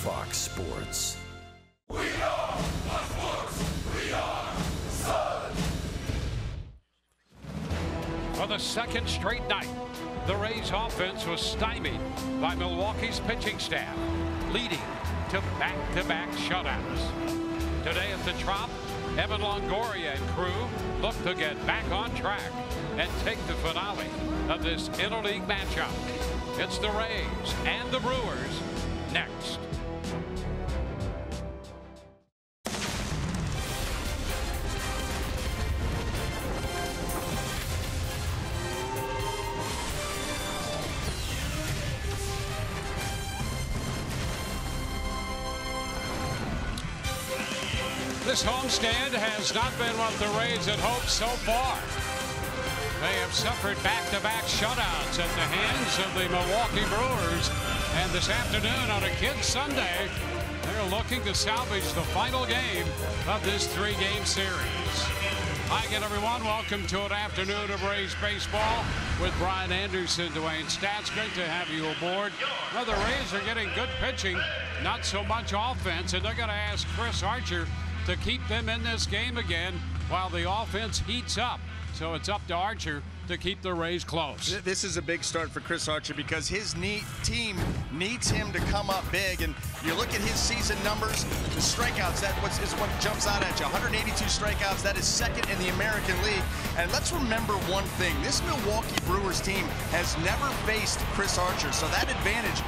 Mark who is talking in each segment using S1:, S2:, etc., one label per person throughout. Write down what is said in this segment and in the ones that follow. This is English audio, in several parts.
S1: Fox Sports.
S2: We are Fox Sports. We are Sun.
S3: For the second straight night, the Rays offense was stymied by Milwaukee's pitching staff, leading to back-to-back shutouts. Today at the Trop, Evan Longoria and crew look to get back on track and take the finale of this interleague matchup. It's the Rays and the Brewers next. This homestand has not been what the Rays had hoped so far. They have suffered back-to-back shutouts at the hands of the Milwaukee Brewers. And this afternoon on a Kids Sunday, they're looking to salvage the final game of this three-game series. Hi again, everyone. Welcome to an afternoon of Rays baseball with Brian Anderson, Dwayne Stats. Great to have you aboard. Well, the Rays are getting good pitching, not so much offense, and they're going to ask Chris Archer to keep them in this game again while the offense heats up. So it's up to Archer to keep the Rays close.
S4: This is a big start for Chris Archer because his team needs him to come up big. And you look at his season numbers, the strikeouts, is what jumps out at you. 182 strikeouts, that is second in the American League. And let's remember one thing. This Milwaukee Brewers team has never faced Chris Archer. So that advantage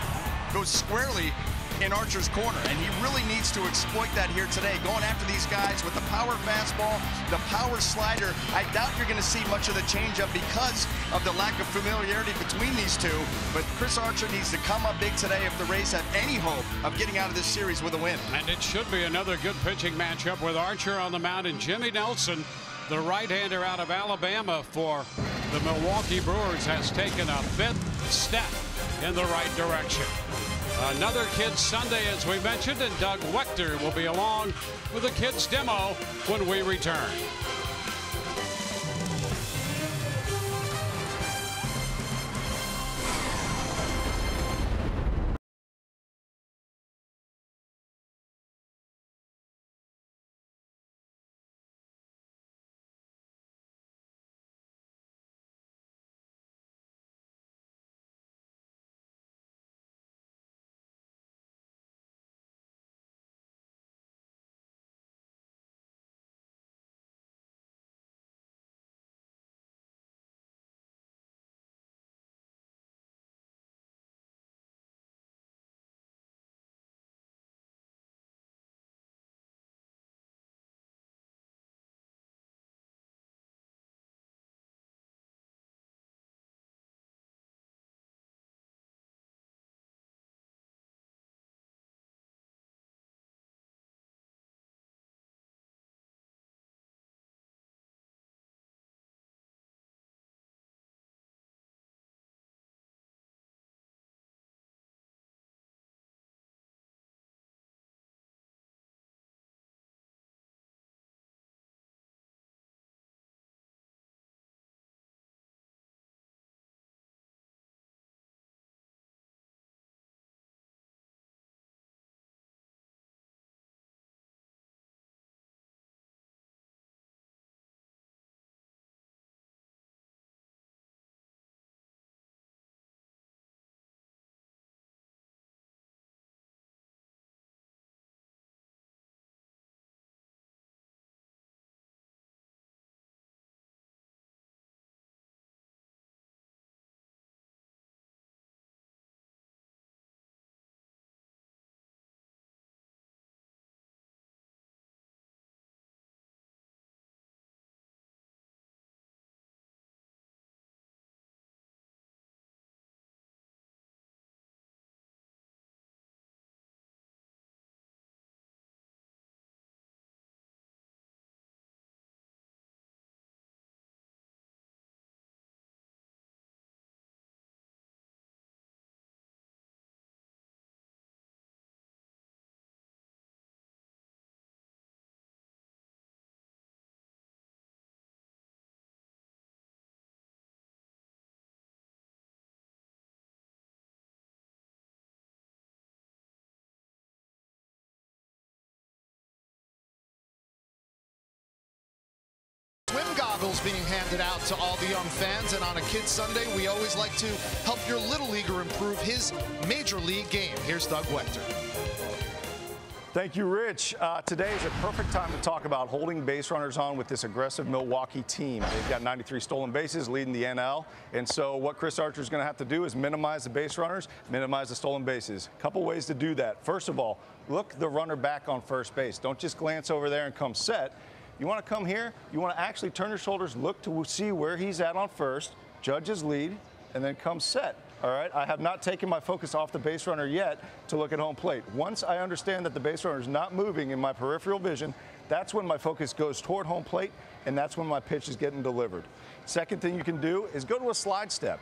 S4: goes squarely in Archer's corner, and he really needs to exploit that here today, going after these guys with the power fastball, the power slider. I doubt you're going to see much of the changeup because of the lack of familiarity between these two, but Chris Archer needs to come up big today if the Rays have any hope of getting out of this series with a win. And
S3: it should be another good pitching matchup with Archer on the mound and Jimmy Nelson, the right-hander out of Alabama for the Milwaukee Brewers, has taken a fifth step in the right direction. Another Kids Sunday, as we mentioned, and Doug Wechter will be along with a Kids demo when we return.
S1: goggles being handed out to all the young fans. And on a Kids Sunday, we always like to help your little leaguer improve his major league game. Here's Doug Wechter.
S5: Thank you, Rich. Today is a perfect time to talk about holding base runners on with this aggressive Milwaukee team. They've got 93 stolen bases, leading the NL. And so what Chris Archer is going to have to do is minimize the base runners, minimize the stolen bases. A couple ways to do that. First of all, look the runner back on first base. Don't just glance over there and come set. You want to come here. You want to actually turn your shoulders, look to see where he's at on first, judge his lead, and then come set. All right, I have not taken my focus off the base runner yet to look at home plate. Once I understand that the base runner is not moving in my peripheral vision, that's when my focus goes toward home plate, and that's when my pitch is getting delivered. Second thing you can do is go to a slide step.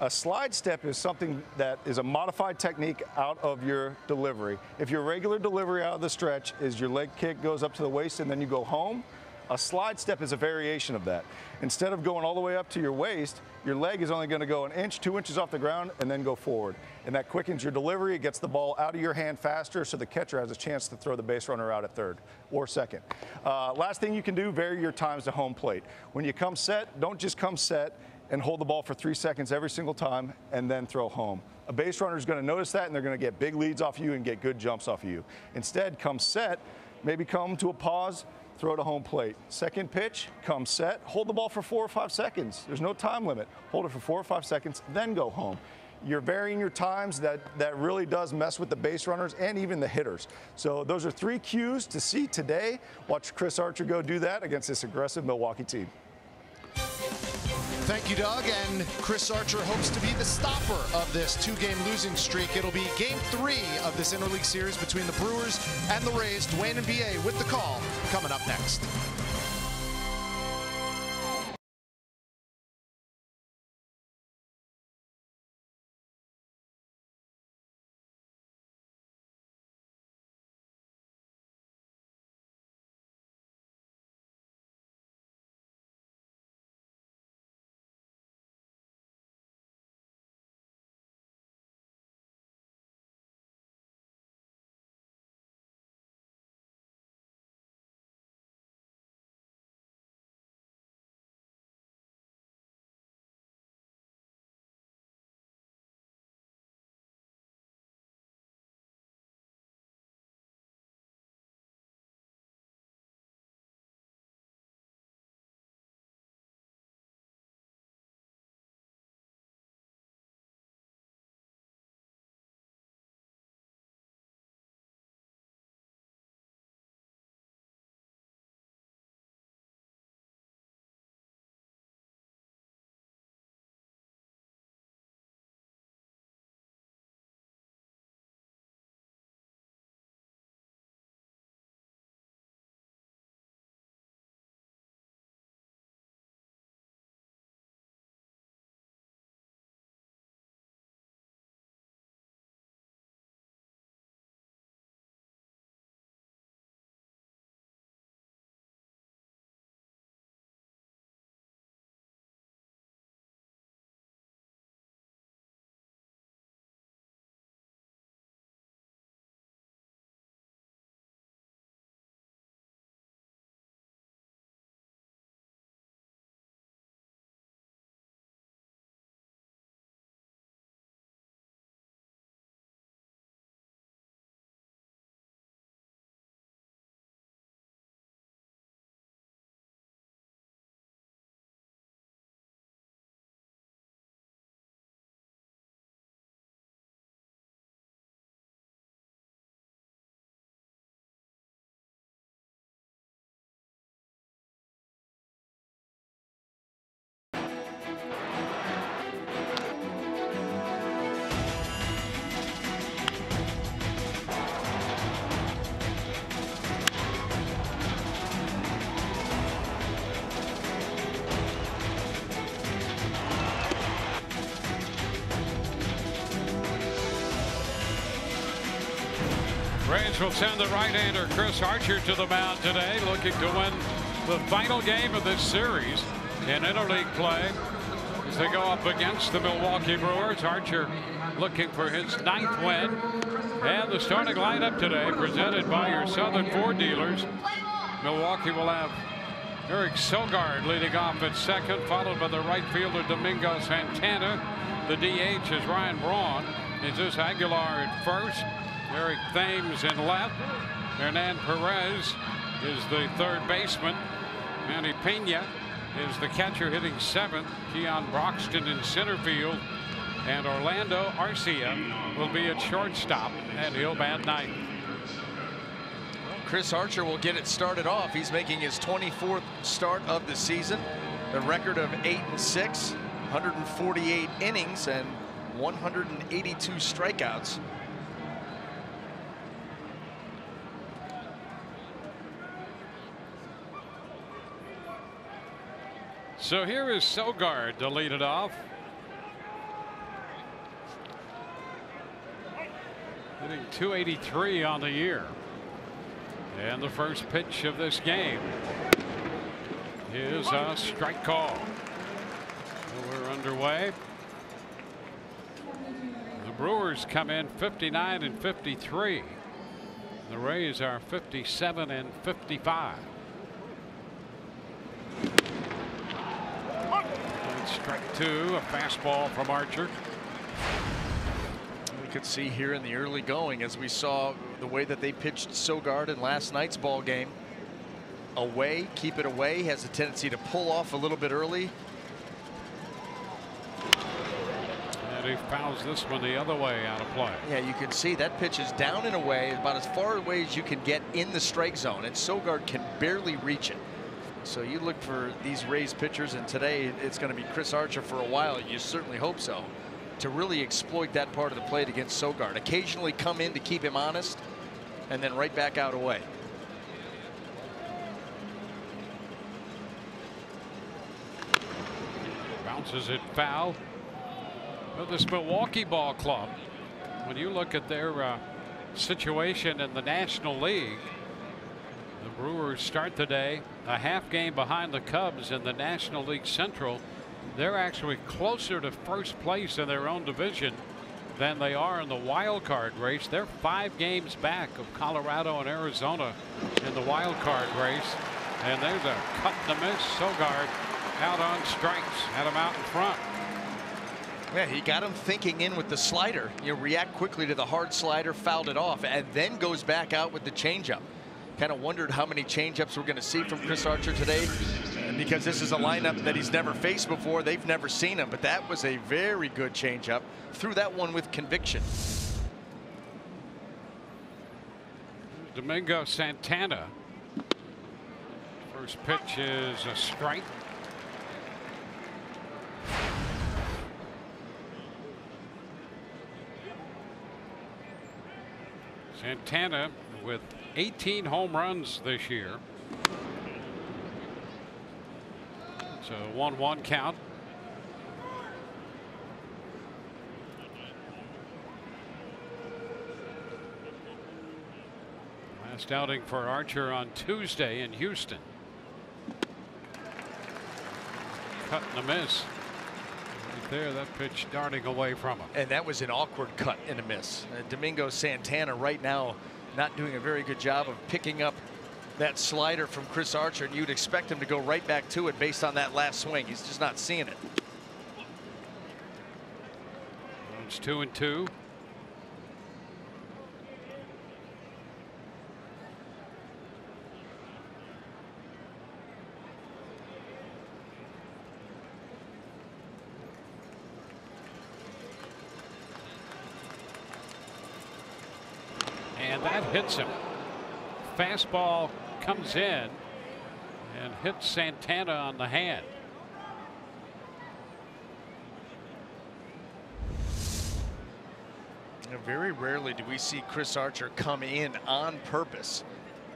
S5: A slide step is something that is a modified technique out of your delivery. If your regular delivery out of the stretch is your leg kick goes up to the waist and then you go home, a slide step is a variation of that. Instead of going all the way up to your waist, your leg is only going to go an inch, 2 inches off the ground, and then go forward. And that quickens your delivery. It gets the ball out of your hand faster, so the catcher has a chance to throw the base runner out at third or second. Last thing you can do, vary your times to home plate. When you come set, don't just come set and hold the ball for 3 seconds every single time and then throw home. A base runner is going to notice that, and they're going to get big leads off you and get good jumps off of you. Instead, come set, maybe come to a pause, throw to home plate. Second pitch, come set, hold the ball for 4 or 5 seconds. There's no time limit. Hold it for 4 or 5 seconds, then go home. You're varying your times. That really does mess with the base runners and even the hitters. So those are 3 cues to see today. Watch Chris Archer go do that against this aggressive Milwaukee team.
S1: Thank you, Doug. And Chris Archer hopes to be the stopper of this 2-game losing streak. It'll be Game 3 of this interleague series between the Brewers and the Rays. Dwayne and B.A. with the call coming up next.
S3: Rays will send the right-hander Chris Archer to the mound today, looking to win the final game of this series in interleague play as they go up against the Milwaukee Brewers. Archer looking for his 9th win. And the starting lineup today presented by your Southern Ford dealers. Milwaukee will have Eric Sogard leading off at second, followed by the right fielder Domingo Santana. The DH is Ryan Braun. Jesus Aguilar at first. Eric Thames in left. Hernan Perez is the third baseman. Manny Pena is the catcher hitting seventh. Keon Broxton in center field. And Orlando Arcia will be at shortstop, and he'll bat ninth.
S4: Chris Archer will get it started off. He's making his 24th start of the season. A record of 8-6, 148 innings, and 182 strikeouts.
S3: So here is Sogard to lead it off. Hitting .283 on the year. And the first pitch of this game is a strike call. So we're underway. The Brewers come in 59 and 53. The Rays are 57 and 55. And strike two, a fastball from Archer.
S4: We could see here in the early going, as we saw the way that they pitched Sogard in last night's ball game. Away, keep it away, has a tendency to pull off a little bit early.
S3: And he fouls this one the other way out of play.
S4: Yeah, you can see that pitch is down and away, about as far away as you can get in the strike zone, and Sogard can barely reach it. So you look for these Rays pitchers, and today it's going to be Chris Archer for a while. You certainly hope so, to really exploit that part of the plate against Sogard. Occasionally come in to keep him honest, and then right back out away.
S3: Bounces it foul. Well, this Milwaukee ball club, when you look at their situation in the National League, the Brewers start today a half game behind the Cubs in the National League Central. They're actually closer to first place in their own division than they are in the wild card race. They're 5 games back of Colorado and Arizona in the wild card race. And there's a cut and a miss. Sogard out on strikes, had him out in front.
S4: Yeah, he got him thinking in with the slider. You react quickly to the hard slider, fouled it off, and then goes back out with the changeup. Kind of wondered how many changeups we're going to see from Chris Archer today, because this is a lineup that he's never faced before. They've never seen him, but that was a very good changeup. Threw that one with conviction.
S3: Domingo Santana. First pitch is a strike. Santana with 18 home runs this year. So 1-1 count. Last outing for Archer on Tuesday in Houston. Cut and a miss. Right there, that pitch darting away from him.
S4: And that was an awkward cut and a miss. Domingo Santana right now not doing a very good job of picking up that slider from Chris Archer, and you'd expect him to go right back to it based on that last swing. He's just not seeing it.
S3: It's 2-2. And that hits him. Fastball comes in and hits Santana on the hand.
S4: Very rarely do we see Chris Archer come in on purpose.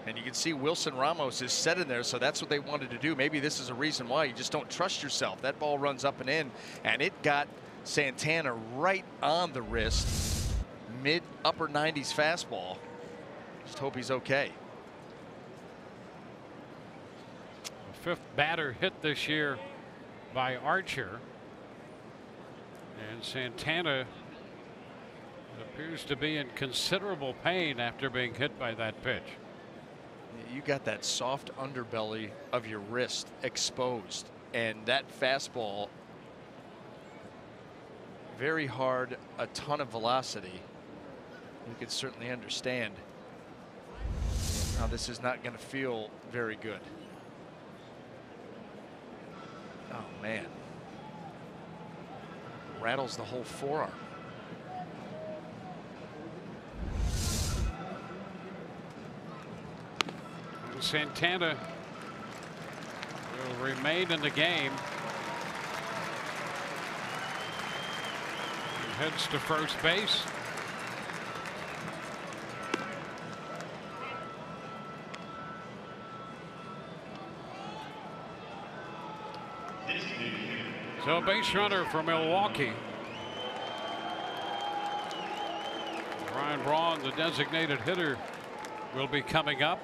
S4: And you can see Wilson Ramos is set in there, so that's what they wanted to do. Maybe this is a reason why you just don't trust yourself. That ball runs up and in, and it got Santana right on the wrist. Mid upper 90s fastball. Just hope he's okay.
S3: The 5th batter hit this year by Archer, and Santana appears to be in considerable pain after being hit by that pitch.
S4: You got that soft underbelly of your wrist exposed, and that fastball, very hard, a ton of velocity. You could certainly understand how this is not going to feel very good. Oh man, rattles the whole forearm.
S3: Santana will remain in the game. He heads to first base. So base runner for Milwaukee. Ryan Braun, the designated hitter, will be coming up.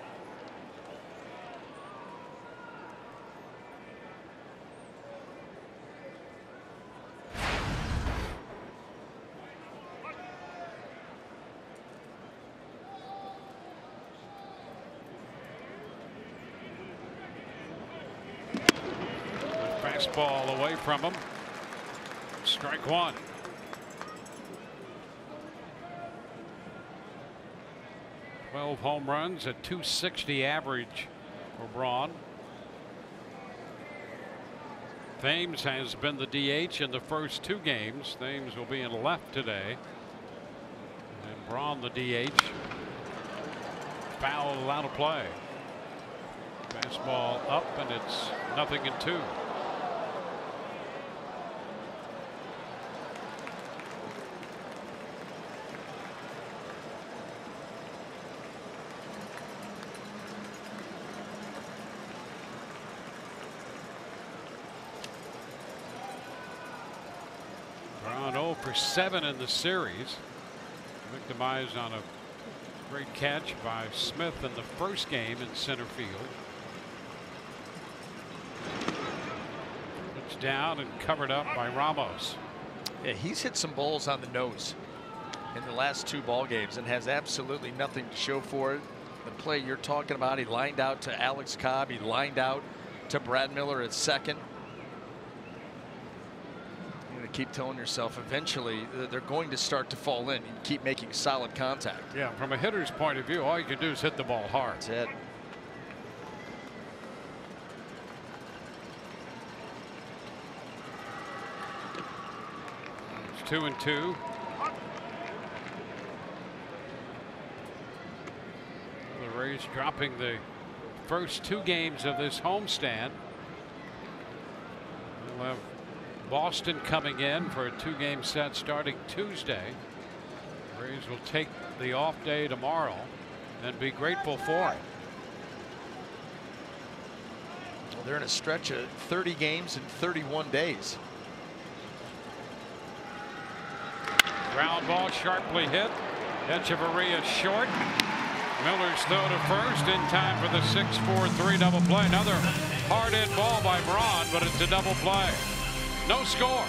S3: Fastball away from him. Strike one. Twelve home runs at .260 average for Braun. Thames has been the DH in the first two games. Thames will be in left today. And Braun the DH. Foul out of play. Fastball up, and it's 0-2. Braun 0 for 7 in the series. Victimized on a great catch by Smith in the first game in center field. It's down and covered up by Ramos.
S4: Yeah, he's hit some balls on the nose in the last two ball games and has absolutely nothing to show for it. The play you're talking about, he lined out to Alex Cobb, he lined out to Brad Miller at second. You're going to keep telling yourself eventually they're going to start to fall in. You keep making solid contact.
S3: Yeah, from a hitter's point of view, all you can do is hit the ball hard.
S4: That's it.
S3: It's 2-2. The Rays dropping the first two games of this homestand. We'll have Boston coming in for a two-game set starting Tuesday. The Rays will take the off day tomorrow and be grateful for it.
S4: Well, they're in a stretch of 30 games in 31 days.
S3: Ground ball sharply hit. Echeverria short. Miller's throw to first in time for the 6-4-3 double play. Another hard hit ball by Braun, but it's a double play. No score.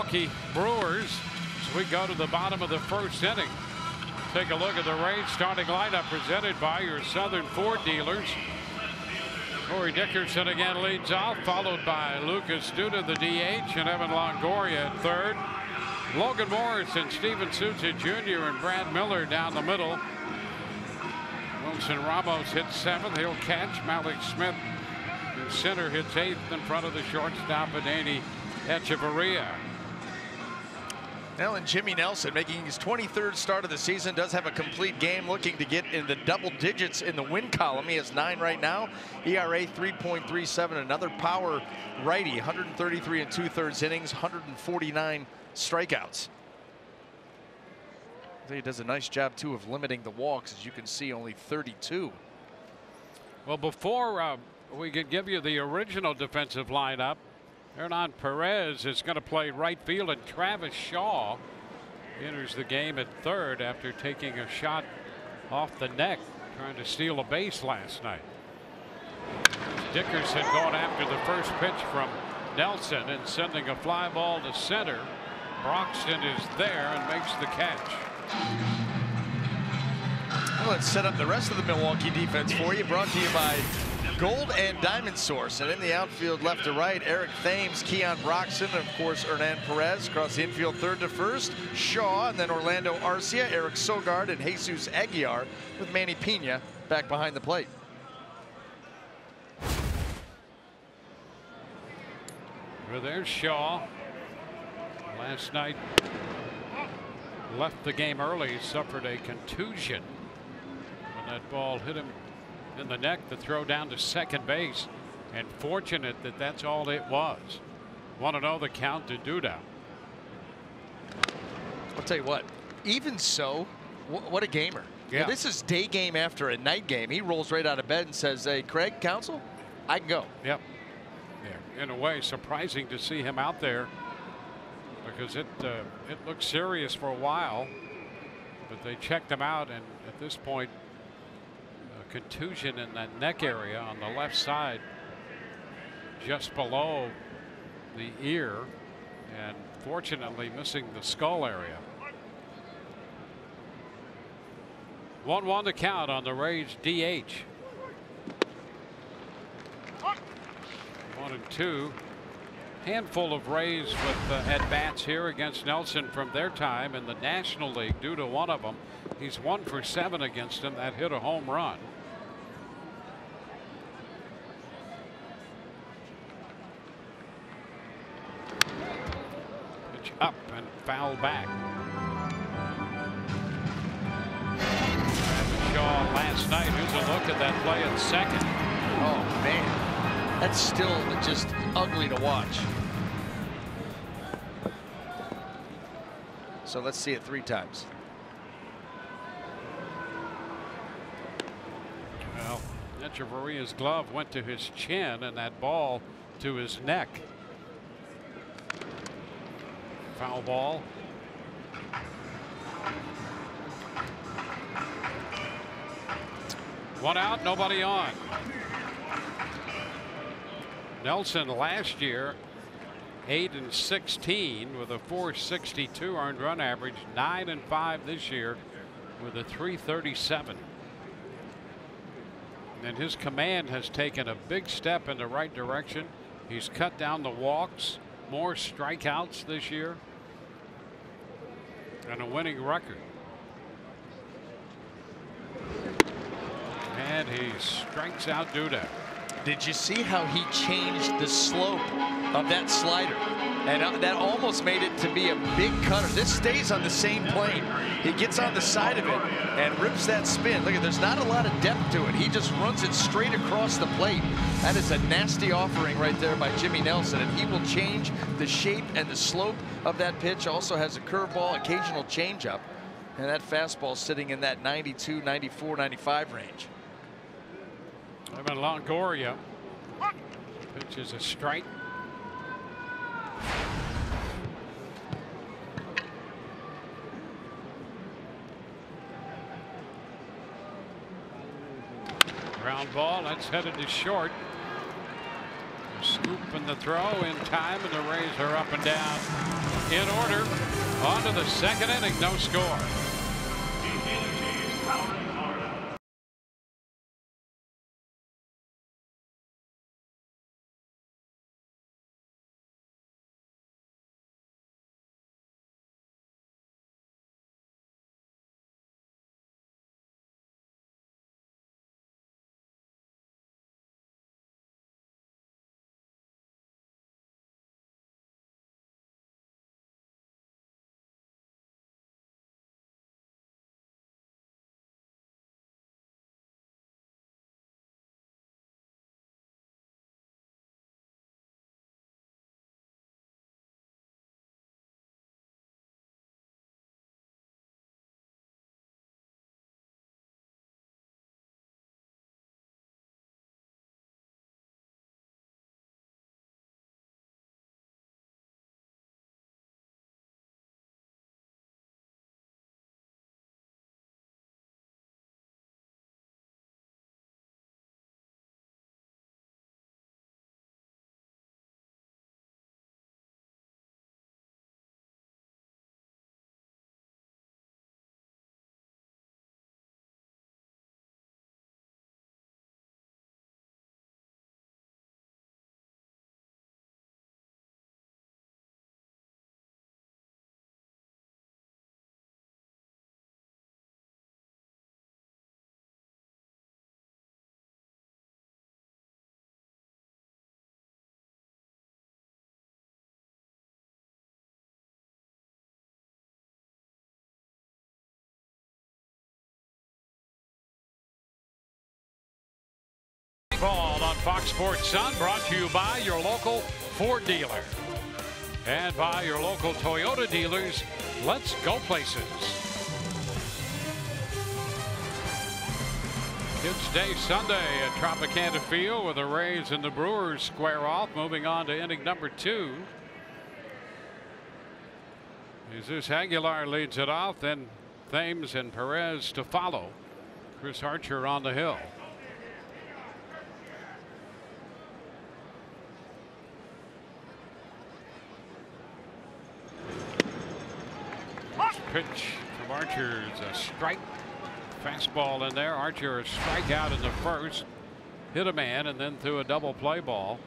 S3: Milwaukee Brewers as we go to the bottom of the first inning. Take a look at the Rays starting lineup presented by your Southern Ford dealers. Corey Dickerson again leads off, followed by Lucas Duda, the DH, and Evan Longoria at third. Logan Morris and Steven Souza Jr. and Brad Miller down the middle. Wilson Ramos hits seventh. He'll catch. Malik Smith in center hits eighth in front of the shortstop, Adeiny Echeverria.
S4: Well, and Jimmy Nelson, making his 23rd start of the season, does have a complete game, looking to get in the double digits in the win column. He has 9 right now. ERA 3.37. Another power righty. 133 and 2/3 innings. 149 strikeouts. I think he does a nice job too of limiting the walks. As you can see, only 32.
S3: Well, before we can give you the original defensive lineup, Hernan Perez is going to play right field, and Travis Shaw enters the game at third after taking a shot off the neck trying to steal a base last night. Dickerson going after the first pitch from Nelson and sending a fly ball to center. Broxton is there and makes the catch.
S4: Well, let's set up the rest of the Milwaukee defense for you. Brought to you by Gold and Diamond Source. And in the outfield, left to right, Eric Thames, Keon Broxton, and of course Hernan Perez. Across the infield, third to first, Shaw, and then Orlando Arcia, Eric Sogard, and Jesus Aguiar, with Manny Pena back behind the plate.
S3: Well, there's Shaw. Last night left the game early, suffered a contusion when that ball hit him in the neck. The throw down to second base, and fortunate that that's all it was. 1-0 the count to Duda.
S4: I'll tell you what, even so, what a gamer.
S3: Yeah.
S4: You know, this is day game after a night game. He rolls right out of bed and says, hey, Craig, Counsell, I can go.
S3: Yep. Yeah. In a way, surprising to see him out there, because it looked serious for a while, but they checked him out, and at this point, a contusion in that neck area on the left side, just below the ear, and fortunately missing the skull area. 1-1 to count on the Rays DH. 1-2. Handful of Rays with at-bats here against Nelson from their time in the National League. Due to one of them, he's 1 for 7 against him. That hit a home run. Pitch up and foul back. Travis Shaw last night. Here's a look at that play at second.
S4: Oh, man. That's still just ugly to watch. So let's see it 3 times.
S3: Well, Echeverria's glove went to his chin and that ball to his neck. Foul ball. One out, nobody on. Nelson last year 8-16 with a 462 earned run average, 9-5 this year with a 337. And his command has taken a big step in the right direction. He's cut down the walks, more strikeouts this year, and a winning record. And he strikes out Duda.
S4: Did you see how he changed the slope of that slider? And that almost made it to be a big cutter. This stays on the same plane. He gets on the side of it and rips that spin. Look, there's not a lot of depth to it. He just runs it straight across the plate. That is a nasty offering right there by Jimmy Nelson, and he will change the shape and the slope of that pitch. Also has a curveball, occasional changeup, and that fastball sitting in that 92, 94, 95 range.
S3: Evan Longoria pitches a strike. Ground ball, that's headed to short. Scoop and the throw in time, and the Rays are up and down in order. On to the second inning, no score. Ball on Fox Sports Sun, brought to you by your local Ford dealer and by your local Toyota dealers. Let's go places. Kids Day Sunday at Tropicana Field, where the Rays and the Brewers square off. Moving on to inning number 2. Jesus Aguilar leads it off, then Thames and Perez to follow. Chris Archer on the hill. Pitch from Archer is a strike. Fastball in there. Archer a strikeout in the first. Hit a man and then threw a double play ball.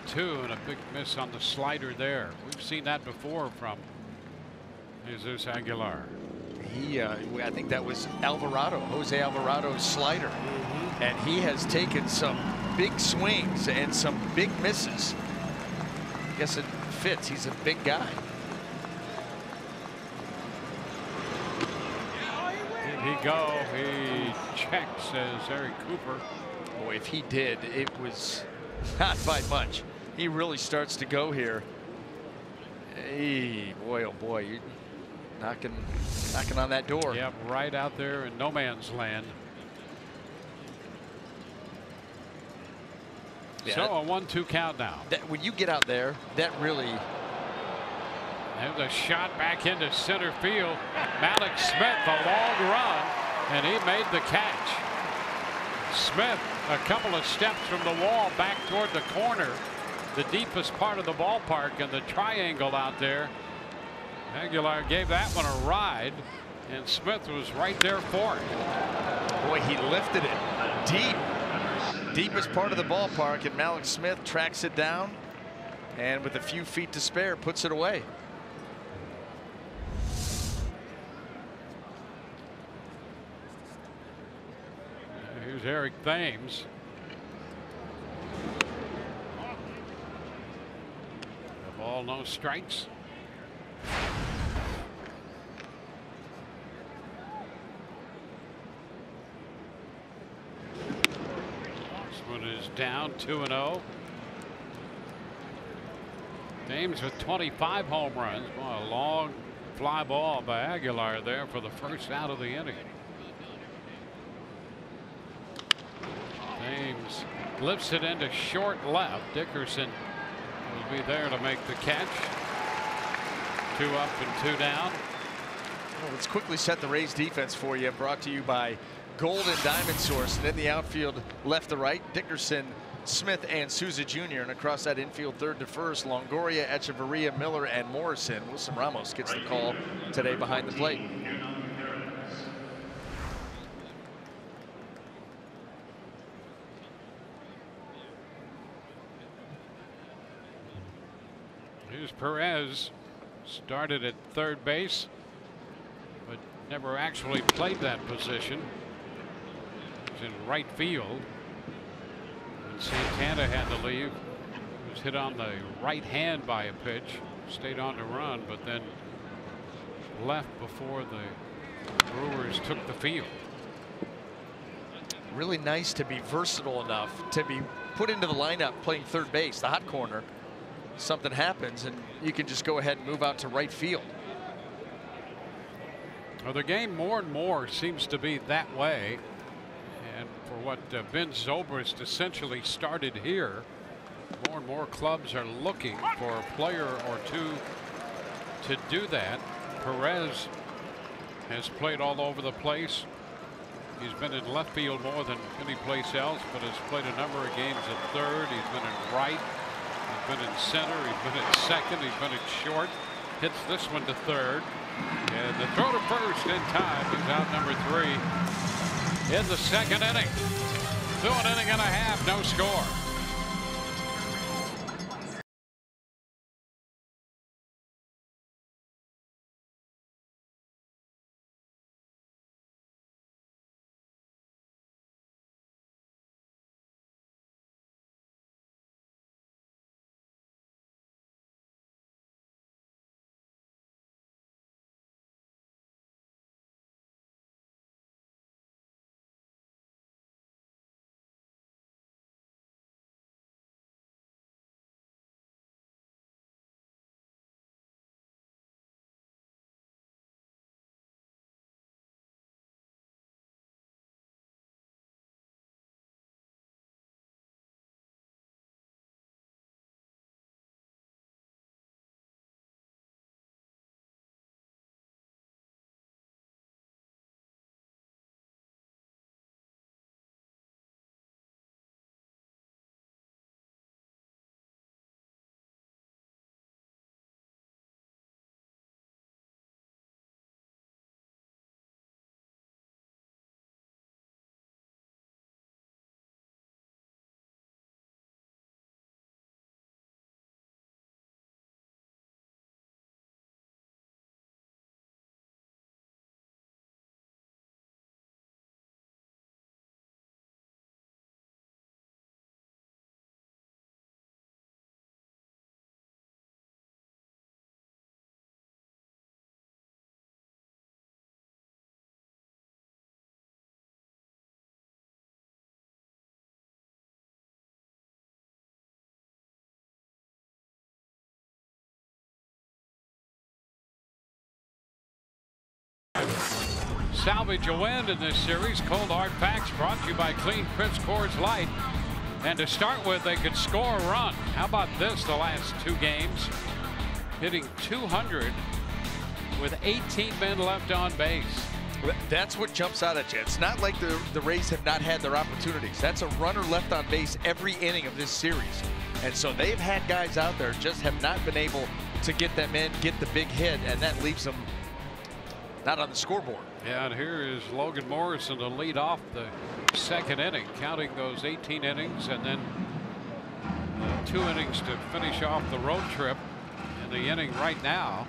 S3: Two and a big miss on the slider there. We've seen that before from Jesus Aguilar.
S6: I think that was Jose Alvarado's slider. And he has taken some big swings and some big misses. I guess it fits. He's a big guy.
S3: Did he go? He checks, says Eric Cooper.
S6: Boy, if he did, it was not by much. He really starts to go here. Hey, boy, oh boy, you're knocking on that door.
S3: Yep, right out there in no man's land.
S6: Yeah,
S3: so a 1-2 count now.
S6: When you get out there, that really.
S3: There's a shot back into center field. Malik Smith, a long run, and he made the catch. Smith, a couple of steps from the wall back toward the corner, the deepest part of the ballpark, and the triangle out there. Aguilar gave that one a ride, and Smith was right there for it.
S6: Boy, he lifted it deep. Deepest part of the ballpark, and Malik Smith tracks it down and with a few feet to spare puts it away.
S3: Here's Eric Thames. The ball, no strikes. Is down 2-0. Thames with 25 home runs. Well, a long fly ball by Aguilar there for the first out of the inning. Thames lifts it into short left. Dickerson will be there to make the catch. 2 up and 2 down.
S6: Well, let's quickly set the Rays defense for you. Brought to you by Gold and Diamond Source. And in the outfield, left to right, Dickerson, Smith, and Souza Jr. And across that infield, third to first, Longoria, Echeverria, Miller, and Morrison. Wilson Ramos gets the call today behind the plate.
S3: Here's Perez. Started at third base, but never actually played that position. He's in right field. And Santana had to leave. He was hit on the right hand by a pitch. Stayed on to run, but then left before the Brewers took the field.
S6: Really nice to be versatile enough to be put into the lineup playing third base, the hot corner. Something happens and you can just go ahead and move out to right field.
S3: Well, the game more and more seems to be that way, and for what Ben Zobrist essentially started here, more and more clubs are looking for a player or two to do that. Perez has played all over the place. He's been in left field more than any place else, but has played a number of games at third. He's been in right. He's been in center, he's been in second, he's been in short. Hits this one to third. And the throw to first in time. He's out number 3 in the second inning. Through an inning and a half, no score. Salvage a win in this series. Cold hard facts brought to you by Clean Crisp Coors Light. And to start with, they could score a run. How about this? The last 2 games, hitting 200 with 18 men left on base.
S6: That's what jumps out at you. It's not like the Rays have not had their opportunities. That's a runner left on base every inning of this series. And so they've had guys out there just have not been able to get them in, get the big hit, and that leaves them not on the scoreboard.
S3: Yeah, and here is Logan Morrison to lead off the second inning, counting those 18 innings and then 2 innings to finish off the road trip. In the inning right now,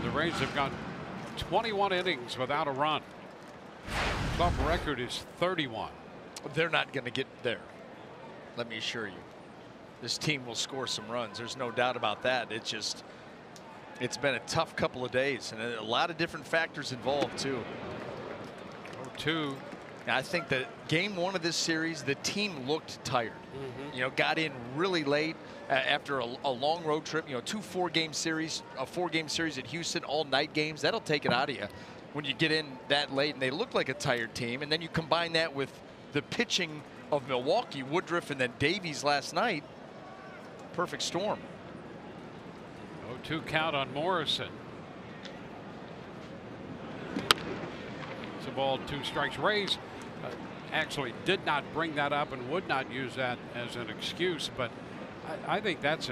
S3: the Rays have gone 21 innings without a run. Club record is 31.
S6: They're not going to get there. Let me assure you. This team will score some runs. There's no doubt about that. It's been a tough couple of days and a lot of different factors involved too.
S3: 0-2.
S6: I think that game 1 of this series, the team looked tired. You know, got in really late after a long road trip. You know, 2 4-game series, a 4-game series at Houston, all night games. That'll take it out of you when you get in that late. And they look like a tired team. And then you combine that with the pitching of Milwaukee, Woodruff, and then Davies last night. Perfect storm.
S3: 0-2 count on Morrison. ball, 2 strikes. Rays actually did not bring that up and would not use that as an excuse, but I think that's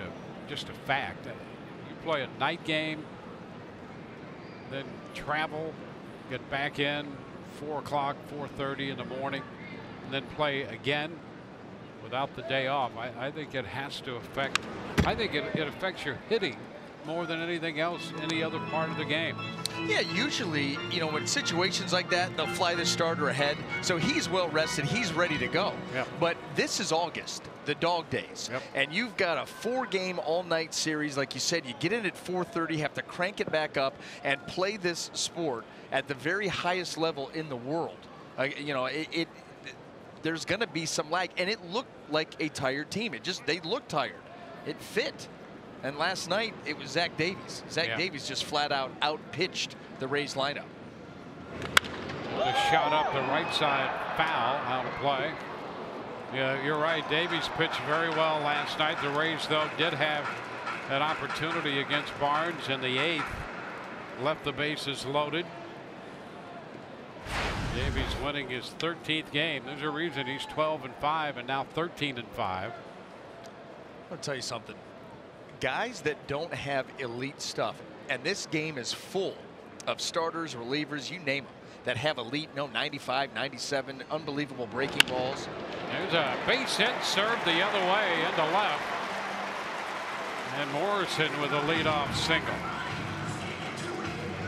S3: just a fact. You play a night game, then travel, get back in 4 o'clock, 4:30 in the morning, and then play again without the day off. I think it has to affect. I think it affects your hitting more than anything else, any other part of the game.
S6: Yeah, usually, you know, in situations like that, they'll fly the starter ahead. So he's well rested. He's ready to go.
S3: Yep.
S6: But this is August, the dog days.
S3: Yep.
S6: And you've got a 4-game all-night series. Like you said, you get in at 4:30, have to crank it back up and play this sport at the very highest level in the world. You know, there's going to be some lag. And it looked like a tired team. They looked tired. It fit. And last night, it was Zach Davies. Zach Davies just flat out out-pitched the Rays lineup.
S3: The shot up the right side, foul, out of play. Yeah, you're right. Davies pitched very well last night. The Rays, though, did have an opportunity against Barnes in the 8th. Left the bases loaded. Davies winning his 13th game. There's a reason he's 12-5 and now 13-5.
S6: I'll tell you something. Guys that don't have elite stuff, and this game is full of starters, relievers, you name them, that have elite, 95, 97, unbelievable breaking balls.
S3: There's a base hit served the other way into left. And Morrison with a leadoff single.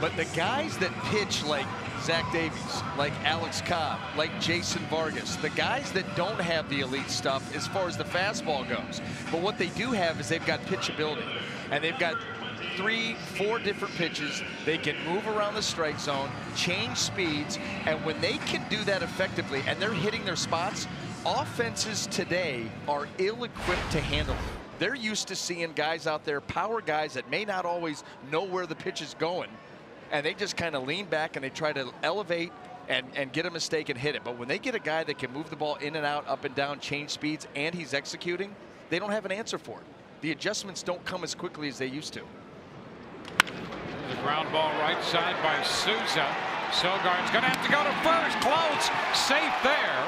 S6: But the guys that pitch like Zach Davies, like Alex Cobb, like Jason Vargas, the guys that don't have the elite stuff as far as the fastball goes, but what they do have is they've got pitchability, and they've got 3, 4 different pitches. They can move around the strike zone, change speeds, and when they can do that effectively and they're hitting their spots, offenses today are ill-equipped to handle it. They're used to seeing guys out there, power guys that may not always know where the pitch is going, and they just kind of lean back and they try to elevate and get a mistake and hit it. But when they get a guy that can move the ball in and out, up and down, change speeds, and he's executing, they don't have an answer for it. The adjustments don't come as quickly as they used to.
S3: The ground ball right side by Souza. Sogard's going to have to go to first. Close. Safe there.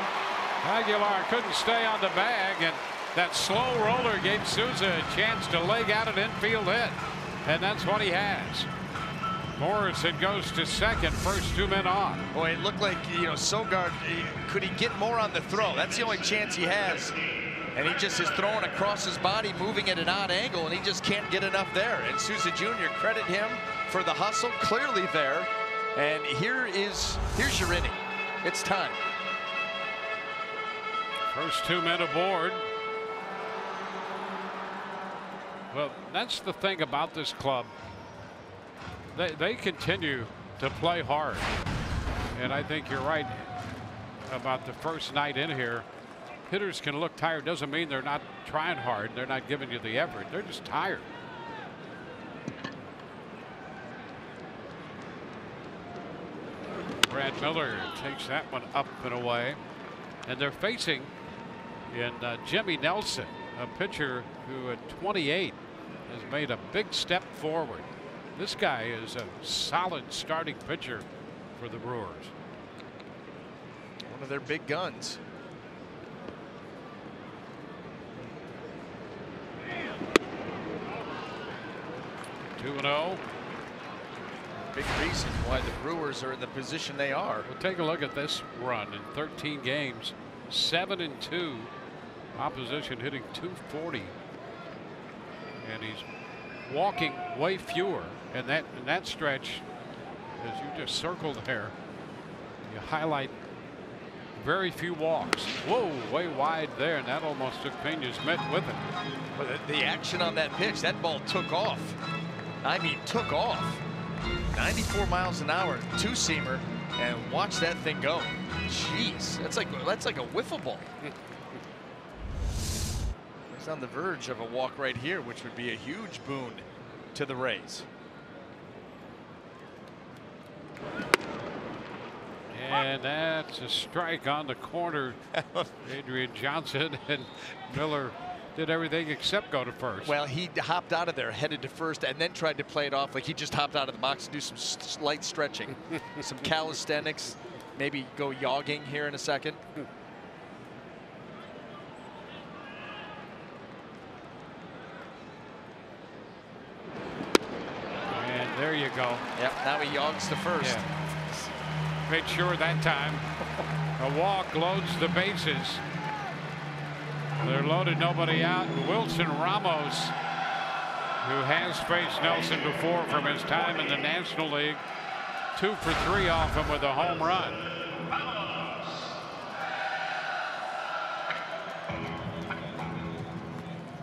S3: Aguilar couldn't stay on the bag, and that slow roller gave Souza a chance to leg out an infield hit. And that's what he has. Morrison goes to second, first 2 men on.
S6: Boy, it looked like, you know, Sogard, could he get more on the throw? That's the only chance he has. And he just is throwing across his body, moving at an odd angle, and he just can't get enough there. And Souza Jr., credit him for the hustle, clearly there. And here's your inning. It's time.
S3: First 2 men aboard. Well, that's the thing about this club. They continue to play hard. And I think you're right about the first night in here. Hitters can look tired. Doesn't mean they're not trying hard. They're not giving you the effort. They're just tired. Brad Miller takes that one up and away. And they're facing in Jimmy Nelson, a pitcher who at 28 has made a big step forward. This guy is a solid starting pitcher for the Brewers.
S6: One of their big guns.
S3: Two 2-0.
S6: Big reason why the Brewers are in the position they are.
S3: We'll take a look at this run in 13 games. 7-2. Opposition hitting .240. And he's walking way fewer. And in that stretch, as you just circled there, you highlight very few walks. Whoa, way wide there, and that almost took Pena's mitt with it.
S6: But the action on that pitch, that ball took off. I mean, took off. 94 miles an hour, 2-seamer, and watch that thing go. Jeez, that's like a wiffle ball. He's on the verge of a walk right here, which would be a huge boon to the Rays.
S3: And that's a strike on the corner. Adrian Johnson, and Miller did everything except go to first.
S6: Well, he hopped out of there, headed to first, and then tried to play it off like he just hopped out of the box to do some light stretching, some calisthenics. maybe go yogging here in a second.
S3: And there you go.
S6: Yep, now he yogs to first.
S3: Yeah. Made sure that time. A walk loads the bases. They're loaded, nobody out. Wilson Ramos, who has faced Nelson before from his time in the National League, 2 for 3 off him with a home run.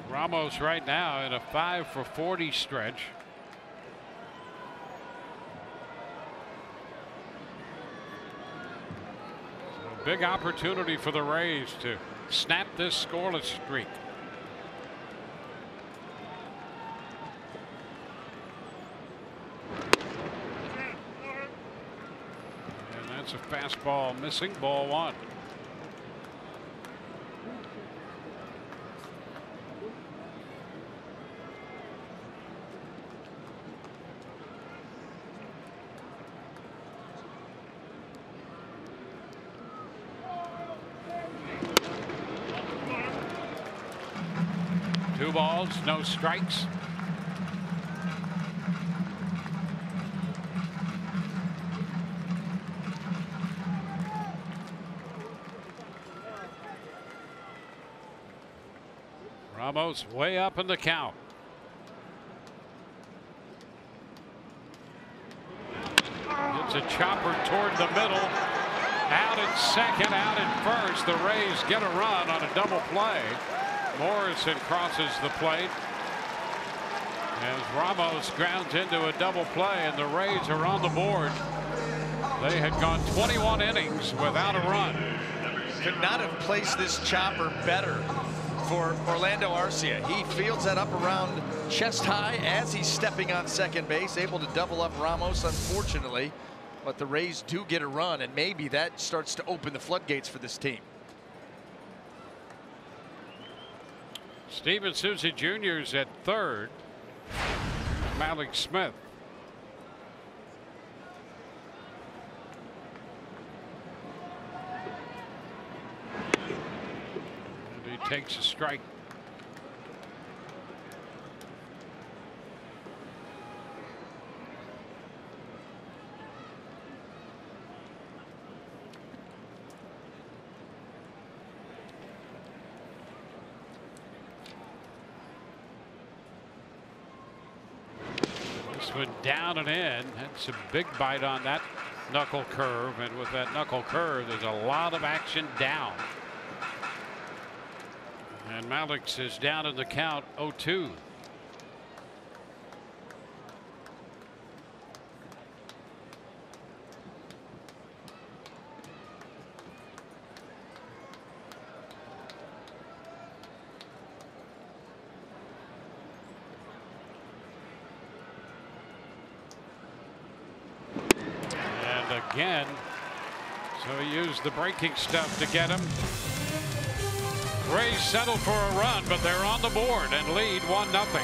S3: Ramos right now in a 5 for 40 stretch. So big opportunity for the Rays to snap this scoreless streak. And that's a fastball missing, ball 1. Two balls, no strikes. Ramos way up in the count. It's a chopper toward the middle. Out at second, out at first. The Rays get a run on a double play. Morrison crosses the plate as Ramos grounds into a double play, and the Rays are on the board. They had gone 21 innings without a run.
S4: Could not have placed this chopper better for Orlando Arcia. He fields that up around chest high as he's stepping on second base, able to double up Ramos, unfortunately. But the Rays do get a run, and maybe that starts to open the floodgates for this team.
S3: Steven Souza Jr.'s at third. Malik Smith. And he takes a strike. Went down and in. That's a big bite on that knuckle curve, and with that knuckle curve there's a lot of action down, and Malix is down in the count 0-2. Again, so he used the breaking stuff to get him. Rays settle for a run, but they're on the board and lead 1-0.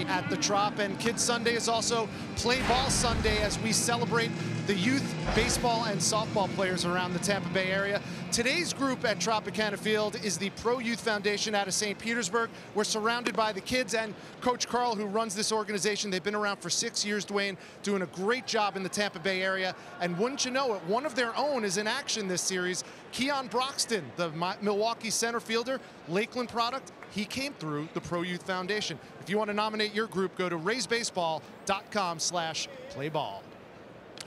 S1: at the Trop. And Kids Sunday is also Play Ball Sunday as we celebrate the youth baseball and softball players around the Tampa Bay area. Today's group at Tropicana Field is the Pro Youth Foundation out of St. Petersburg. We're surrounded by the kids and Coach Carl, who runs this organization. They've been around for 6 years, Dwayne, doing a great job in the Tampa Bay area. And wouldn't you know it, one of their own is in action this series. Keon Broxton, the Milwaukee center fielder, Lakeland product, he came through the Pro Youth Foundation. If you want to nominate your group, go to raysbaseball.com/playball.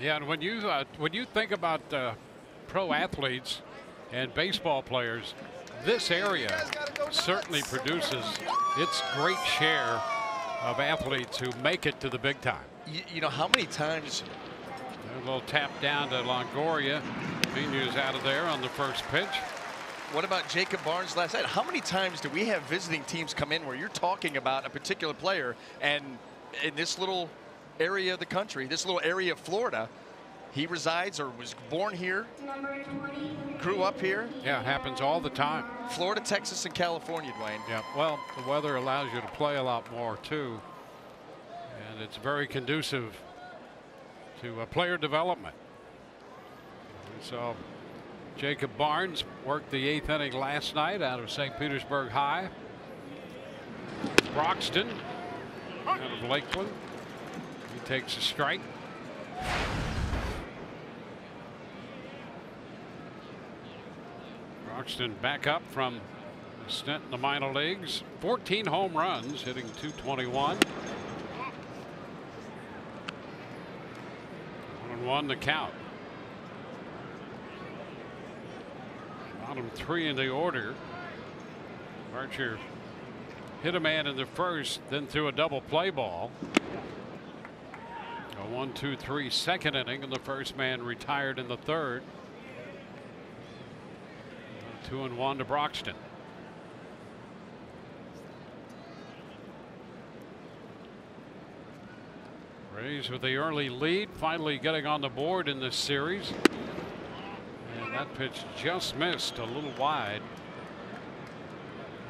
S3: Yeah, and when you think about pro athletes and baseball players, this area certainly produces its great share of athletes who make it to the big time.
S6: You know how many times?
S3: A little tap down to Longoria. Pinu's out of there on the first pitch.
S6: What about Jacob Barnes last night? How many times do we have visiting teams come in where you're talking about a particular player, and in this little area of the country, this little area of Florida, he resides or was born here, grew up here?
S3: Yeah, it happens all the time.
S6: Florida, Texas, and California, Dwayne.
S3: Yeah, well, the weather allows you to play a lot more too, and it's very conducive to player development. So Jacob Barnes worked the 8th inning last night out of St. Petersburg High. Broxton out of Lakeland. He takes a strike. Broxton back up from a stint in the minor leagues. 14 home runs, hitting .221. 1-1 the count. Bottom 3 in the order. Archer hit a man in the first, then threw a double play ball. A 1-2-3 second inning, and the first man retired in the third. 2-1 to Broxton. Rays with the early lead, finally getting on the board in this series. And that pitch just missed a little wide.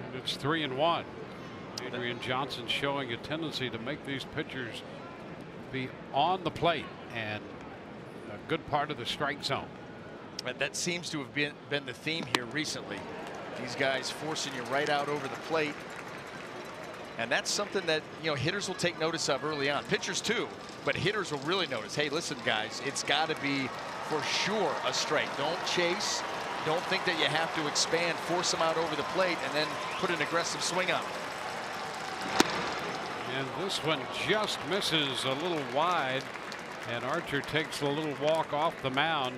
S3: And it's 3-1. Adrian Johnson showing a tendency to make these pitchers be on the plate and a good part of the strike zone.
S6: And that seems to have been the theme here recently. These guys forcing you right out over the plate. And that's something that, you know, hitters will take notice of early on. Pitchers too, but hitters will really notice. Hey, listen, guys, it's got to be for sure a strike. Don't chase. Don't think that you have to expand, force them out over the plate, and then put an aggressive swing on them.
S3: And this one just misses a little wide, and Archer takes a little walk off the mound.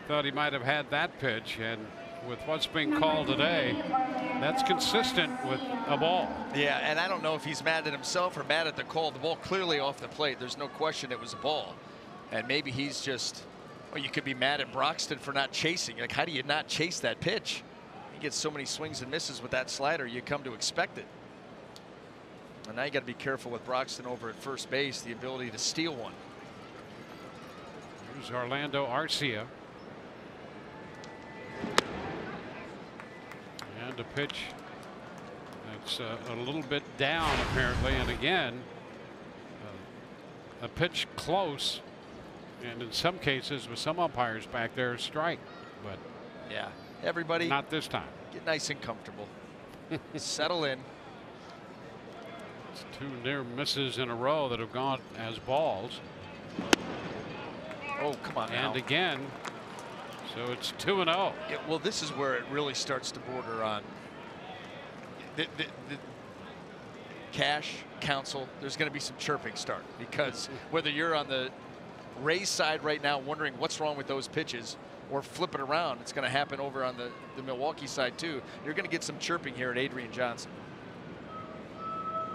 S3: Thought he might have had that pitch, and with what's being called today, that's consistent with a ball.
S6: Yeah, and I don't know if he's mad at himself or mad at the call. The ball clearly off the plate. There's no question it was a ball. And maybe he's just, well, you could be mad at Broxton for not chasing. Like, how do you not chase that pitch? He gets so many swings and misses with that slider, you come to expect it. And now you got to be careful with Broxton over at first base, the ability to steal one.
S3: Here's Orlando Arcia. And a pitch that's a little bit down apparently, and again a pitch close, and in some cases with some umpires back there, a strike. But
S6: yeah, everybody
S3: not this time.
S6: Get nice and comfortable. Settle in.
S3: It's 2 near misses in a row that have gone as balls.
S6: Oh, come on now.
S3: And again, so it's 2-0.
S6: Yeah, well, this is where it really starts to border on the Cash, Counsell. There's going to be some chirping start, because whether you're on the Rays side right now wondering what's wrong with those pitches, or flip it around, it's going to happen over on the Milwaukee side too. You're going to get some chirping here at Adrian Johnson.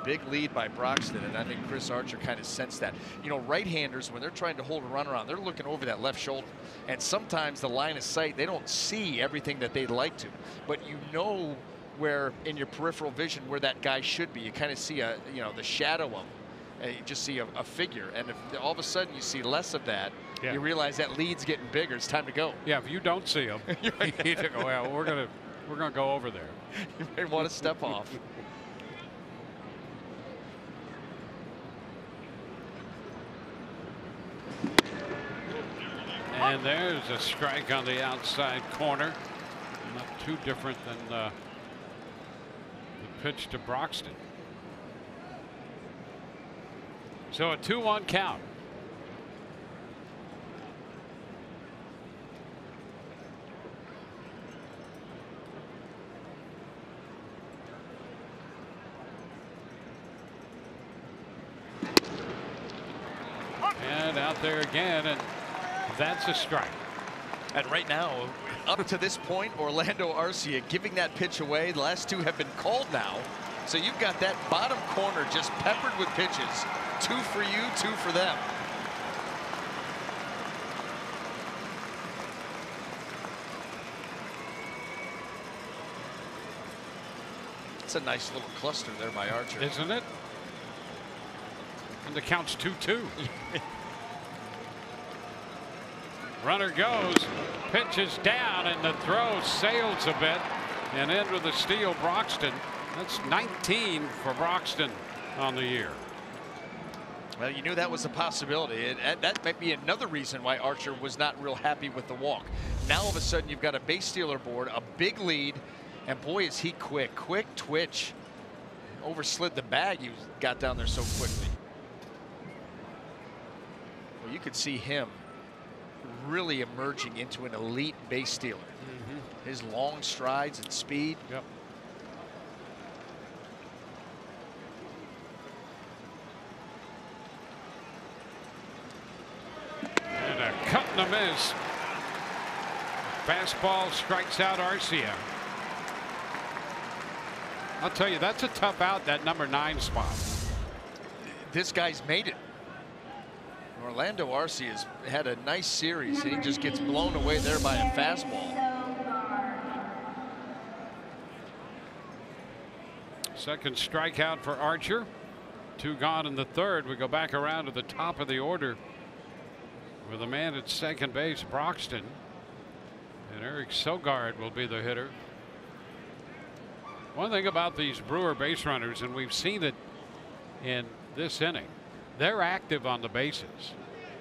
S6: Big lead by Broxton, and I think Chris Archer kind of sensed that. You know, right-handers, when they're trying to hold a runner on, they're looking over that left shoulder. And sometimes the line of sight, they don't see everything that they'd like to. But you know where, in your peripheral vision, where that guy should be. You kind of see a, you know, the shadow of him. And you just see a figure. And if all of a sudden you see less of that,
S3: yeah,
S6: you realize that lead's getting bigger. It's time to go.
S3: Yeah, if you don't see him, you need to go, well, we're gonna go over there.
S6: You may want to step off.
S3: And there's a strike on the outside corner. Not too different than the pitch to Broxton. So a 2-1 count. And out there again, and that's a strike.
S6: And right now, up to this point, Orlando Arcia giving that pitch away. The last two have been called now. So you've got that bottom corner just peppered with pitches. 2 for you, 2 for them. It's a nice little cluster there by Archer.
S3: Isn't it? And the count's 2-2. Runner goes, pitches down, and the throw sails a bit and in with the steal. Broxton. That's 19 for Broxton on the year.
S6: Well, you knew that was a possibility, and that might be another reason why Archer was not real happy with the walk. Now all of a sudden you've got a base stealer board, a big lead, and boy is he quick. Quick twitch. Overslid the bag. He got down there so quickly. Well, you could see him really emerging into an elite base stealer. His long strides and speed.
S3: Yep. And a cut and a miss. Fastball strikes out Arcia. I'll tell you, that's a tough out, that number 9 spot.
S6: This guy's made it. Orlando Arcia has had a nice series, and he just gets blown away there by a fastball.
S3: Second strikeout for Archer. 2 gone in the third. We go back around to the top of the order with a man at second base, Broxton. And Eric Sogard will be the hitter. One thing about these Brewer base runners, and we've seen it in this inning, they're active on the bases,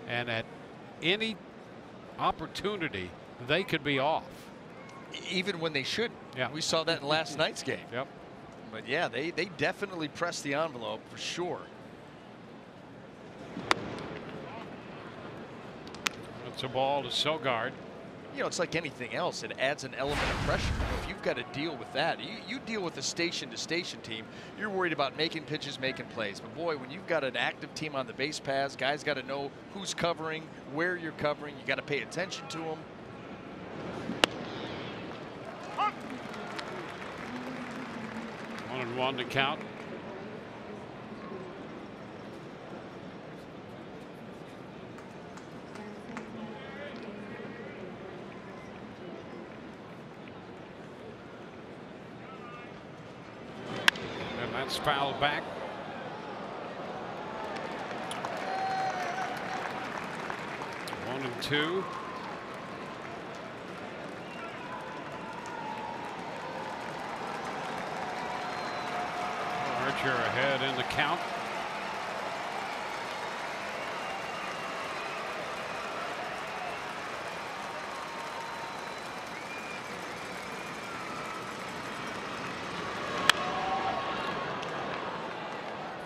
S3: and at any opportunity they could be off.
S6: Even when they shouldn't.
S3: Yeah.
S6: We saw that in last night's game.
S3: Yep.
S6: But yeah, they definitely press the envelope for sure.
S3: It's a ball to Sogard.
S6: You know, it's like anything else. It adds an element of pressure. If you've got to deal with that, you deal with a station-to-station team, you're worried about making pitches, making plays. But boy, when you've got an active team on the base paths, guys got to know who's covering, where you're covering. You got to pay attention to them.
S3: 1-1 to count. And that's fouled back. One and two. Archer ahead in the count.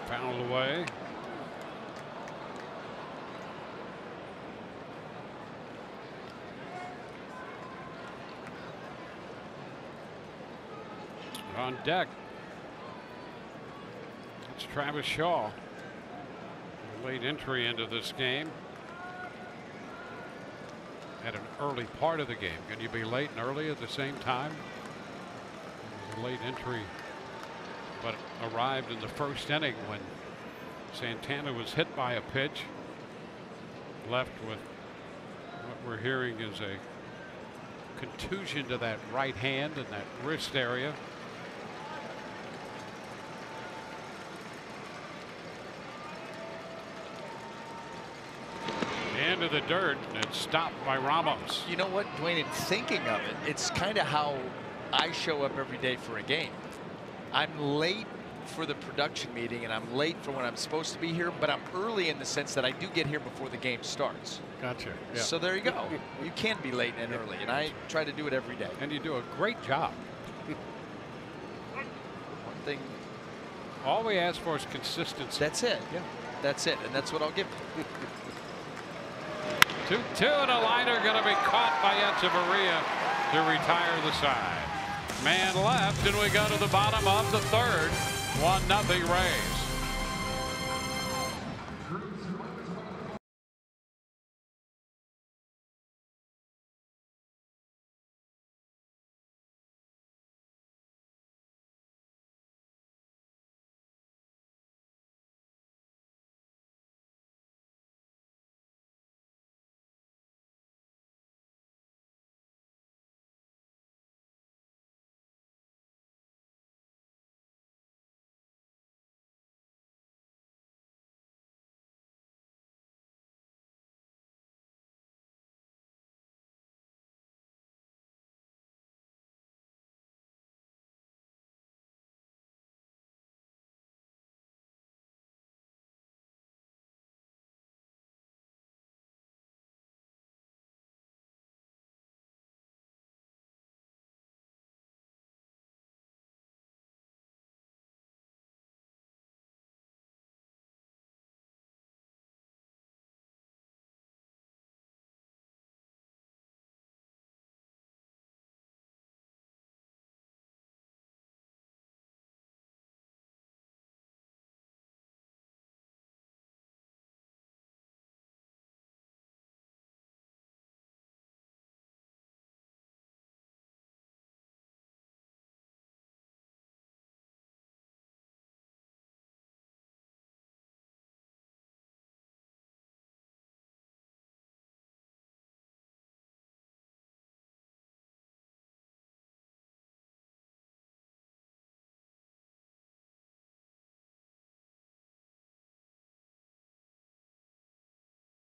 S3: Fouled away. On deck, it's Travis Shaw. A late entry into this game. At an early part of the game. Can you be late and early at the same time? It was a late entry, but arrived in the first inning when Santana was hit by a pitch. Left with what we're hearing is a contusion to that right hand and that wrist area. Into the dirt, and it's stopped by Ramos.
S6: You know what, Dwayne, in thinking of it, it's kind of how I show up every day for a game. I'm late for the production meeting, and I'm late for when I'm supposed to be here, but I'm early in the sense that I do get here before the game starts.
S3: Gotcha. Yeah.
S6: So there you go. You can be late and early, and I try to do it every day.
S3: And you do a great job.
S6: One thing.
S3: All we ask for is consistency.
S6: That's it. Yeah. That's it, and that's what I'll give you.
S3: 2-2 and a liner going to be caught by Echeverria to retire the side. Man left, and we go to the bottom of the third. 1-0 Rays.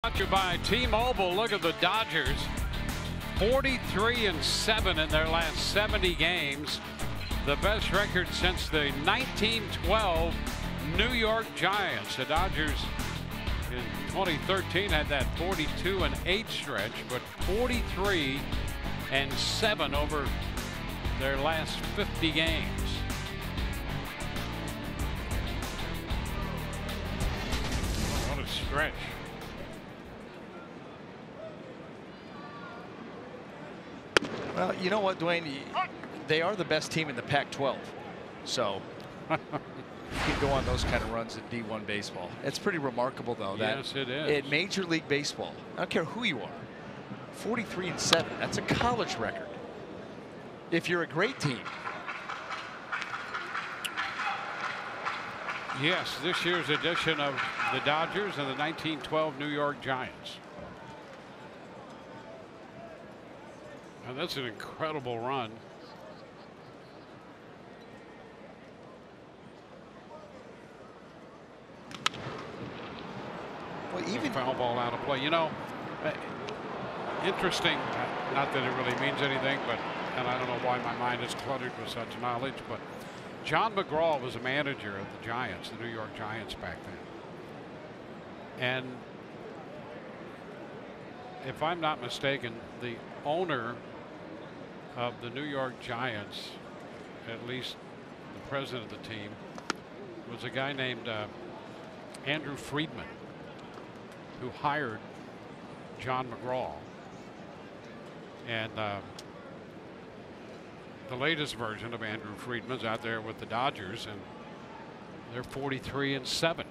S3: Brought to you by T-Mobile. Look at the Dodgers. 43-7 in their last 70 games. The best record since the 1912 New York Giants. The Dodgers in 2013 had that 42-8 stretch, but 43-7 over their last 50 games. What a stretch.
S6: Well, you know what, Dwayne? They are the best team in the Pac-12. So you can go on those kind of runs in D1 baseball. It's pretty remarkable, though.
S3: Yes, it is.
S6: In Major League Baseball, I don't care who you are, 43-7. That's a college record. If you're a great team.
S3: Yes, this year's edition of the Dodgers and the 1912 New York Giants. And that's an incredible run.
S6: Well, even
S3: foul ball out of play. You know, interesting. Not that it really means anything, but and I don't know why my mind is cluttered with such knowledge. But John McGraw was a manager of the Giants, the New York Giants back then. And if I'm not mistaken, the owner of the New York Giants, at least the president of the team, was a guy named Andrew Friedman, who hired John McGraw. And the latest version of Andrew Friedman's out there with the Dodgers, and they're 43-7.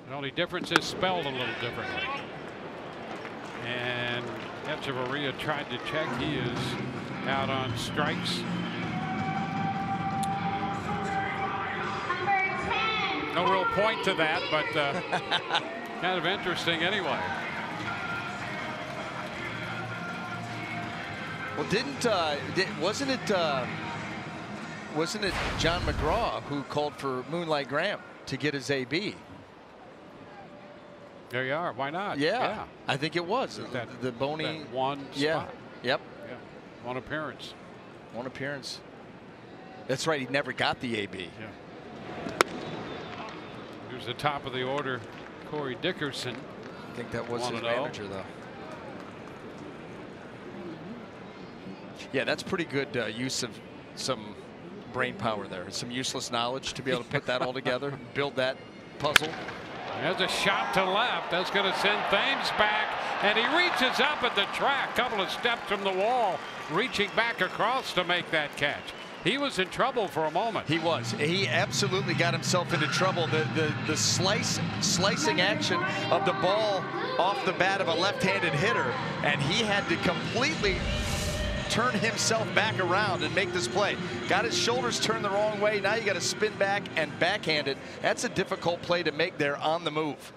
S3: The only difference is spelled a little differently. And Echeverria tried to check. He is out on strikes. No real point to that, but kind of interesting anyway.
S6: Well, wasn't it John McGraw who called for Moonlight Graham to get his AB?
S3: There you are. Why not?
S6: Yeah. I think it was the bony
S3: that one spot.
S6: Yeah. Yep.
S3: Yeah. One appearance.
S6: One appearance. That's right. He never got the AB.
S3: Yeah. Here's the top of the order, Corey Dickerson.
S6: I think that was his manager, though. Yeah, that's pretty good use of some brain power there. Some useless knowledge to be able to put that all together, build that puzzle.
S3: There's a shot to left. That's going to send Thames back, and he reaches up at the track, couple of steps from the wall, reaching back across to make that catch. He was in trouble for a moment.
S6: He was. He absolutely got himself into trouble. The slicing action of the ball off the bat of a left-handed hitter, and he had to completely turn himself back around and make this play. Got his shoulders turned the wrong way. Now you got to spin back and backhand it. That's a difficult play to make there on the move.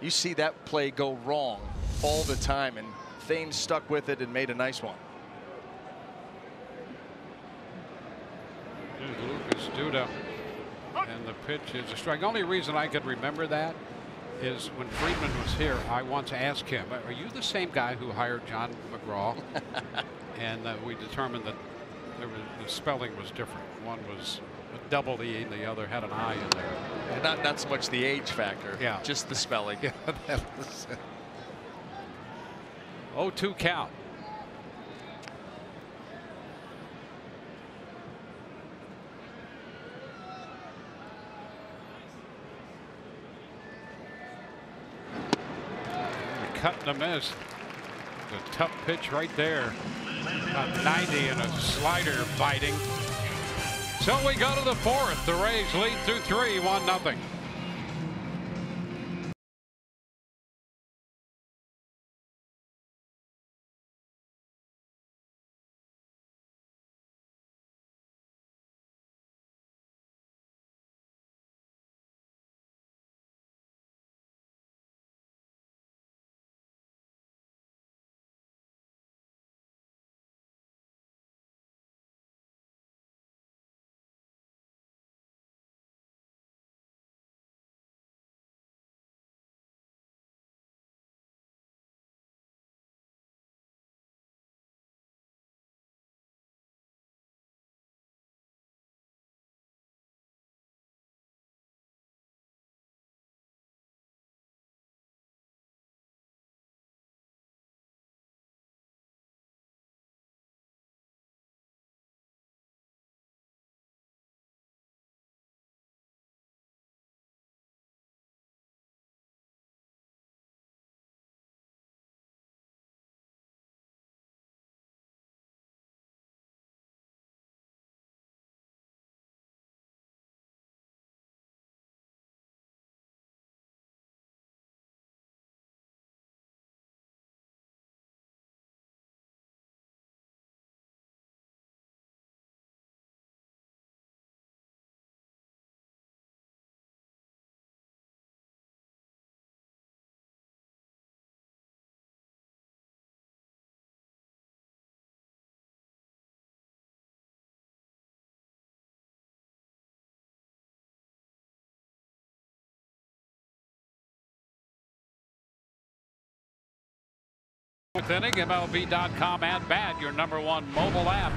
S6: You see that play go wrong all the time, and Thames stuck with it and made a nice one.
S3: Here's Lucas Duda, and the pitch is a strike. Only reason I could remember that is when Friedman was here, I once asked him, are you the same guy who hired John McGraw? And we determined that the spelling was different. One was a double E and the other had an I in there.
S6: Not so much the age factor,
S3: yeah,
S6: just the spelling.
S3: Yeah, that was 0-2 count. Cut and a miss. A tough pitch right there. About 90 and a slider biting. So we go to the fourth. The Rays lead through 3, 1-0. Fourth inning, MLB.com at bat, your #1 mobile app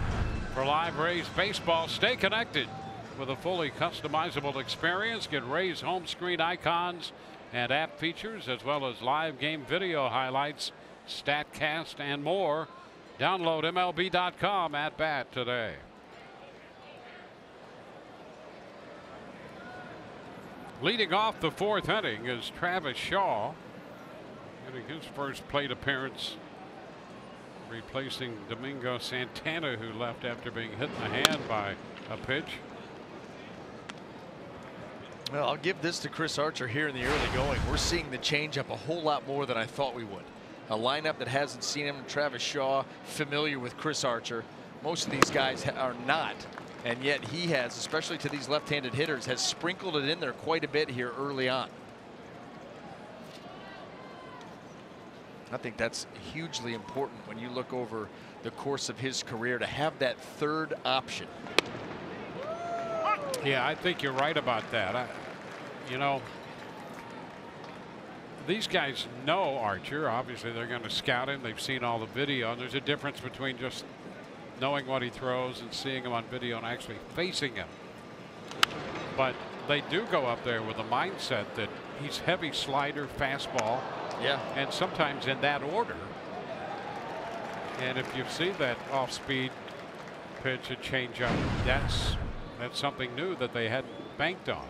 S3: for live Rays baseball. Stay connected with a fully customizable experience. Get Rays home screen icons and app features, as well as live game video highlights, StatCast, and more. Download MLB.com at bat today. Leading off the fourth inning is Travis Shaw, getting his first plate appearance, replacing Domingo Santana, who left after being hit in the hand by a pitch.
S6: Well, I'll give this to Chris Archer here in the early going. We're seeing the changeup a whole lot more than I thought we would. A lineup that hasn't seen him. Travis Shaw, familiar with Chris Archer. Most of these guys are not, and yet he has, especially to these left-handed hitters, has sprinkled it in there quite a bit here early on. I think that's hugely important when you look over the course of his career, to have that third option.
S3: Yeah, I think you're right about that. You know, these guys know Archer. Obviously, they're going to scout him. They've seen all the video, and there's a difference between just knowing what he throws and seeing him on video and actually facing him. But they do go up there with a mindset that he's heavy slider, fastball, and sometimes in that order. And if you see that off-speed pitch, a changeup, that's something new that they hadn't banked on.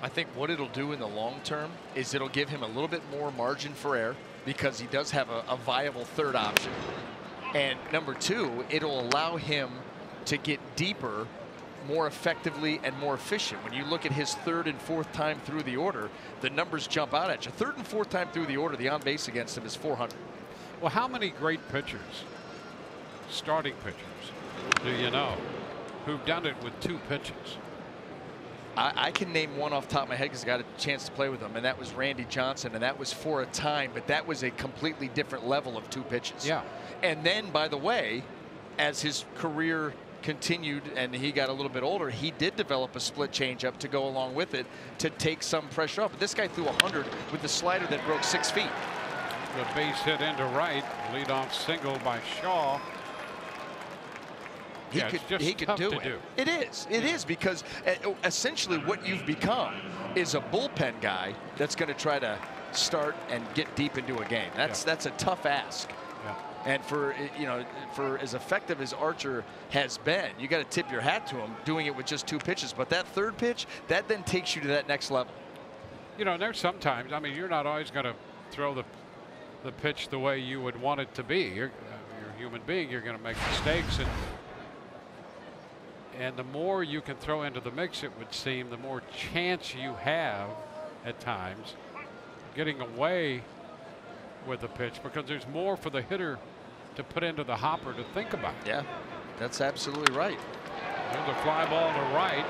S6: I think what it'll do in the long term is it'll give him a little bit more margin for error because he does have a viable third option. And number two, it'll allow him to get deeper more effectively and more efficient. When you look at his third and fourth time through the order, the numbers jump out at you. Third and fourth time through the order, the on base against him is 400.
S3: Well, how many great pitchers, starting pitchers, do you know who've done it with 2 pitches?
S6: I can name one off the top of my head because I got a chance to play with him, and that was Randy Johnson, and that was for a time, but that was a completely different level of 2 pitches.
S3: Yeah.
S6: And then, by the way, as his career continued and he got a little bit older, he did develop a split changeup to go along with it to take some pressure off. But this guy threw 100 with the slider that broke 6 feet.
S3: The base hit into right, leadoff single by Shaw.
S6: He could do it. It is because essentially what you've become is a bullpen guy that's going to try to start and get deep into a game. That's a tough ask. And for as effective as Archer has been, you got to tip your hat to him doing it with just 2 pitches. But that third pitch, that then takes you to that next level.
S3: You know, there's sometimes, I mean, you're not always going to throw the pitch the way you would want it to be. You're a human being. You're going to make mistakes, and the more you can throw into the mix, it would seem, the more chance you have at times getting away with the pitch, because there's more for the hitter to put into the hopper to think about.
S6: Yeah, that's absolutely right.
S3: There's a fly ball to right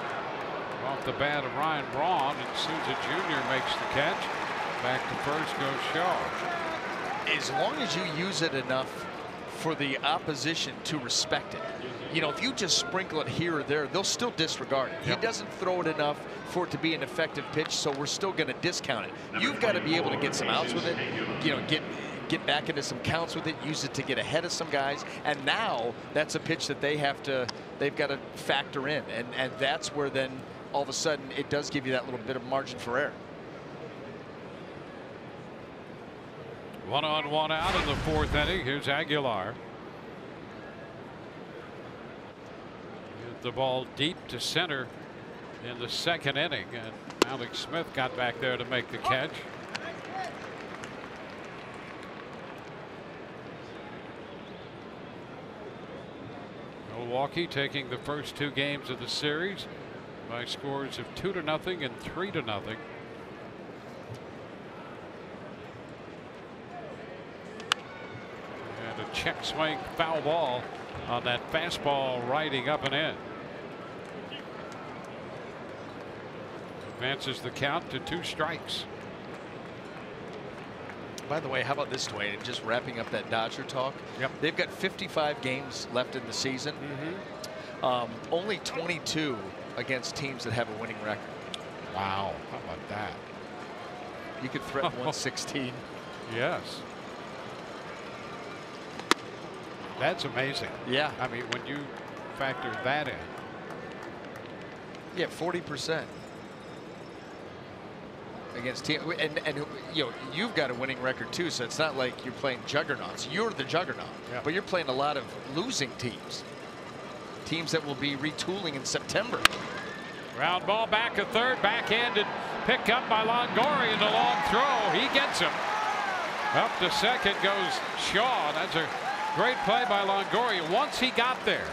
S3: off the bat of Ryan Braun, and Souza Jr. makes the catch. Back to first goes Shaw.
S6: As long as you use it enough for the opposition to respect it. You know, if you just sprinkle it here or there, they'll still disregard it. He doesn't throw it enough for it to be an effective pitch, so we're still going to discount it. You've got to be able to get some outs with it, you know, get back into some counts with it, use it to get ahead of some guys, and now that's a pitch that they've got to factor in, and that's where then all of a sudden it does give you that little bit of margin for error.
S3: 1 on 1 out in the 4th inning. Here's Aguilar. Hit the ball deep to center in the 2nd inning, and Alex Smith got back there to make the catch. Milwaukee taking the first 2 games of the series by scores of 2-0 and 3-0. And a check swing foul ball on that fastball riding up and in. Advances the count to 2 strikes.
S6: By the way, how about this, Dwayne? Just wrapping up that Dodger talk.
S3: Yep.
S6: They've got 55 games left in the season. Only 22 against teams that have a winning record.
S3: Wow, how about that?
S6: You could threaten 116.
S3: Yes. That's amazing.
S6: Yeah.
S3: I mean, when you factor that in.
S6: Yeah, 40%. Against team, and you know, you've got a winning record too, so it's not like you're playing juggernauts. You're the juggernaut, but you're playing a lot of losing teams that will be retooling in September.
S3: Ground ball back at third, backhanded pick up by Longoria, and a long throw. He gets him. Up to second goes Shaw. That's a great play by Longoria. Once he got there,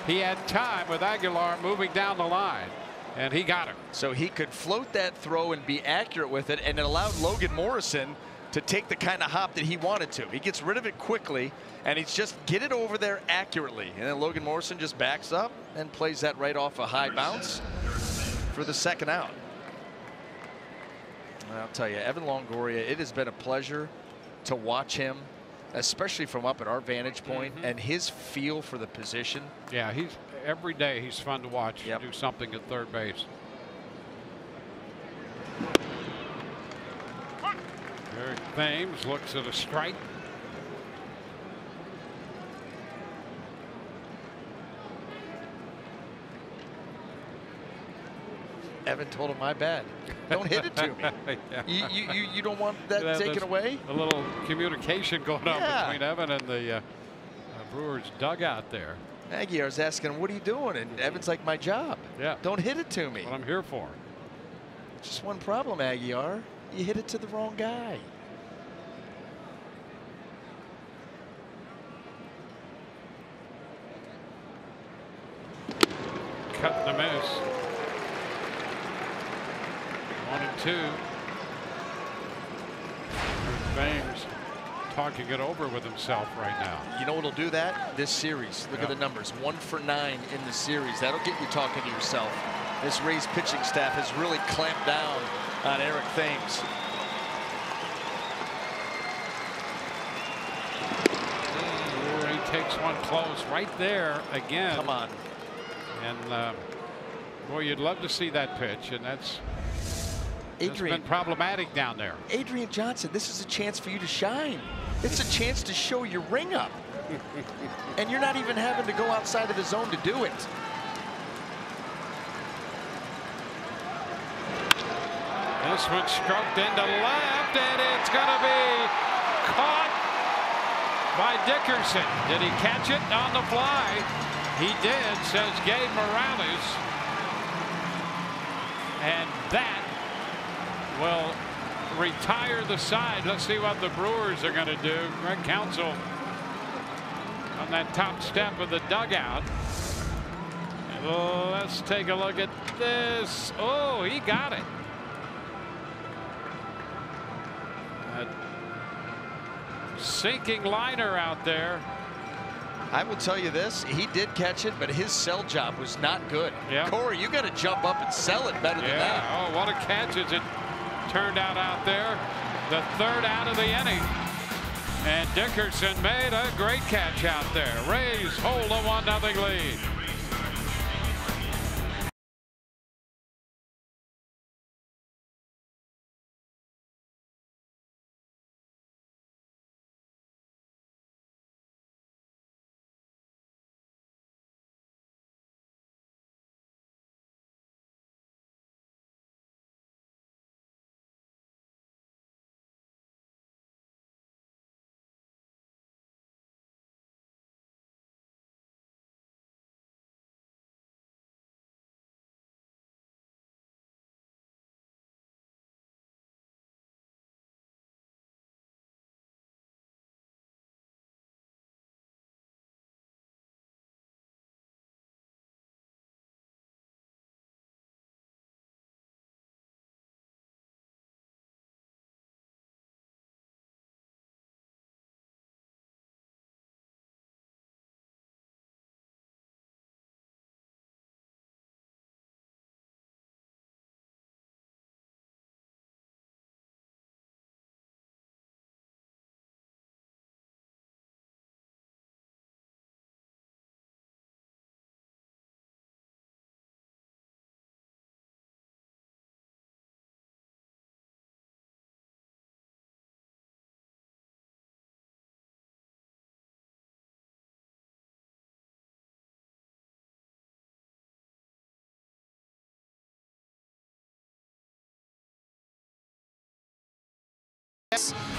S3: he had time with Aguilar moving down the line, and he got him.
S6: So he could float that throw and be accurate with it, and it allowed Logan Morrison to take the kind of hop that he wanted to. He gets rid of it quickly, and he's just get it over there accurately. And then Logan Morrison just backs up and plays that right off a high bounce for the 2nd out. I'll tell you, Evan Longoria, it has been a pleasure to watch him, especially from up at our vantage point, and his feel for the position.
S3: Yeah, every day he's fun to watch do something at third base. Eric Thames looks at a strike.
S6: Evan told him, my bad. Don't hit it to me.
S3: Yeah.
S6: You don't want that taken away?
S3: A little communication going on between Evan and the Brewers dugout there.
S6: Aguilar's asking him, what are you doing? And Evan's like, my job.
S3: Yeah.
S6: Don't hit it to me.
S3: What I'm here for.
S6: Just one problem, Aguilar. You hit it to the wrong guy.
S3: Cut and a miss. 1-2. Baines talking it over with himself right now.
S6: You know what'll do that? This series. Look at the numbers. 1 for 9 in the series. That'll get you talking to yourself. This Rays pitching staff has really clamped down on Eric Thames.
S3: He takes one close right there again.
S6: Come on.
S3: And boy, you'd love to see that pitch, and that's been problematic down there.
S6: Adrian Johnson, this is a chance for you to shine. It's a chance to show your ring up. And you're not even having to go outside of the zone to do it.
S3: This one stroked into left, and it's going to be caught by Dickerson. Did he catch it on the fly? He did, says Gabe Morales. And that will retire the side. Let's see what the Brewers are going to do. Greg Counsell on that top step of the dugout. Oh, let's take a look at this. Oh, he got it. A sinking liner out there.
S6: I will tell you this, he did catch it, but his sell job was not good.
S3: Yeah.
S6: Corey, you got to jump up and sell it better than that.
S3: Oh, what a catch as it turned out there. The third out of the inning. And Dickerson made a great catch out there. Rays hold a 1-0 lead.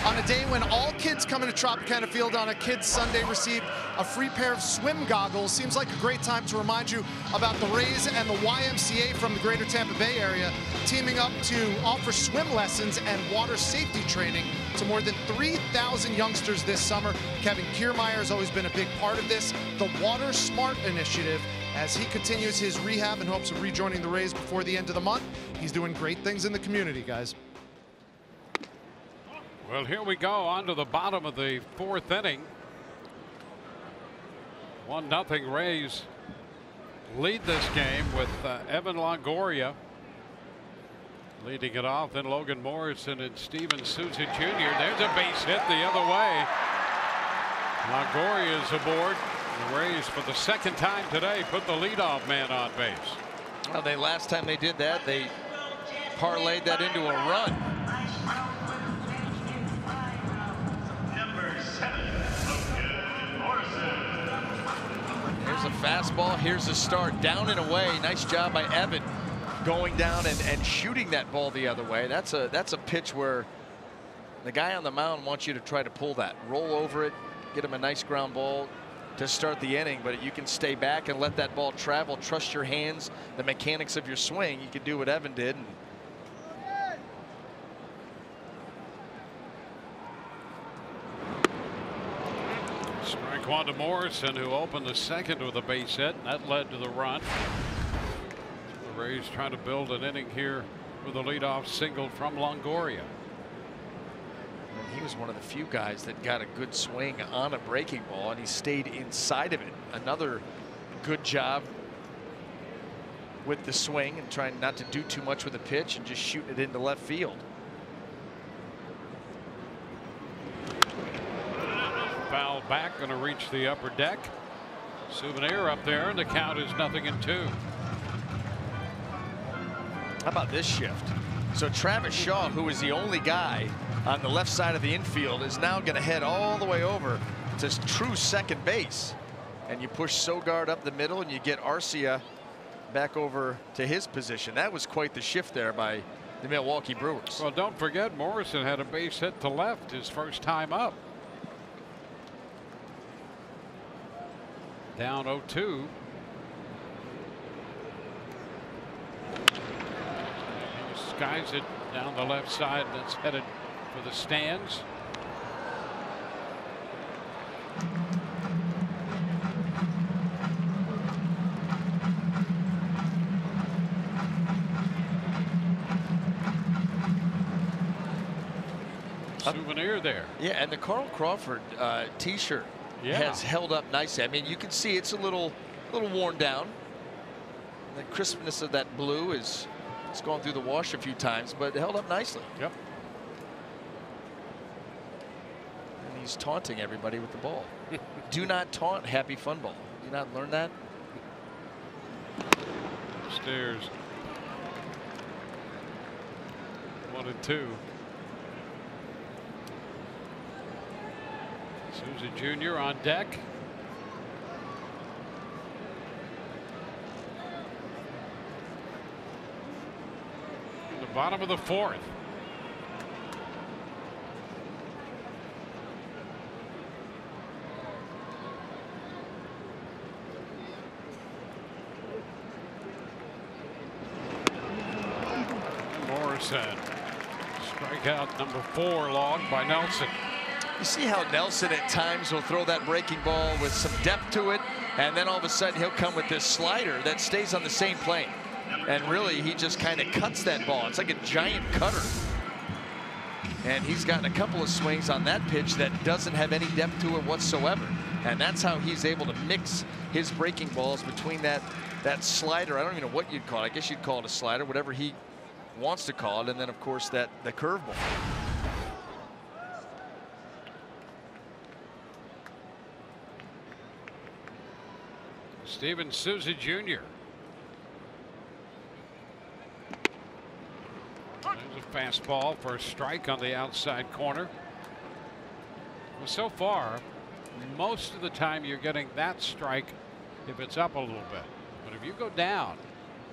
S1: On a day when all kids coming to Tropicana Field on a Kids Sunday receive a free pair of swim goggles, seems like a great time to remind you about the Rays and the YMCA from the greater Tampa Bay area teaming up to offer swim lessons and water safety training to more than 3,000 youngsters this summer. Kevin Kiermaier has always been a big part of this, the Water Smart initiative, as he continues his rehab in hopes of rejoining the Rays before the end of the month. He's doing great things in the community, guys.
S3: Well, here we go on to the bottom of the 4th inning. 1-0 Rays lead this game with Evan Longoria leading it off. Then Logan Morrison and Steven Souza Jr. There's a base hit the other way. Longoria is aboard. The Rays for the 2nd time today put the leadoff man on base.
S6: Well, last time they did that, they parlayed that into a run. Here's a fastball. Here's a start. Down and away. Nice job by Evan. going down and shooting that ball the other way. That's a pitch where the guy on the mound wants you to try to pull that, roll over it, get him a nice ground ball to start the inning, but you can stay back and let that ball travel, trust your hands, the mechanics of your swing. You can do what Evan did. And
S3: strike one to Morrison, who opened the second with a base hit, and that led to the run. The Rays trying to build an inning here with a leadoff single from Longoria.
S6: And he was one of the few guys that got a good swing on a breaking ball, and he stayed inside of it. Another good job with the swing and trying not to do too much with the pitch and just shooting it into left field.
S3: Foul back, going to reach the upper deck. Souvenir up there, and the count is 0-2.
S6: How about this shift? So Travis Shaw, who is the only guy on the left side of the infield, is now going to head all the way over to true second base. And you push Sogard up the middle, and you get Arcia back over to his position. That was quite the shift there by the Milwaukee Brewers.
S3: Well, don't forget, Morrison had a base hit to left his first time up. Down 0-2. He skies it down the left side, and it's headed for the stands. Souvenir there.
S6: Yeah, and the Carl Crawford t-shirt has held up nicely. I mean, you can see it's a little worn down. The crispness of that blue it's gone through the wash a few times, but it held up nicely.
S3: Yep.
S6: And he's taunting everybody with the ball. Do not taunt Happy Fun Ball. Do you not learn that?
S3: Stairs. 1-2. Souza Jr. on deck. In the bottom of the fourth. Morrison. Strikeout number 4 logged by Nelson.
S6: You see how Nelson at times will throw that breaking ball with some depth to it, and then all of a sudden he'll come with this slider that stays on the same plane. And really, he just kind of cuts that ball. It's like a giant cutter. And he's gotten a couple of swings on that pitch that doesn't have any depth to it whatsoever. And that's how he's able to mix his breaking balls between that slider. I don't even know what you'd call it. I guess you'd call it a slider, whatever he wants to call it. And then, of course, the curveball.
S3: Steven Souza Jr. There's a fastball for a strike on the outside corner. Well, so far, most of the time you're getting that strike if it's up a little bit. But if you go down,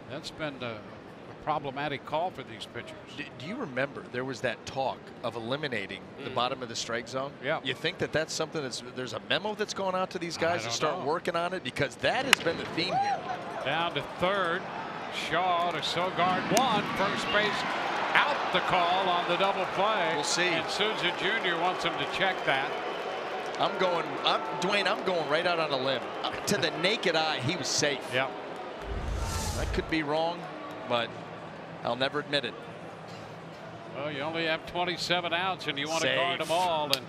S3: that's been a problematic call for these pitchers.
S6: Do you remember there was that talk of eliminating the bottom of the strike zone?
S3: Yeah.
S6: You think that's something there's a memo that's going out to these guys to start working on it? Because that has been the theme here.
S3: Down to third. Shaw to Sogard 1. First base out the call on the double play.
S6: We'll see.
S3: And Souza Jr. wants him to check that.
S6: Dwayne, I'm going right out on a limb. To the naked eye, he was safe.
S3: Yep.
S6: That could be wrong, but I'll never admit it.
S3: Well, you only have 27 outs, and you want to
S6: Safe.
S3: guard them all, and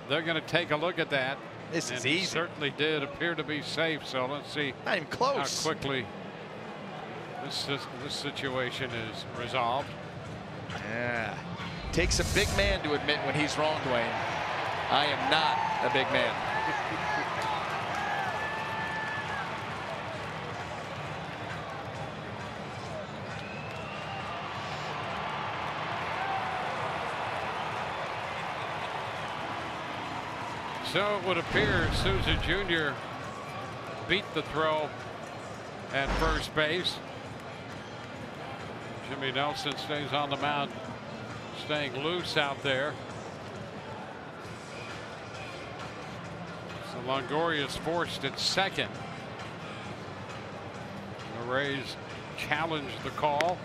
S3: they're going to take a look at that.
S6: This is
S3: and
S6: easy.
S3: It certainly did appear to be safe. So let's see
S6: Not even close.
S3: how quickly this situation is resolved.
S6: Yeah. Takes a big man to admit when he's wrong, Dwayne. I am not a big man.
S3: So it would appear Souza Jr. beat the throw at first base. Jimmy Nelson stays on the mound, staying loose out there. So Longoria is forced at second. The Rays challenge the call.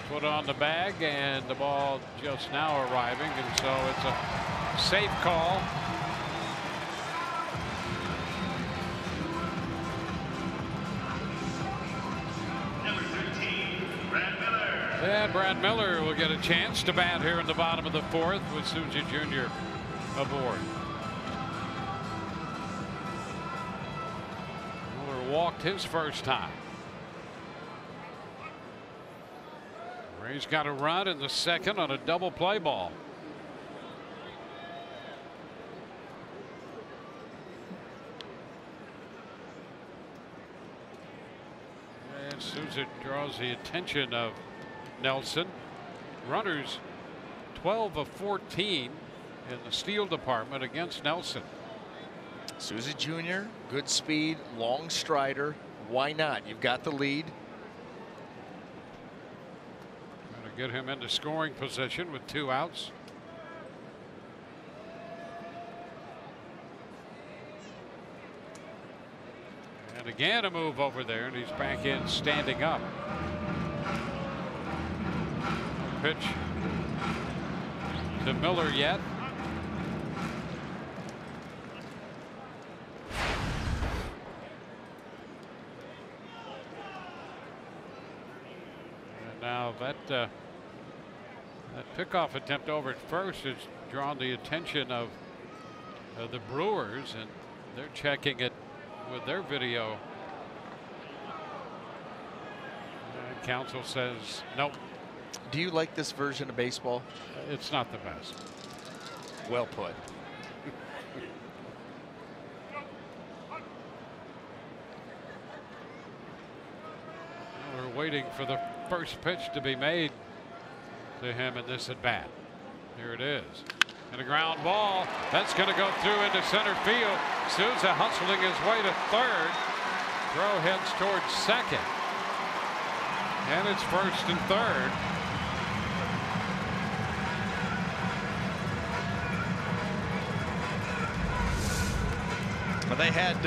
S3: Put on the bag, and the ball just now arriving, and so it's a safe call. And Brad Miller will get a chance to bat here in the bottom of the fourth with Souza Jr. aboard. Miller walked his first time. Rays got a run in the second on a double play ball. And Souza draws the attention of Nelson. Runners 12 of 14 in the steal department against Nelson.
S6: Souza Jr., good speed, long strider. Why not? You've got the lead.
S3: Trying to get him into scoring position with 2 outs. And again a move over there, and he's back in standing up. Pitch to Miller yet. And now that pickoff attempt over at first has drawn the attention of the Brewers, and they're checking it with their video. And counsel says nope.
S6: Do you like this version of baseball?
S3: It's not the best.
S6: Well put.
S3: We're waiting for the first pitch to be made to him in this at bat. Here it is. And a ground ball. That's going to go through into center field. Souza hustling his way to third. Throw heads towards second. And it's first and third.
S4: They had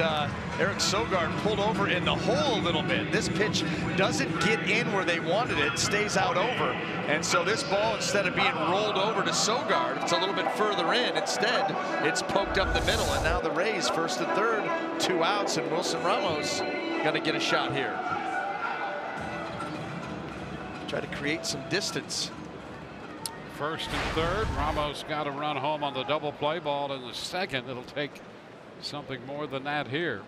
S4: Eric Sogard pulled over in the hole a little bit. This pitch doesn't get in where they wanted it, stays out over. And so this ball, instead of being rolled over to Sogard, it's a little bit further in. Instead, it's poked up the middle. And now the Rays, first and third, 2 outs, and Wilson Ramos going to get a shot here. Try to create some distance.
S3: First and third. Ramos got a run home on the double play ball in the second. It'll take something more than that here.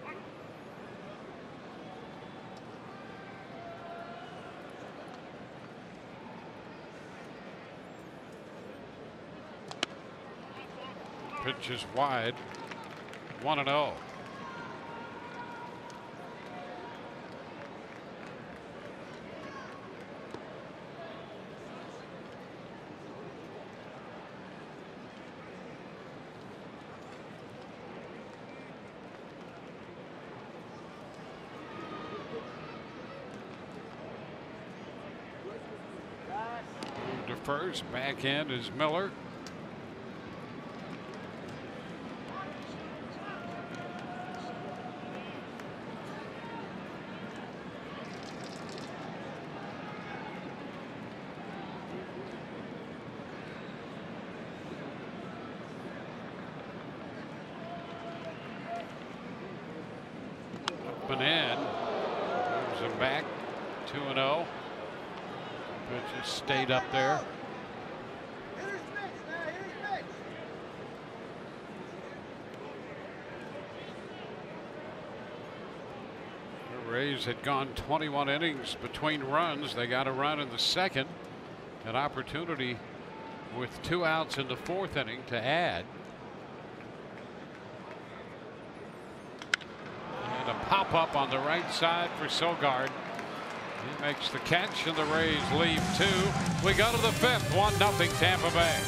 S3: Pitch is wide. 1-0. First, back end is Miller. Up and in. Moves him back. 2-0. Pitch has stayed up there. Rays had gone 21 innings between runs. They got a run in the second. An opportunity with 2 outs in the fourth inning to add. And a pop up on the right side for Sogard. He makes the catch, and the Rays leave 2. We go to the fifth. 1-0 Tampa Bay.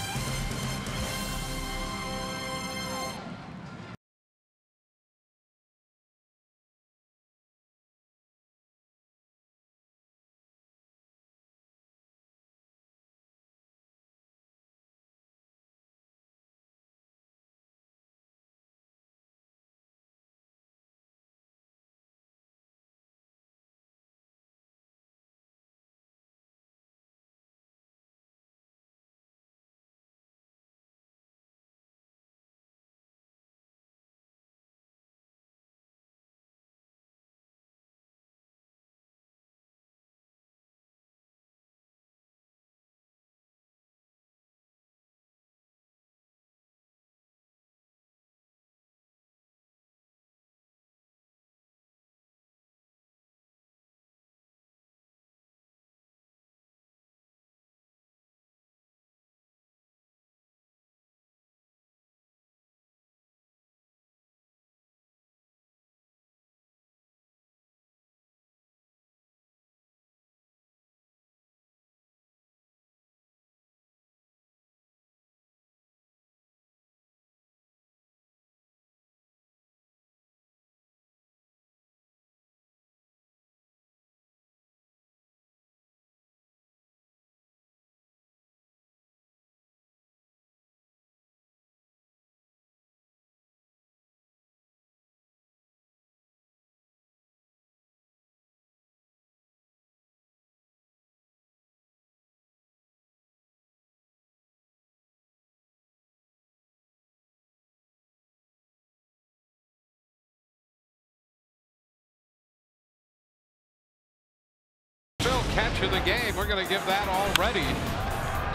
S3: catch of the game. We're going to give that already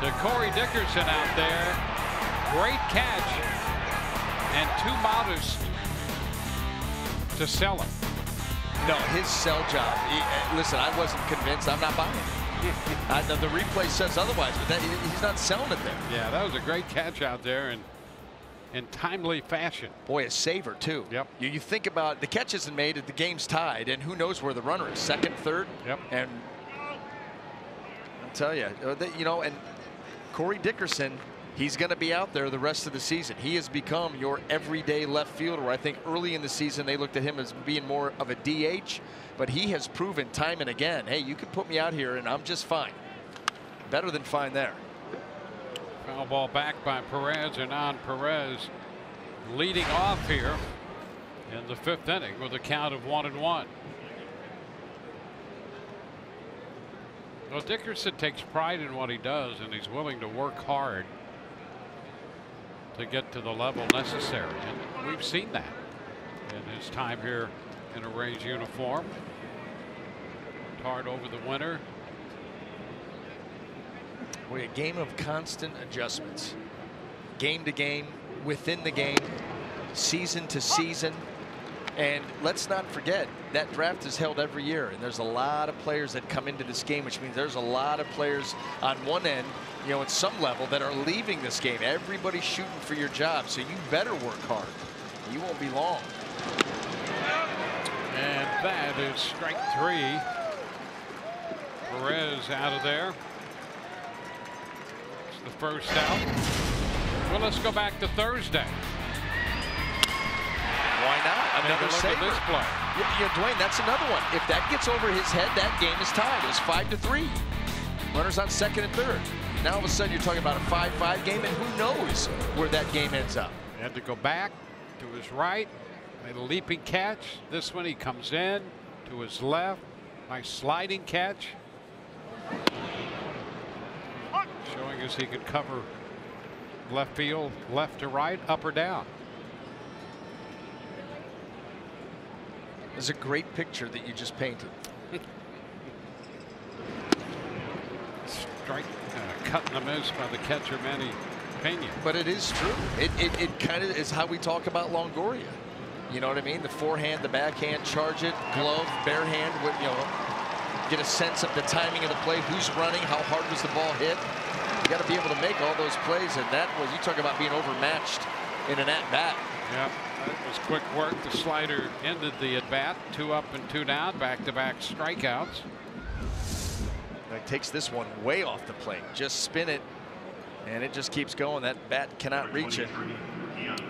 S3: to Corey Dickerson out there. Great catch, and too modest to sell him.
S6: No, his sell job. Listen, I wasn't convinced. I'm not buying it. The replay says otherwise, but he's not selling it there.
S3: Yeah, that was a great catch out there in timely fashion.
S6: Boy, a saver too.
S3: Yep.
S6: You think about the catch isn't made, the game's tied, and who knows where the runner is, second, third.
S3: Yep.
S6: And I'll tell you, and Corey Dickerson, he's going to be out there the rest of the season. He has become your everyday left fielder. I think early in the season they looked at him as being more of a DH, but he has proven time and again, hey, you can put me out here and I'm just fine. Better than fine there.
S3: Foul ball back by Perez. Hernan Perez leading off here in the 5th inning with a count of 1-1. Well, Dickerson takes pride in what he does, and he's willing to work hard to get to the level necessary, and we've seen that in his time here in a Rays uniform. Hard over the winter.
S6: Boy, a game of constant adjustments, game to game, within the game, season to season. And let's not forget that draft is held every year, and there's a lot of players that come into this game, which means there's a lot of players on one end, at some level, that are leaving this game. Everybody's shooting for your job, so you better work hard. You won't be long.
S3: And that is strike 3. Perez out of there. It's the first out. Well, let's go back to Thursday.
S6: Why not? Another
S3: look
S6: saver.
S3: at this play.
S6: Yeah, Dwayne, that's another one. If that gets over his head, that game is tied. It's 5-3. Runners on second and third. Now all of a sudden you're talking about a 5-5 game, and who knows where that game ends up.
S3: He had to go back to his right, made a leaping catch. This one he comes in to his left. Nice sliding catch. Showing us he can cover left field, left to right, up or down.
S6: It's a great picture that you just painted.
S3: Strike cut and a miss by the catcher, Manny Pena.
S6: But it is true. It kind of is how we talk about Longoria. You know what I mean? The forehand, the backhand, charge it, glove, bare hand. Get a sense of the timing of the play, who's running, how hard was the ball hit. You got to be able to make all those plays, and that was, you talk about being overmatched in an at-bat.
S3: Yeah, that was quick work. The slider ended the at-bat. 2 up and 2 down, back-to-back strikeouts.
S6: He takes this one way off the plate. Just spin it, and it just keeps going. That bat cannot reach it.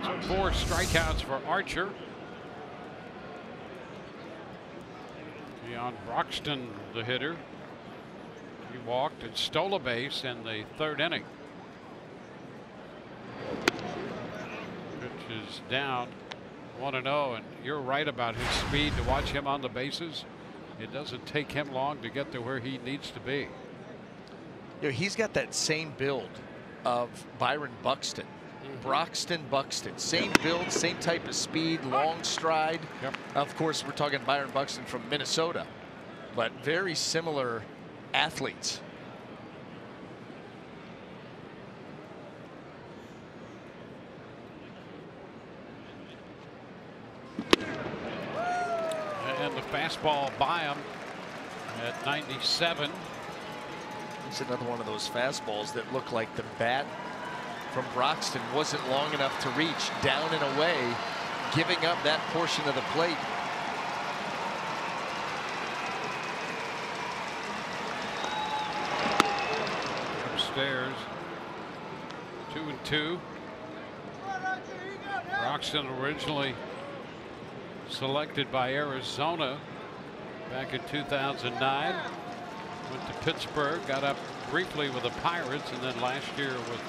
S3: So 4 strikeouts for Archer. Keon Broxton, the hitter. He walked and stole a base in the 3rd inning. Pitch is down 1-0, and you're right about his speed. To watch him on the bases, it doesn't take him long to get to where he needs to be.
S6: He's got that same build of Byron Buxton. Broxton Buxton, same build, same type of speed, long stride.
S3: Yep.
S6: Of course, we're talking Byron Buxton from Minnesota, but very similar athletes.
S3: And the fastball by him at 97.
S6: It's another one of those fastballs that look like the bat from Broxton wasn't long enough to reach, down and away, giving up that portion of the plate.
S3: Upstairs, 2-2. Broxton originally selected by Arizona back in 2009. Went to Pittsburgh, got up briefly with the Pirates, and then last year with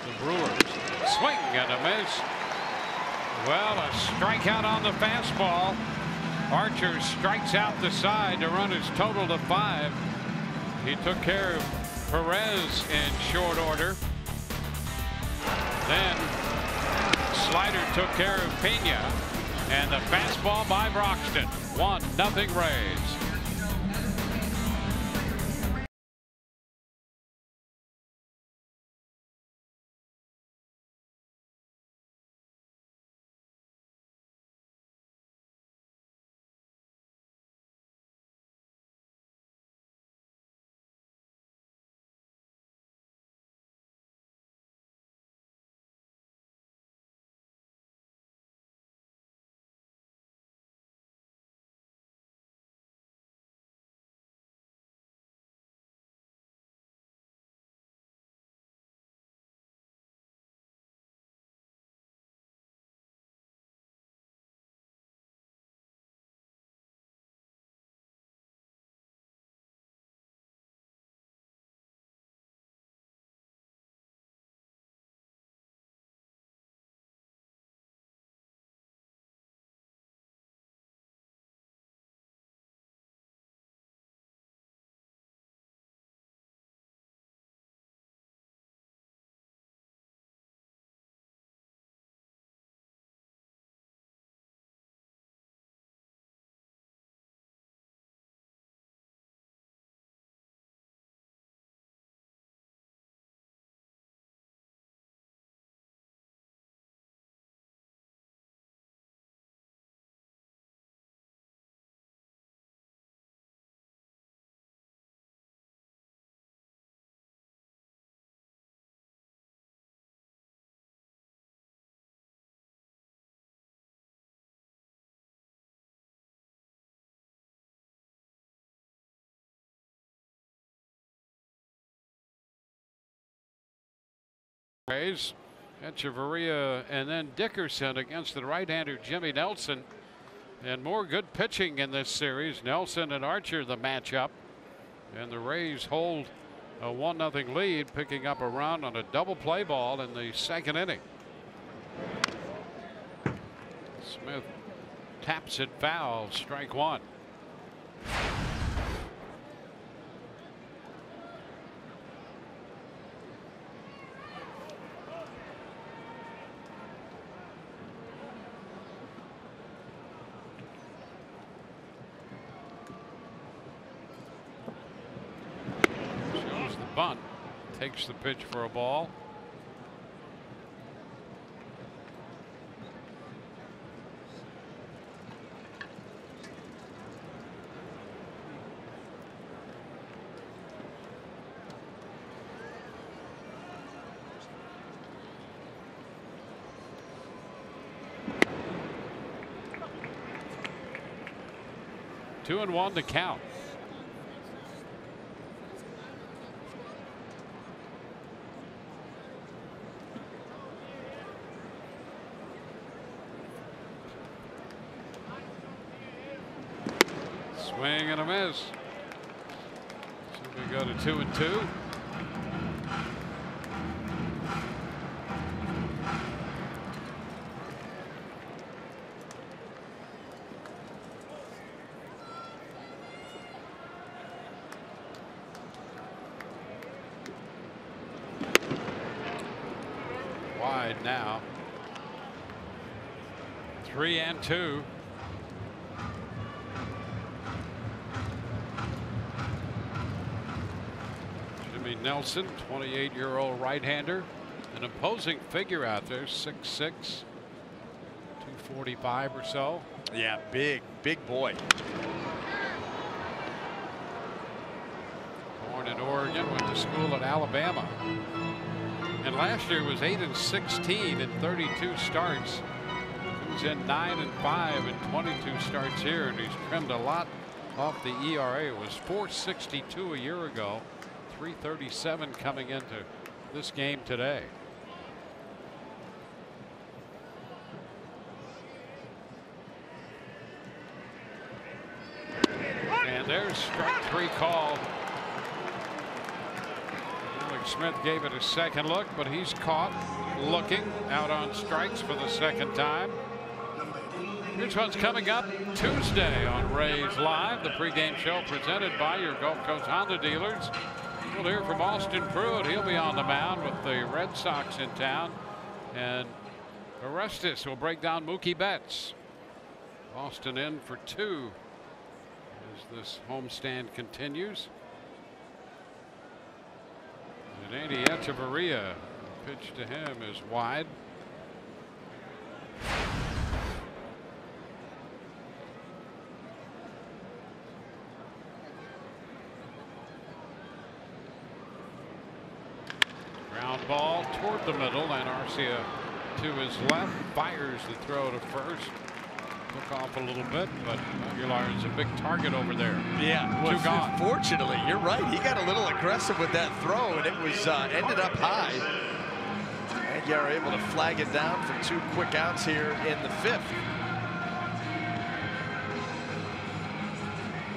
S3: the Brewers. Swing and a miss. Well, a strikeout on the fastball. Archer strikes out the side to run his total to 5. He took care of Perez in short order. Then slider took care of Pena, and the fastball by Broxton. 1-0 Rays. Rays. Echeverria and then Dickerson against the right-hander Jimmy Nelson. And more good pitching in this series. Nelson and Archer the matchup. And the Rays hold a 1-0 lead, picking up a run on a double play ball in the second inning. Smith taps it foul, strike one. Bunt, takes the pitch for a ball. Two and one to count. Swing and a miss. So we go to 2-2. Wide now. 3-2. Nelson, 28-year-old right-hander, an imposing figure out there, 6'6", 245 or so.
S6: Yeah, big boy.
S3: Born in Oregon, went to school at Alabama, and last year was 8-16 in 32 starts. He's in 9-5 in 22 starts here, and he's trimmed a lot off the ERA. It was 4.62 a year ago. 3.37 coming into this game today. And there's strike three called. Alex Smith gave it a second look, but he's caught looking out on strikes for the second time. This one's coming up Tuesday on Rays Live, the pregame show presented by your Gulf Coast Honda dealers. We'll hear from Austin Pruitt. He'll be on the mound with the Red Sox in town. And Orestes will break down Mookie Betts. Austin in for 2 as this homestand continues. And Andy Echeverria, pitch to him is wide. Ground ball toward the middle, and Arcia to his left, fires the throw to first. Took off a little bit, but Aguilar is a big target over there.
S6: Yeah,
S3: two gone.
S6: Fortunately, you're right. He got a little aggressive with that throw, and it was ended up high. Aguilar able to flag it down for 2 quick outs here in the 5th.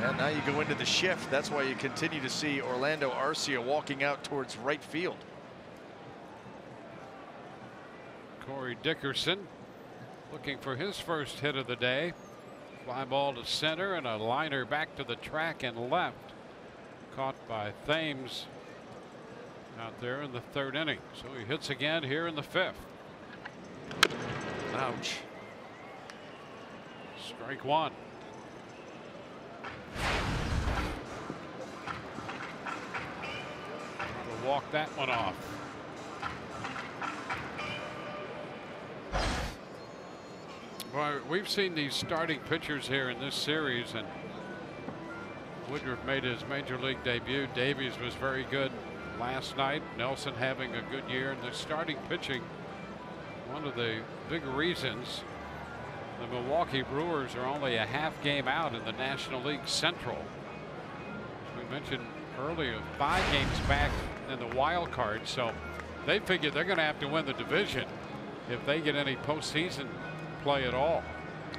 S6: And now you go into the shift. That's why you continue to see Orlando Arcia walking out towards right field.
S3: Corey Dickerson looking for his first hit of the day. Fly ball to center and a liner back to the track and left. Caught by Thames out there in the 3rd inning. So he hits again here in the 5th.
S6: Ouch.
S3: Strike one. Trying to walk that one off. Well, we've seen these starting pitchers here in this series, and Woodruff made his major league debut. Davies was very good last night. Nelson having a good year. And the starting pitching, one of the big reasons the Milwaukee Brewers are only a half game out in the National League Central. As we mentioned earlier, 5 games back in the wild card. So they figure they're going to have to win the division if they get any postseason play at all.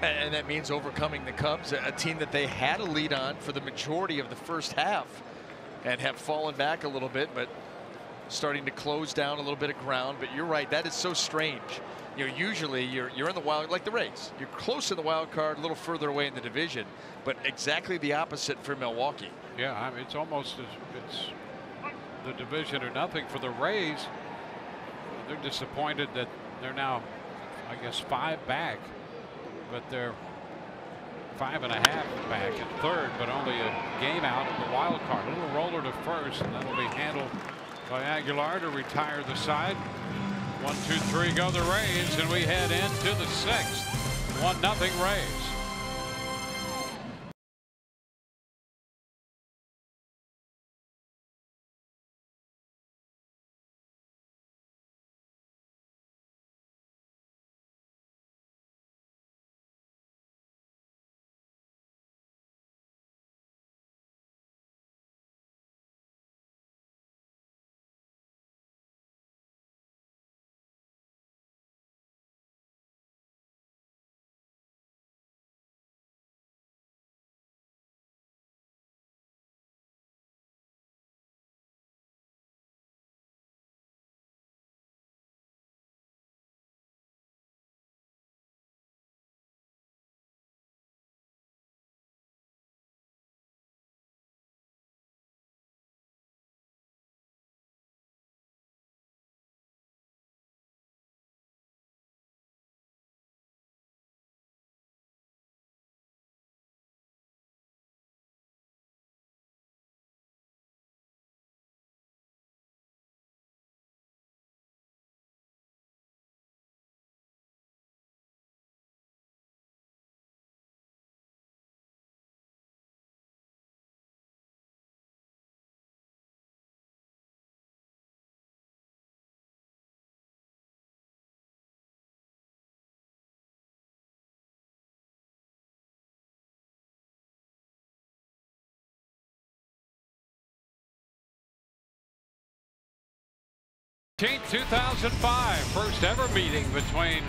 S6: And that means overcoming the Cubs, a team that they had a lead on for the majority of the first half and have fallen back a little bit, but starting to close down a little bit of ground. But you're right, that is so strange. You know, usually you're in the wild, like the Rays. You're close in the wild card, a little further away in the division, but exactly the opposite for Milwaukee.
S3: Yeah, I mean, it's almost it's the division or nothing for the Rays. They're disappointed that they're now, I guess, 5 back, but they're 5.5 back in third, but only a game out of the wild card. A little roller to first, and that'll be handled by Aguilar to retire the side. 1, 2, 3 go the Rays, and we head into the 6th. 1-0 Rays. In 2005, first ever meeting between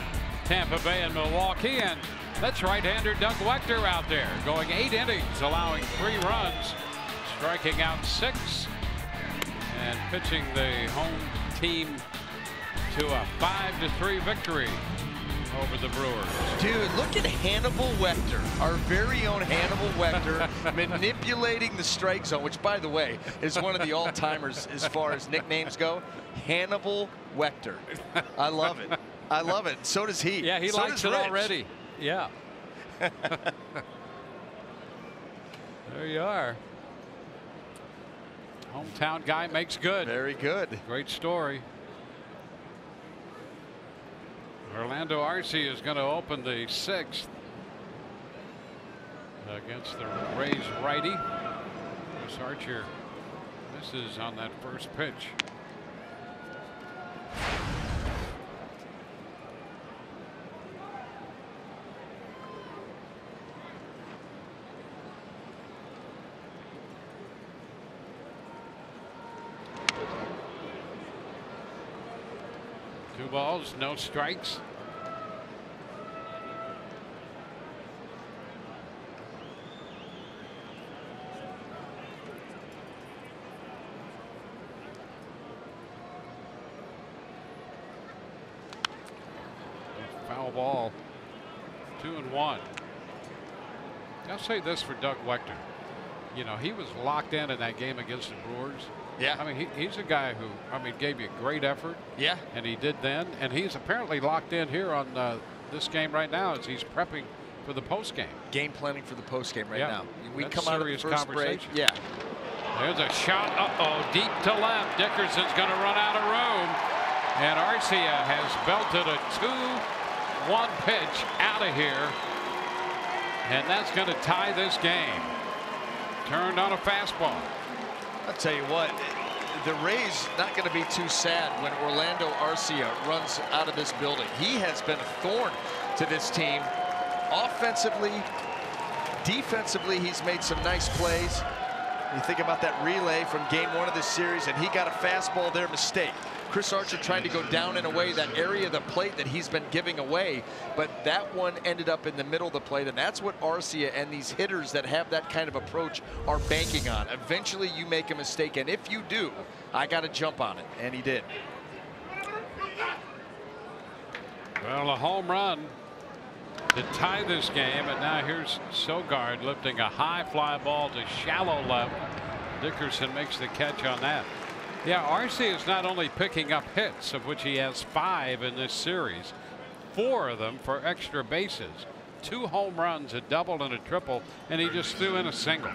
S3: Tampa Bay and Milwaukee, and that's right-hander Doug Wechter out there going 8 innings, allowing 3 runs, striking out 6, and pitching the home team to a 5-3 victory over the Brewers.
S6: Dude, look at Hannibal Wechter, our very own Hannibal Wechter, manipulating the strike zone, which, by the way, is one of the all-timers as far as nicknames go. Hannibal Wechter. I love it. I love it. So does he.
S3: Yeah, he
S6: so
S3: likes it already. Yeah. There you are. Hometown guy makes good.
S6: Very good.
S3: Great story. Orlando Arcia is going to open the 6th against the Rays righty. Chris Archer misses on that first pitch. Two balls, no strikes. Foul ball. 2-1. I'll say this for Doug Wechter. You know, he was locked in that game against the Brewers.
S6: Yeah.
S3: I mean, he's a guy who, I mean, gave you a great effort.
S6: Yeah.
S3: And he did then. And he's apparently locked in here on this game right now as he's prepping for the postgame.
S6: Game planning for the postgame right now. We
S3: That's
S6: come out of the first break. Yeah.
S3: There's a shot. Deep to left. Dickerson's going to run out of room. And Arcia has belted a 2-1 pitch out of here. And that's going to tie this game. Turned on a fastball.
S6: I'll tell you what, the Rays not going to be too sad when Orlando Arcia runs out of this building. He has been a thorn to this team. Offensively, defensively, he's made some nice plays. You think about that relay from game 1 of this series, and he got a fastball there, mistake. Chris Archer trying to go down and away that area of the plate that he's been giving away, but that one ended up in the middle of the plate, and that's what Arcia and these hitters that have that kind of approach are banking on. Eventually you make a mistake, and if you do, I got to jump on it, and he did.
S3: Well, a home run to tie this game, and now here's Sogard lifting a high fly ball to shallow left. Dickerson makes the catch on that. Yeah, Arcia is not only picking up hits, of which he has 5 in this series, 4 of them for extra bases, 2 home runs, a double and a triple, and he just threw in a single.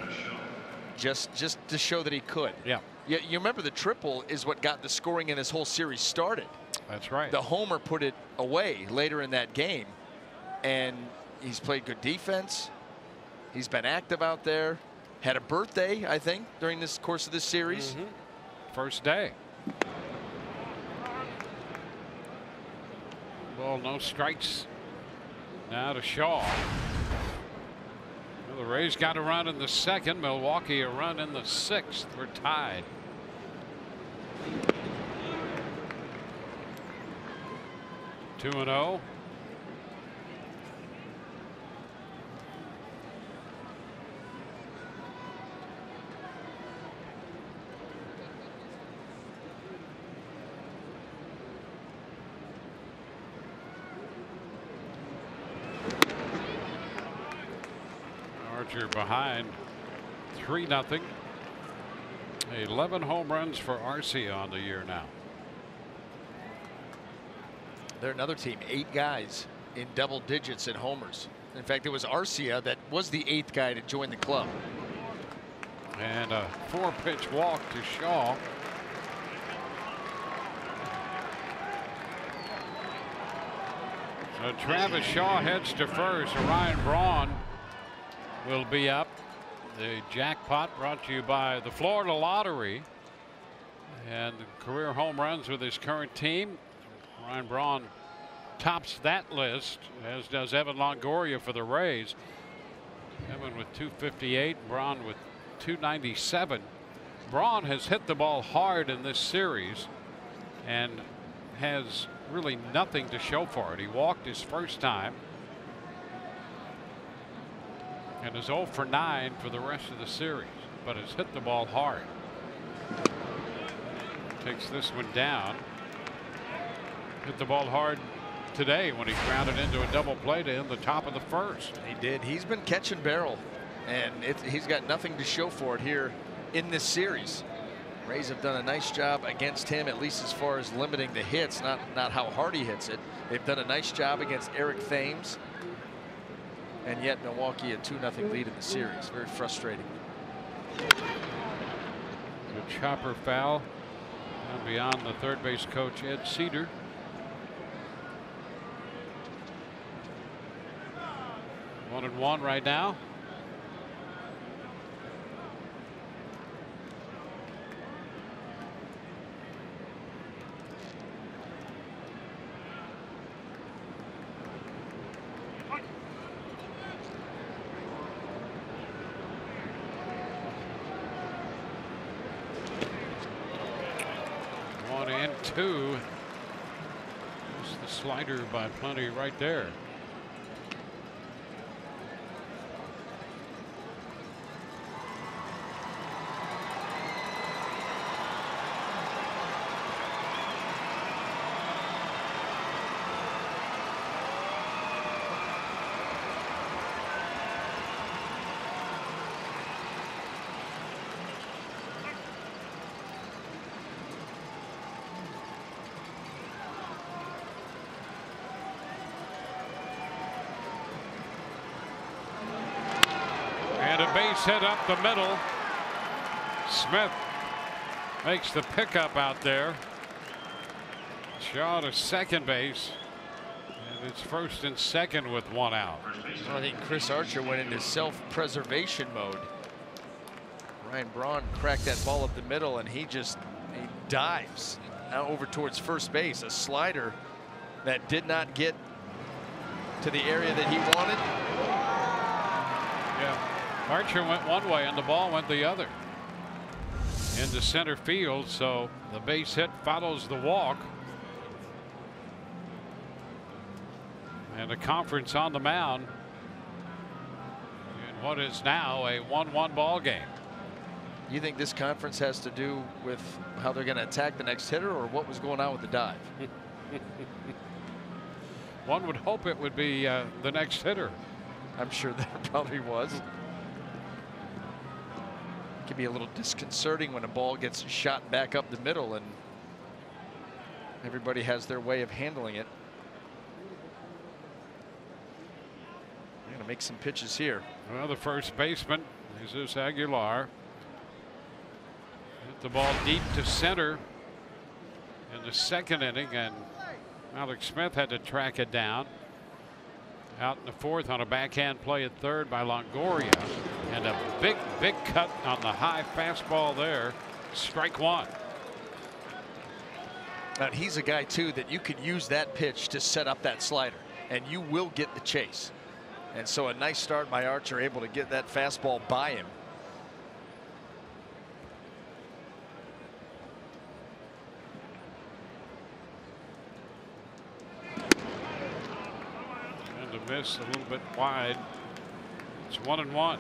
S6: Just to show that he could.
S3: Yeah.
S6: You remember the triple is what got the scoring in this whole series started.
S3: That's right.
S6: The homer put it away later in that game, and he's played good defense. He's been active out there. Had a birthday, I think, during this course of this series.
S3: First day. Well, no strikes now to Shaw. Well, the Rays got a run in the 2nd. Milwaukee a run in the 6th. We're tied. Two and 0. Archer behind 3-0. 11 home runs for Arcia on the year now.
S6: They're another team, 8 guys in double digits in homers. In fact, it was Arcia that was the 8th guy to join the club.
S3: And a 4-pitch walk to Shaw. So Travis Shaw heads to first. Ryan Braun will be up. The jackpot brought to you by the Florida Lottery and career home runs with his current team. Ryan Braun tops that list, as does Evan Longoria for the Rays. Evan with 258, Braun with 297. Braun has hit the ball hard in this series and has really nothing to show for it. He walked his first time and is 0 for 9 for the rest of the series, but has hit the ball hard. Takes this one down. Hit the ball hard today when he grounded into a double play to end the top of the 1st.
S6: He did. He's been catching barrel, and he's got nothing to show for it here in this series. Rays have done a nice job against him, at least as far as limiting the hits, not how hard he hits it. They've done a nice job against Eric Thames, and yet Milwaukee a 2-0 lead in the series. Very frustrating.
S3: The chopper foul down beyond the third base coach Ed Cedar. One and one right now. One and two. Just the slider by plenty right there. Base hit up the middle. Smith makes the pickup out there. Shaw to second base, and it's first and second with one out.
S6: Well, I think Chris Archer went into self-preservation mode. Ryan Braun cracked that ball up the middle, and he dives over towards first base. A slider that did not get to the area that he wanted.
S3: Yeah. Archer went one way and the ball went the other. into center field, so the base hit follows the walk. And a conference on the mound in what is now a 1-1 ball game.
S6: You think this conference has to do with how they're going to attack the next hitter, or what was going on with the dive?
S3: One would hope it would be the next hitter.
S6: I'm sure that probably was. It can be a little disconcerting when a ball gets shot back up the middle and everybody has their way of handling it. They're going to make some pitches here.
S3: Well, the first baseman, Jesus Aguilar, hit the ball deep to center in the second inning, and Alex Smith had to track it down. Out in the fourth on a backhand play at third by Longoria, and a big cut on the high fastball there. Strike one.
S6: And he's a guy too that you could use that pitch to set up that slider, and you will get the chase. And so a nice start by Archer, able to get that fastball by him.
S3: Miss a little bit wide. It's 1-1.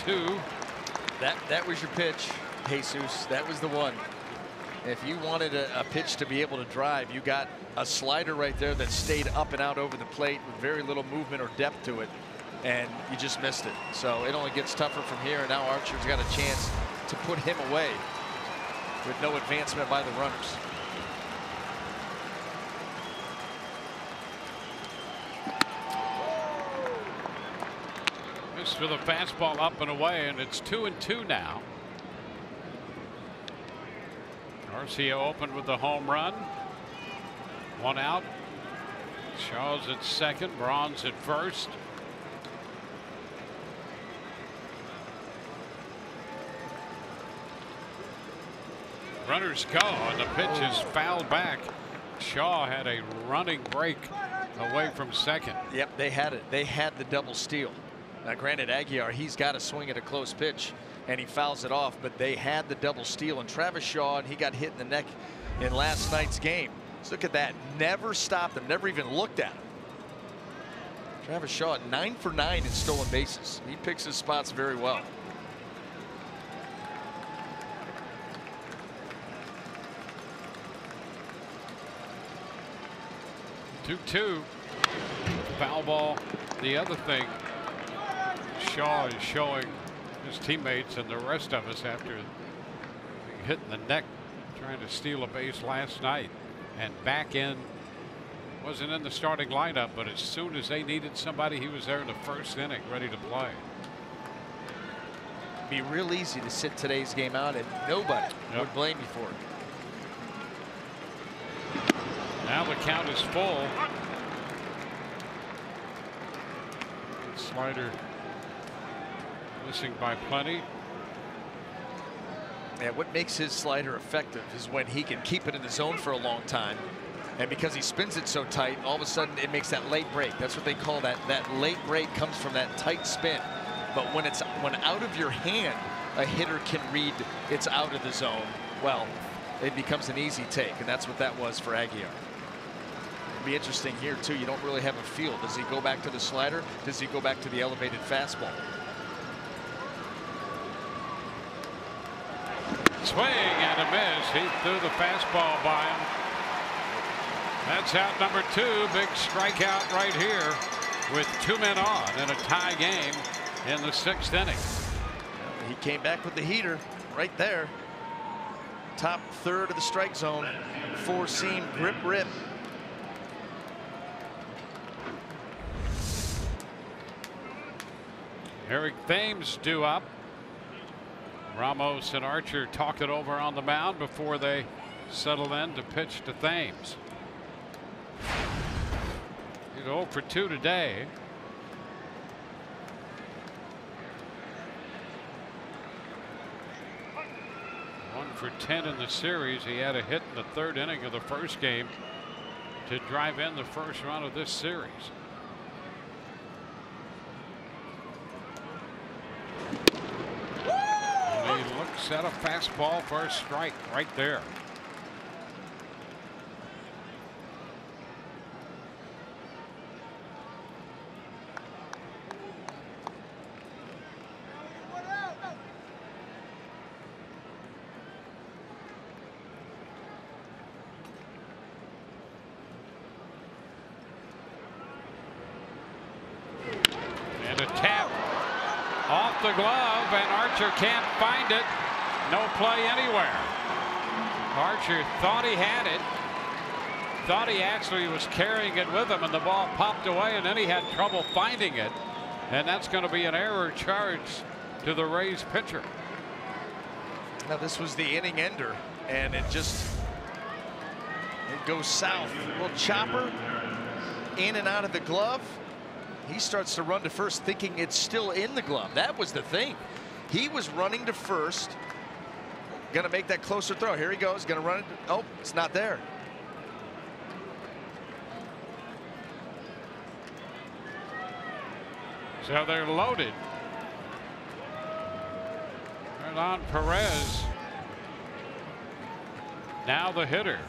S3: Two.
S6: That was your pitch, Jesus. That was the one. If you wanted a pitch to be able to drive, you got a slider right there that stayed up and out over the plate with very little movement or depth to it, and you just missed it. So it only gets tougher from here, and now Archer's got a chance to put him away with no advancement by the runners.
S3: Missed with a fastball up and away, and it's 2-2 now. Garcia opened with the home run. One out. Shaw's at second. Braun's at first. Runners go, and the pitch is fouled back. Shaw had a running break away from second.
S6: Yep, they had it. They had the double steal. Now, granted, Aguilar, he's got to swing at a close pitch, and he fouls it off, but they had the double steal. And Travis Shaw, and he got hit in the neck in last night's game. Let's look at that. Never stopped him, never even looked at him. Travis Shaw at 9 for 9 in stolen bases. He picks his spots very well.
S3: Two. Foul ball. The other thing Shaw is showing his teammates and the rest of us after being hit in the neck trying to steal a base last night, and back in, wasn't in the starting lineup, but as soon as they needed somebody, he was there in the first inning ready to play.
S6: Be real easy to sit today's game out, and nobody would blame you for it.
S3: Now the count is full. Slider missing by plenty.
S6: And what makes his slider effective is when he can keep it in the zone for a long time, and because he spins it so tight, all of a sudden it makes that late break. That's what they call that. That late break comes from that tight spin. But when out of your hand, a hitter can read it's out of the zone. Well, it becomes an easy take, and that's what that was for Aguilar. It'll be interesting here too. You don't really have a feel. Does he go back to the slider? Does he go back to the elevated fastball?
S3: Swing and a miss. He threw the fastball by him. That's out number 2. Big strikeout right here with 2 men on in a tie game in the 6th inning.
S6: He came back with the heater right there. Top third of the strike zone. 4-seam grip rip.
S3: Eric Thames due up. Ramos and Archer talk it over on the mound before they settle in to pitch to Thames. He's 0 for 2 today. for 10 in the series. He had a hit in the third inning of the first game to drive in the first run of this series. And he looks at a fastball for a strike right there. The glove, and Archer can't find it. No play anywhere. Archer thought he had it. Thought he actually was carrying it with him, and the ball popped away, and then he had trouble finding it. And that's going to be an error charge to the Rays pitcher.
S6: Now this was the inning ender, and it goes south. Well, chopper in and out of the glove. He starts to run to first thinking it's still in the glove. That was the thing. He was running to first. Going to make that closer throw. Here he goes. Going to run it. Oh, it's not there.
S3: So they're loaded. Hernan Perez. Now the hitter.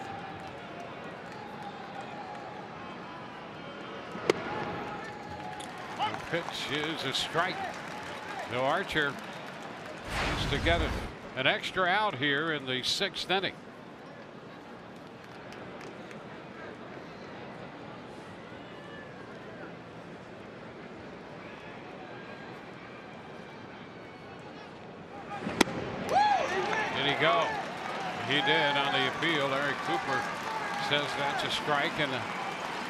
S3: Pitch is a strike. So Archer needs to get an extra out here in the 6th inning. Did he go? He did on the appeal. Eric Cooper says that's a strike, and the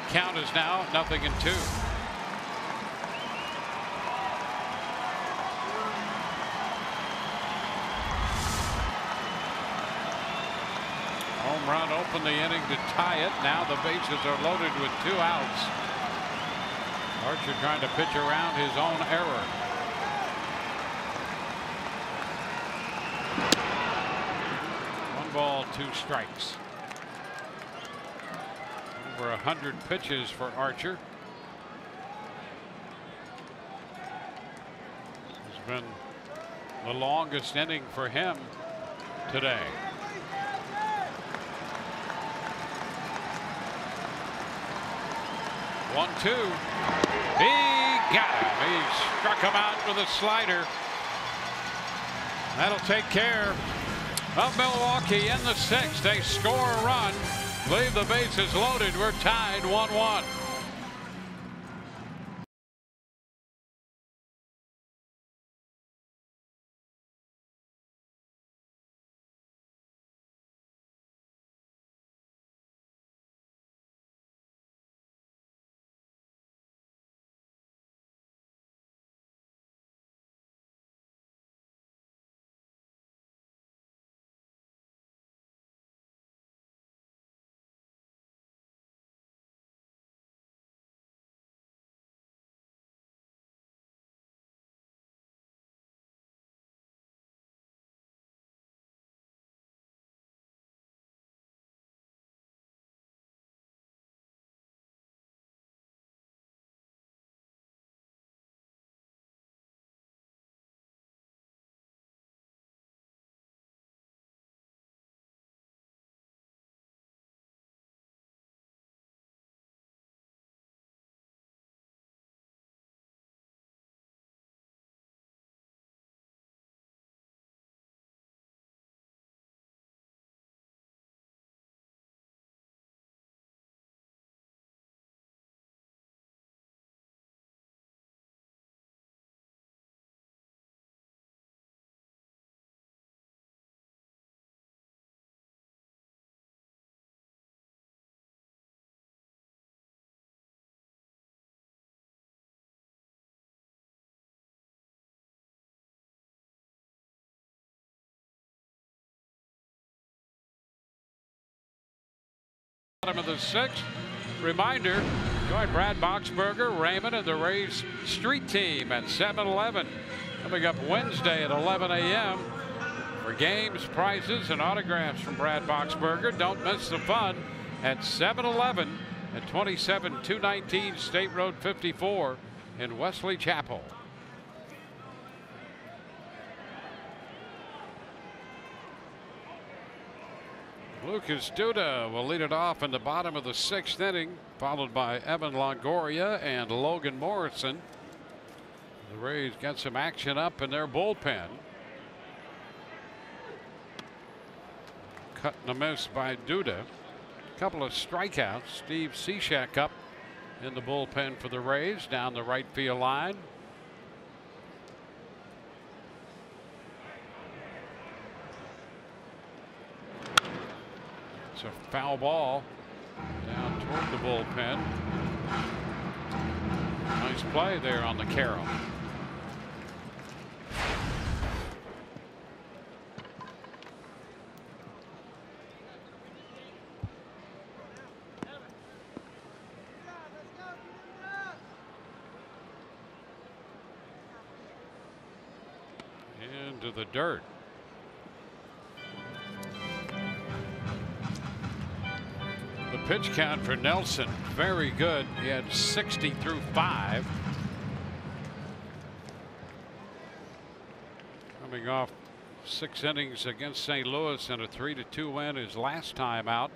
S3: count is now 0-2. Home run opened the inning to tie it. Now the bases are loaded with 2 outs. Archer trying to pitch around his own error. One ball, 2 strikes. Over 100 pitches for Archer. It's been the longest inning for him today. 1-2. He got him. He struck him out with a slider. That'll take care of Milwaukee in the 6th. They score a run, leave the bases loaded. We're tied 1-1. Bottom of the 6th. Reminder, join Brad Boxberger, Raymond, and the Rays Street Team at 7-Eleven. Coming up Wednesday at 11 a.m. For games, prizes, and autographs from Brad Boxberger, don't miss the fun at 7-Eleven at 27219 State Road 54 in Wesley Chapel. Lucas Duda will lead it off in the bottom of the 6th inning, followed by Evan Longoria and Logan Morrison. The Rays got some action up in their bullpen. Cut and a miss by Duda. A couple of strikeouts. Steve Cishek up in the bullpen for the Rays down the right field line. It's a foul ball down toward the bullpen. Nice play there on the Carroll. Into the dirt. The pitch count for Nelson, very good. He had 60 through 5. Coming off 6 innings against St. Louis and a 3-2 win his last time out.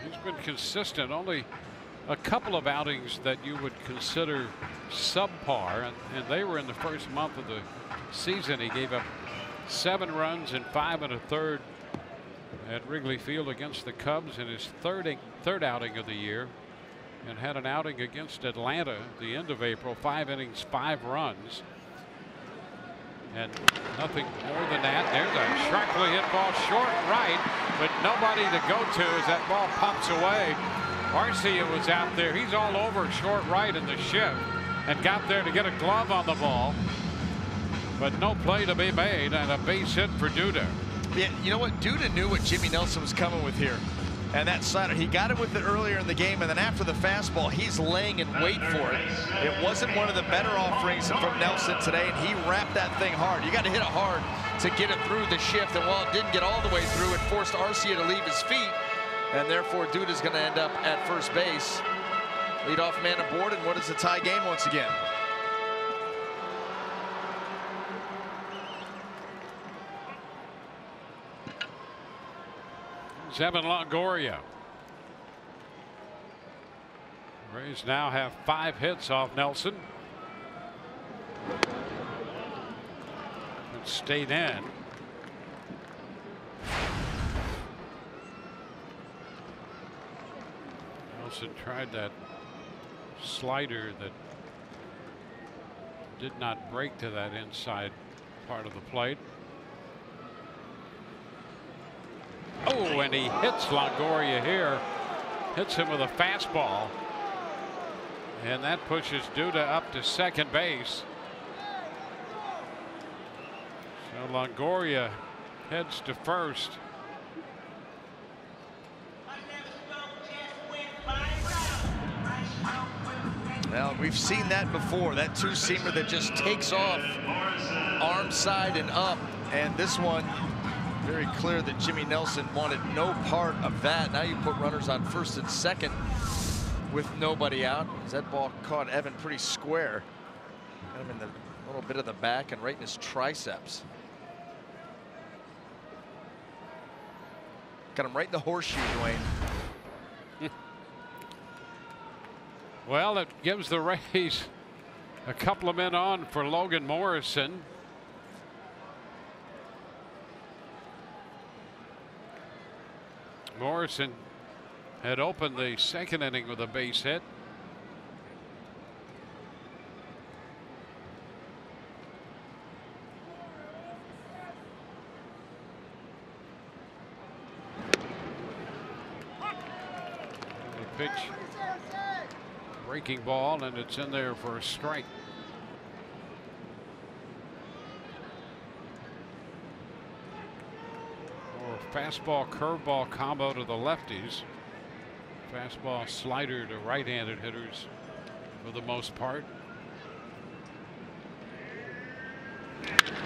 S3: He's been consistent, only a couple of outings that you would consider subpar, and they were in the first month of the season. He gave up 7 runs in 5 1/3 at Wrigley Field against the Cubs in his third outing of the year, and had an outing against Atlanta at the end of April, 5 innings, 5 runs, and nothing more than that. There's a sharply hit ball short right, but nobody to go to as that ball pops away. Arcia was out there. He's all over short right in the shift and got there to get a glove on the ball, but no play to be made, and a base hit for Duda.
S6: Yeah, you know what? Duda knew what Jimmy Nelson was coming with here. And that slider, he got it with it earlier in the game, and then after the fastball, he's laying in wait for it. It wasn't one of the better offerings from Nelson today, and he wrapped that thing hard. You got to hit it hard to get it through the shift, and while it didn't get all the way through, it forced Arcia to leave his feet, and therefore Duda's going to end up at first base. Leadoff man aboard, and what is the tie game once again?
S3: Evan Longoria. Rays now have 5 hits off Nelson. It stayed in. Nelson tried that slider that did not break to that inside part of the plate. Oh, and he hits Longoria here. Hits him with a fastball. And that pushes Duda up to second base. So Longoria heads to first.
S6: Well, we've seen that before. That two-seamer that just takes off arm side and up. And this one, very clear that Jimmy Nelson wanted no part of that. Now you put runners on first and second with nobody out. That ball caught Evan pretty square. Got him in the little bit of the back and right in his triceps. Got him right in the horseshoe, Dwayne.
S3: Well, it gives the Rays a couple of men on for Logan Morrison. Morrison had opened the second inning with a base hit. The pitch, breaking ball, and it's in there for a strike. Fastball curveball combo to the lefties. Fastball slider to right-handed hitters for the most part.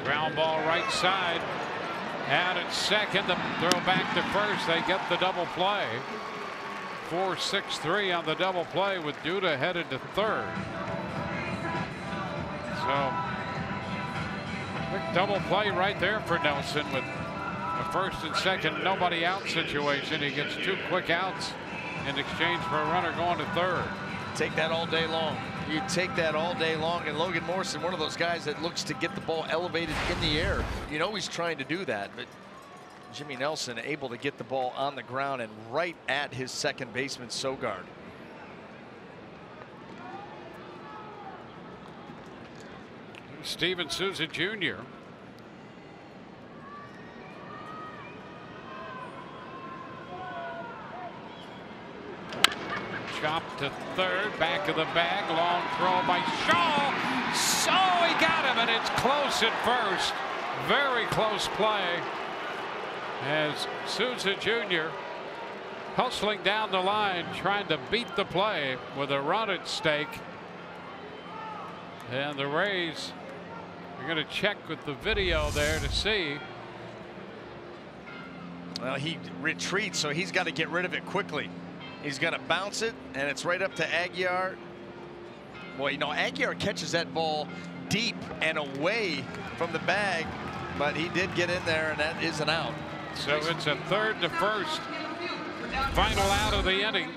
S3: Ground ball right side. Out at second. The throw back to first. They get the double play. 4-6-3 on the double play with Duda headed to third. So quick double play right there for Nelson with a first and second nobody out situation. He gets 2 quick outs in exchange for a runner going to third.
S6: Take that all day long. You take that all day long. And Logan Morrison, one of those guys that looks to get the ball elevated in the air. You know he's trying to do that, but Jimmy Nelson able to get the ball on the ground and right at his second baseman Sogard.
S3: Steven Souza Jr. Chop to third, back of the bag, long throw by Shaw. So he got him, and it's close at first. Very close play as Souza Jr. hustling down the line, trying to beat the play with a run at stake. And the Rays are going to check with the video there to see.
S6: Well, he retreats, so he's got to get rid of it quickly. He's going to bounce it, and it's right up to Aguiar. Well, you know, Aguiar catches that ball deep and away from the bag, but he did get in there, and that is an out.
S3: So it's a third to first. Final out of the inning.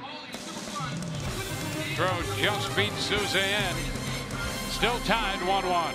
S3: Throw just beat Souza in. Still tied 1-1.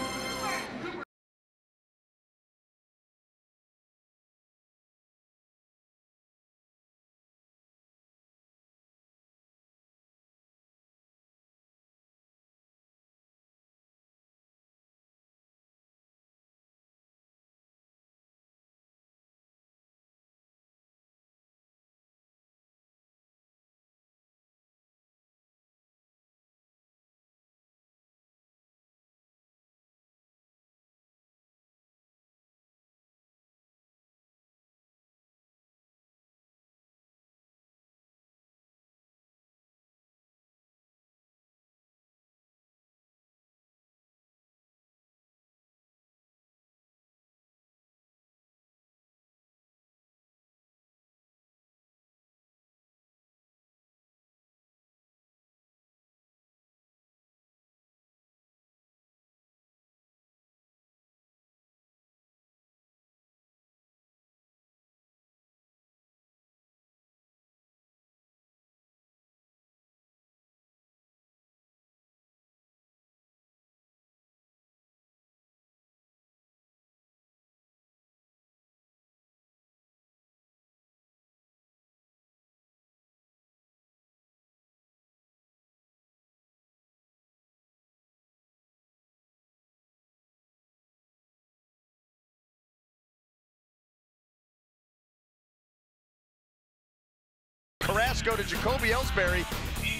S6: Carrasco to Jacoby Ellsbury.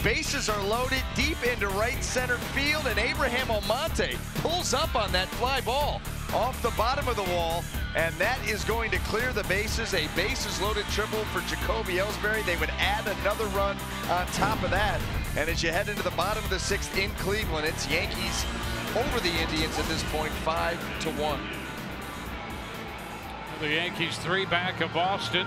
S6: Bases are loaded deep into right center field, and Abraham Almonte pulls up on that fly ball off the bottom of the wall, and that is going to clear the bases. A bases loaded triple for Jacoby Ellsbury. They would add another run on top of that. And as you head into the bottom of the 6th in Cleveland, it's Yankees over the Indians at this point, 5-1.
S3: The Yankees 3 back of Boston.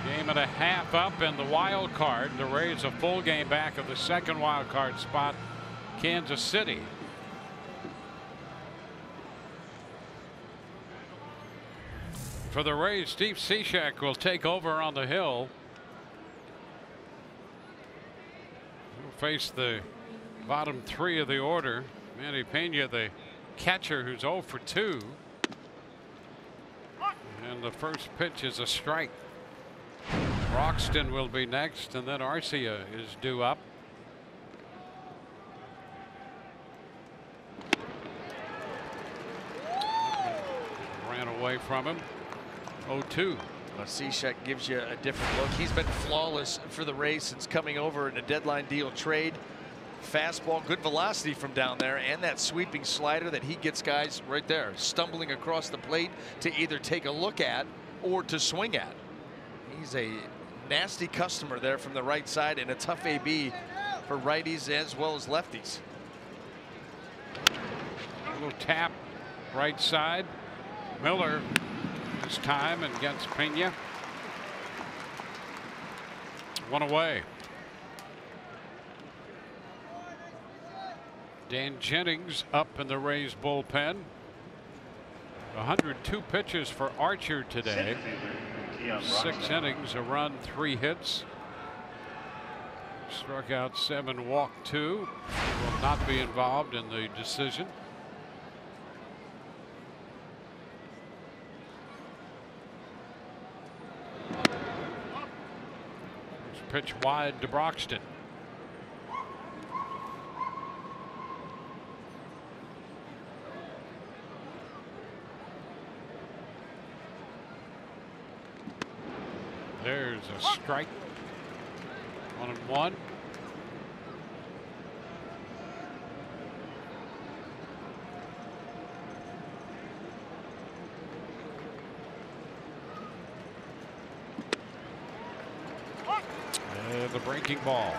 S3: Game and a half up in the wild card. The Rays a full game back of the 2nd wild card spot, Kansas City. For the Rays, Steve Cishek will take over on the hill. He'll face the bottom 3 of the order. Manny Pena, the catcher, who's 0 for 2. And the first pitch is a strike. Roxton will be next, and then Arcia is due up. Ran away from him. 0-2.
S6: Well, Cishek gives you a different look. He's been flawless for the Rays since coming over in a deadline deal trade. Fastball, good velocity from down there, and that sweeping slider that he gets guys right there stumbling across the plate to either take a look at or to swing at. He's a nasty customer there from the right side, and a tough AB for righties as well as lefties.
S3: A little tap Right side. Miller this time and gets Pena. One away. Dan Jennings up in the Rays bullpen. 102 pitches for Archer today. 6 innings, a run, 3 hits. Struck out 7, walked 2. Will not be involved in the decision. Pitch wide to Broxton. There's a strike. 1-1. The breaking ball.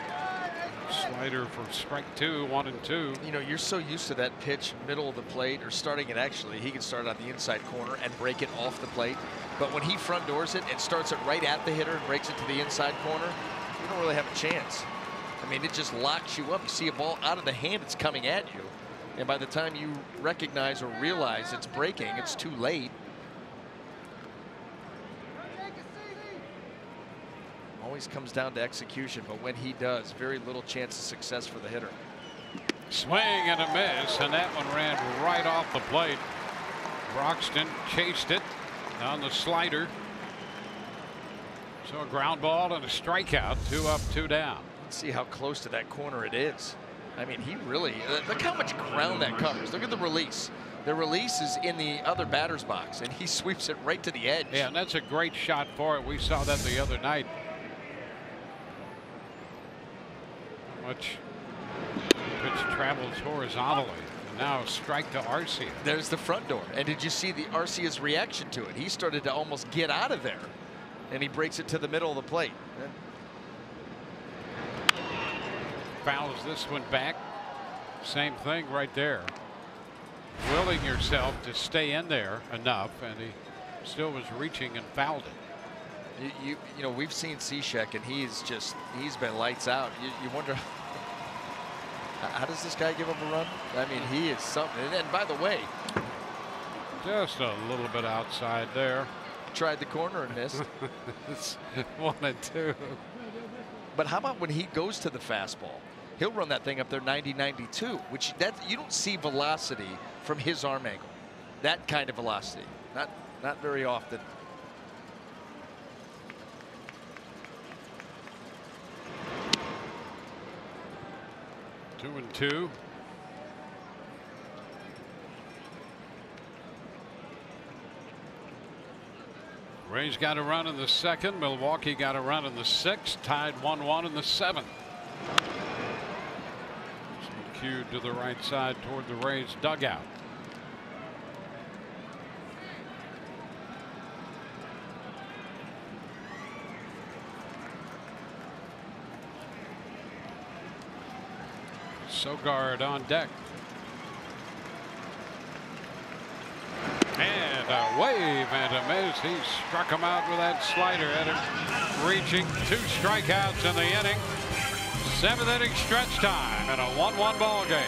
S3: Slider for strike 2, 1-2.
S6: You know, you're so used to that pitch middle of the plate, or starting it actually. He can start on the inside corner and break it off the plate. But when he front doors it and starts it right at the hitter and breaks it to the inside corner, you don't really have a chance. I mean, it just locks you up. You see a ball out of the hand, it's coming at you. And by the time you recognize or realize it's breaking, it's too late. Always comes down to execution, but when he does, very little chance of success for the hitter.
S3: Swing and a miss, and that one ran right off the plate. Broxton chased it on the slider. So a ground ball and a strikeout. 2 up, 2 down.
S6: Let's see how close to that corner it is. I mean, he really, look how much ground that covers. Look at the release. The release is in the other batter's box, and he sweeps it right to the edge.
S3: Yeah, and that's a great shot for it. We saw that the other night. Much pitch travels horizontally. And now strike to Arcia.
S6: There's the front door. And did you see the Arcia's reaction to it? He started to almost get out of there, and he breaks it to the middle of the plate.
S3: Fouls this one back. Same thing right there. Willing yourself to stay in there enough, and he still was reaching and fouled it.
S6: You know, we've seen Cishek, and he's been lights out. You wonder, how does this guy give up a run? I mean, he is something. And by the way,
S3: just a little bit outside there.
S6: Tried the corner and missed.
S3: It's 1-2.
S6: But how about when he goes to the fastball? He'll run that thing up there 90-92, which you don't see velocity from his arm angle. That kind of velocity, not very often.
S3: Two and two. Rays got a run in the 2nd. Milwaukee got a run in the 6th. Tied 1-1 in the 7th. Cued to the right side toward the Rays dugout. Sogard on deck. And a wave and a miss. He struck him out with that slider at him, reaching 2 strikeouts in the inning. 7th inning stretch time and a 1-1 ball game.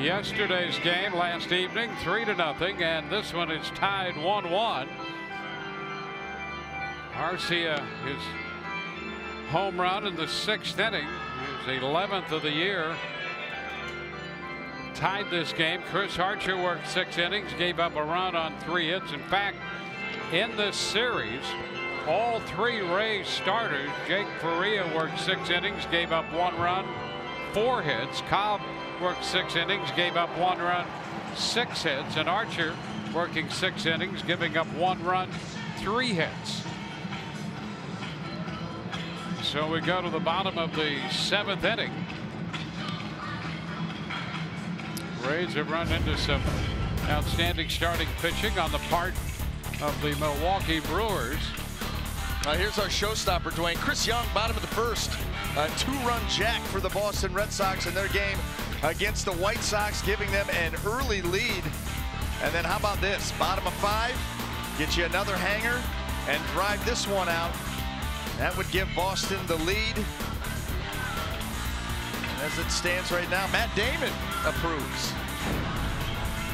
S3: Yesterday's game last evening, 3-0, and this one is tied 1-1. Arcia, his home run in the 6th inning, his 11th of the year, tied this game. Chris Archer worked 6 innings, gave up a run on 3 hits. In fact, in this series, all 3 Rays starters, Jake Faria worked 6 innings, gave up 1 run, 4 hits. Cobb worked 6 innings, gave up 1 run, 6 hits. And Archer working 6 innings, giving up 1 run, 3 hits. So we go to the bottom of the 7th inning. Rays have run into some outstanding starting pitching on the part of the Milwaukee Brewers.
S6: Here's our showstopper, Dwayne. Chris Young, bottom of the 1st. A 2-run jack for the Boston Red Sox in their game against the White Sox, giving them an early lead. And then how about this? Bottom of 5, get you another hanger and drive this one out. That would give Boston the lead. As it stands right now, Matt Damon approves.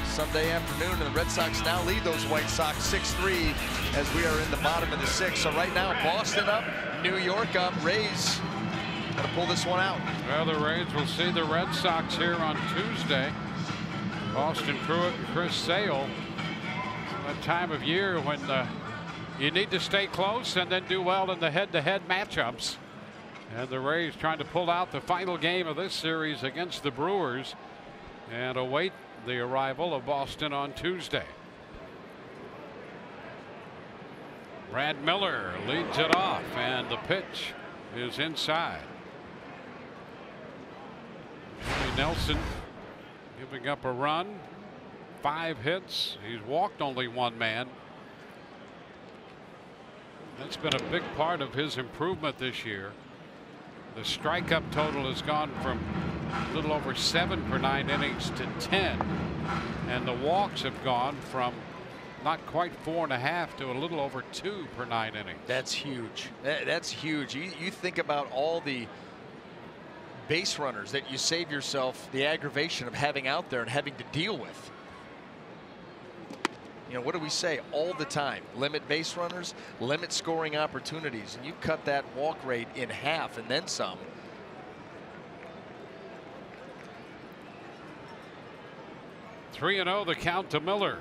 S6: Sunday afternoon, and the Red Sox now lead those White Sox 6-3 as we are in the bottom of the 6th. So right now, Boston up, New York up. Rays gotta pull this one out.
S3: Well, the Rays will see the Red Sox here on Tuesday. Austin Pruitt and Chris Sale. That time of year when you need to stay close and then do well in the head-to-head matchups. And the Rays trying to pull out the final game of this series against the Brewers and await the arrival of Boston on Tuesday. Brad Miller leads it off, and the pitch is inside. Jimmy Nelson giving up a run, 5 hits. He's walked only 1 man. That's been a big part of his improvement this year. The strikeout total has gone from a little over 7 per 9 innings to 10, and the walks have gone from not quite 4.5 to a little over 2 per 9 innings.
S6: That's huge. That's huge. You think about all the base runners that you save yourself the aggravation of having out there and having to deal with. You know, what do we say all the time? Limit base runners, limit scoring opportunities, and you cut that walk rate in half and then some.
S3: Three 3-0 the count to Miller.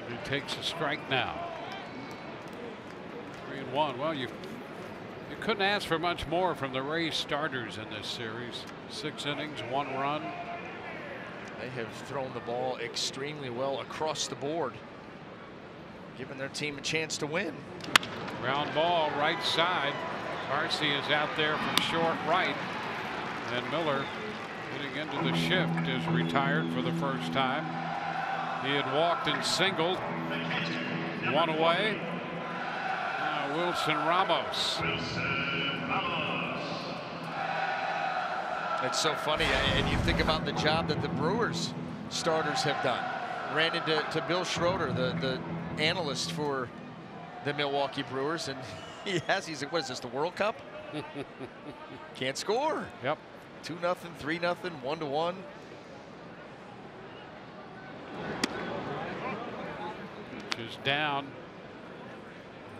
S3: He takes a strike now. 3-1. Well, you couldn't ask for much more from the Rays starters in this series. 6 innings, 1 run.
S6: They have thrown the ball extremely well across the board, giving their team a chance to win.
S3: Ground ball right side. Arcia is out there from short right, and Miller, getting into the shift, is retired for the first time. He had walked and singled. 1 away. Now Wilson Ramos.
S6: It's so funny, and you think about the job that the Brewers starters have done. Ran into Bill Schroeder, the analyst for the Milwaukee Brewers, and he's like, what is this, the World Cup? Can't score.
S3: Yep.
S6: 2-0, 3-0, 1-1.
S3: Which is down.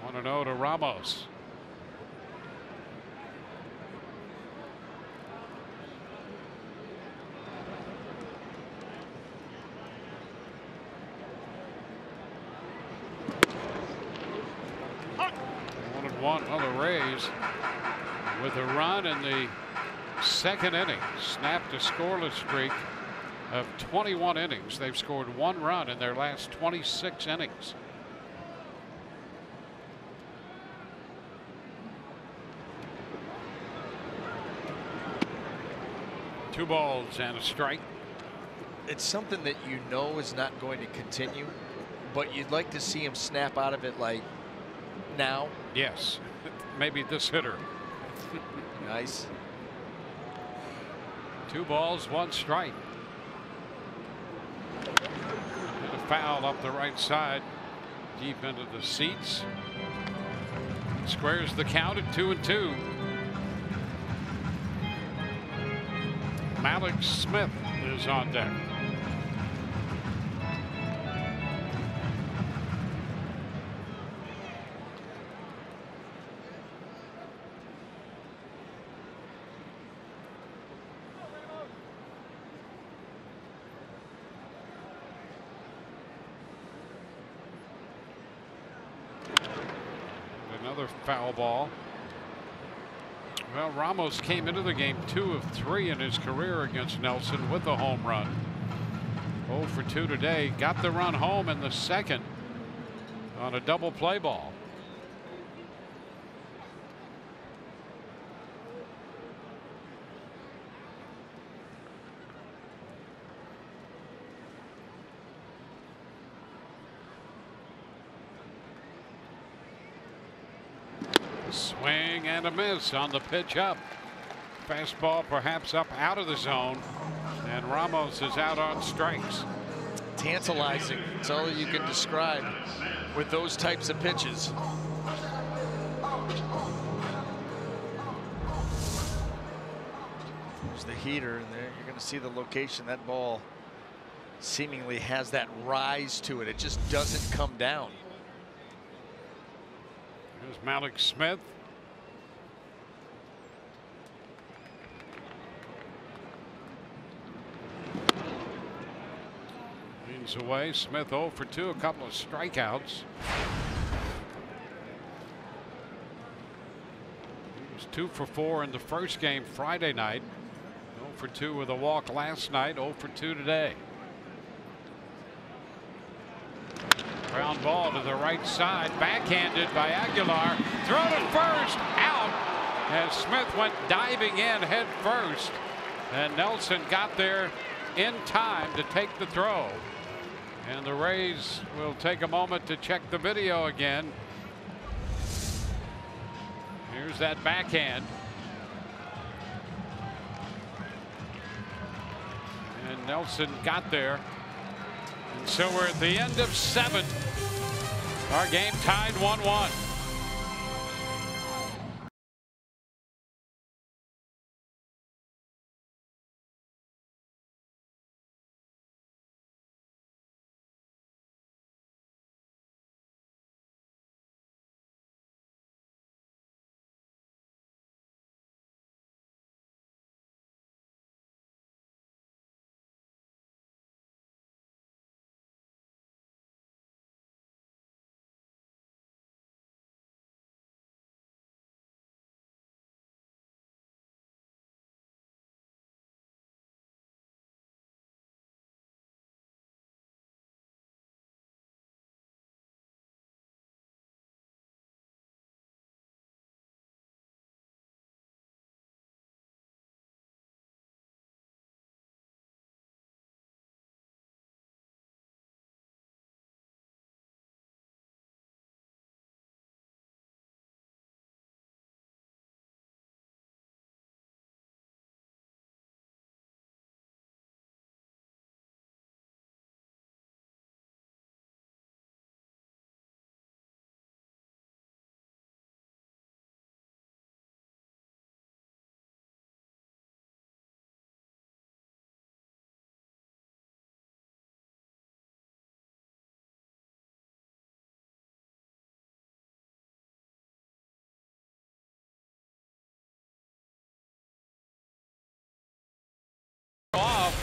S3: 1-0 to Ramos. One of the Rays with a run in the 2nd inning snapped a scoreless streak of 21 innings. They've scored 1 run in their last 26 innings. Two balls and a strike.
S6: It's something that you know is not going to continue, but you'd like to see him snap out of it like now.
S3: Yes, maybe this hitter.
S6: Nice.
S3: 2 balls, 1 strike. And a foul up the right side, deep into the seats. Squares the count at 2-2. Malik Smith is on deck. Another foul ball. Well, Ramos came into the game 2 of 3 in his career against Nelson with a home run. 0 for 2 today. Got the run home in the second on a double play ball. Swing and a miss on the pitch up. Fastball perhaps up out of the zone, and Ramos is out on strikes.
S6: Tantalizing. It's all you can describe with those types of pitches. There's the heater, and there you're going to see the location. That ball seemingly has that rise to it. It just doesn't come down.
S3: Here's Malik Smith. Leans away. Smith 0 for 2, a couple of strikeouts. He was 2 for 4 in the first game Friday night. 0 for 2 with a walk last night. 0 for 2 today. Ground ball to the right side, backhanded by Aguilar. Throw to first, out, as Smith went diving in head first, and Nelson got there in time to take the throw. And the Rays will take a moment to check the video again. Here's that backhand. And Nelson got there. And so we're at the end of 7. Our game tied 1-1.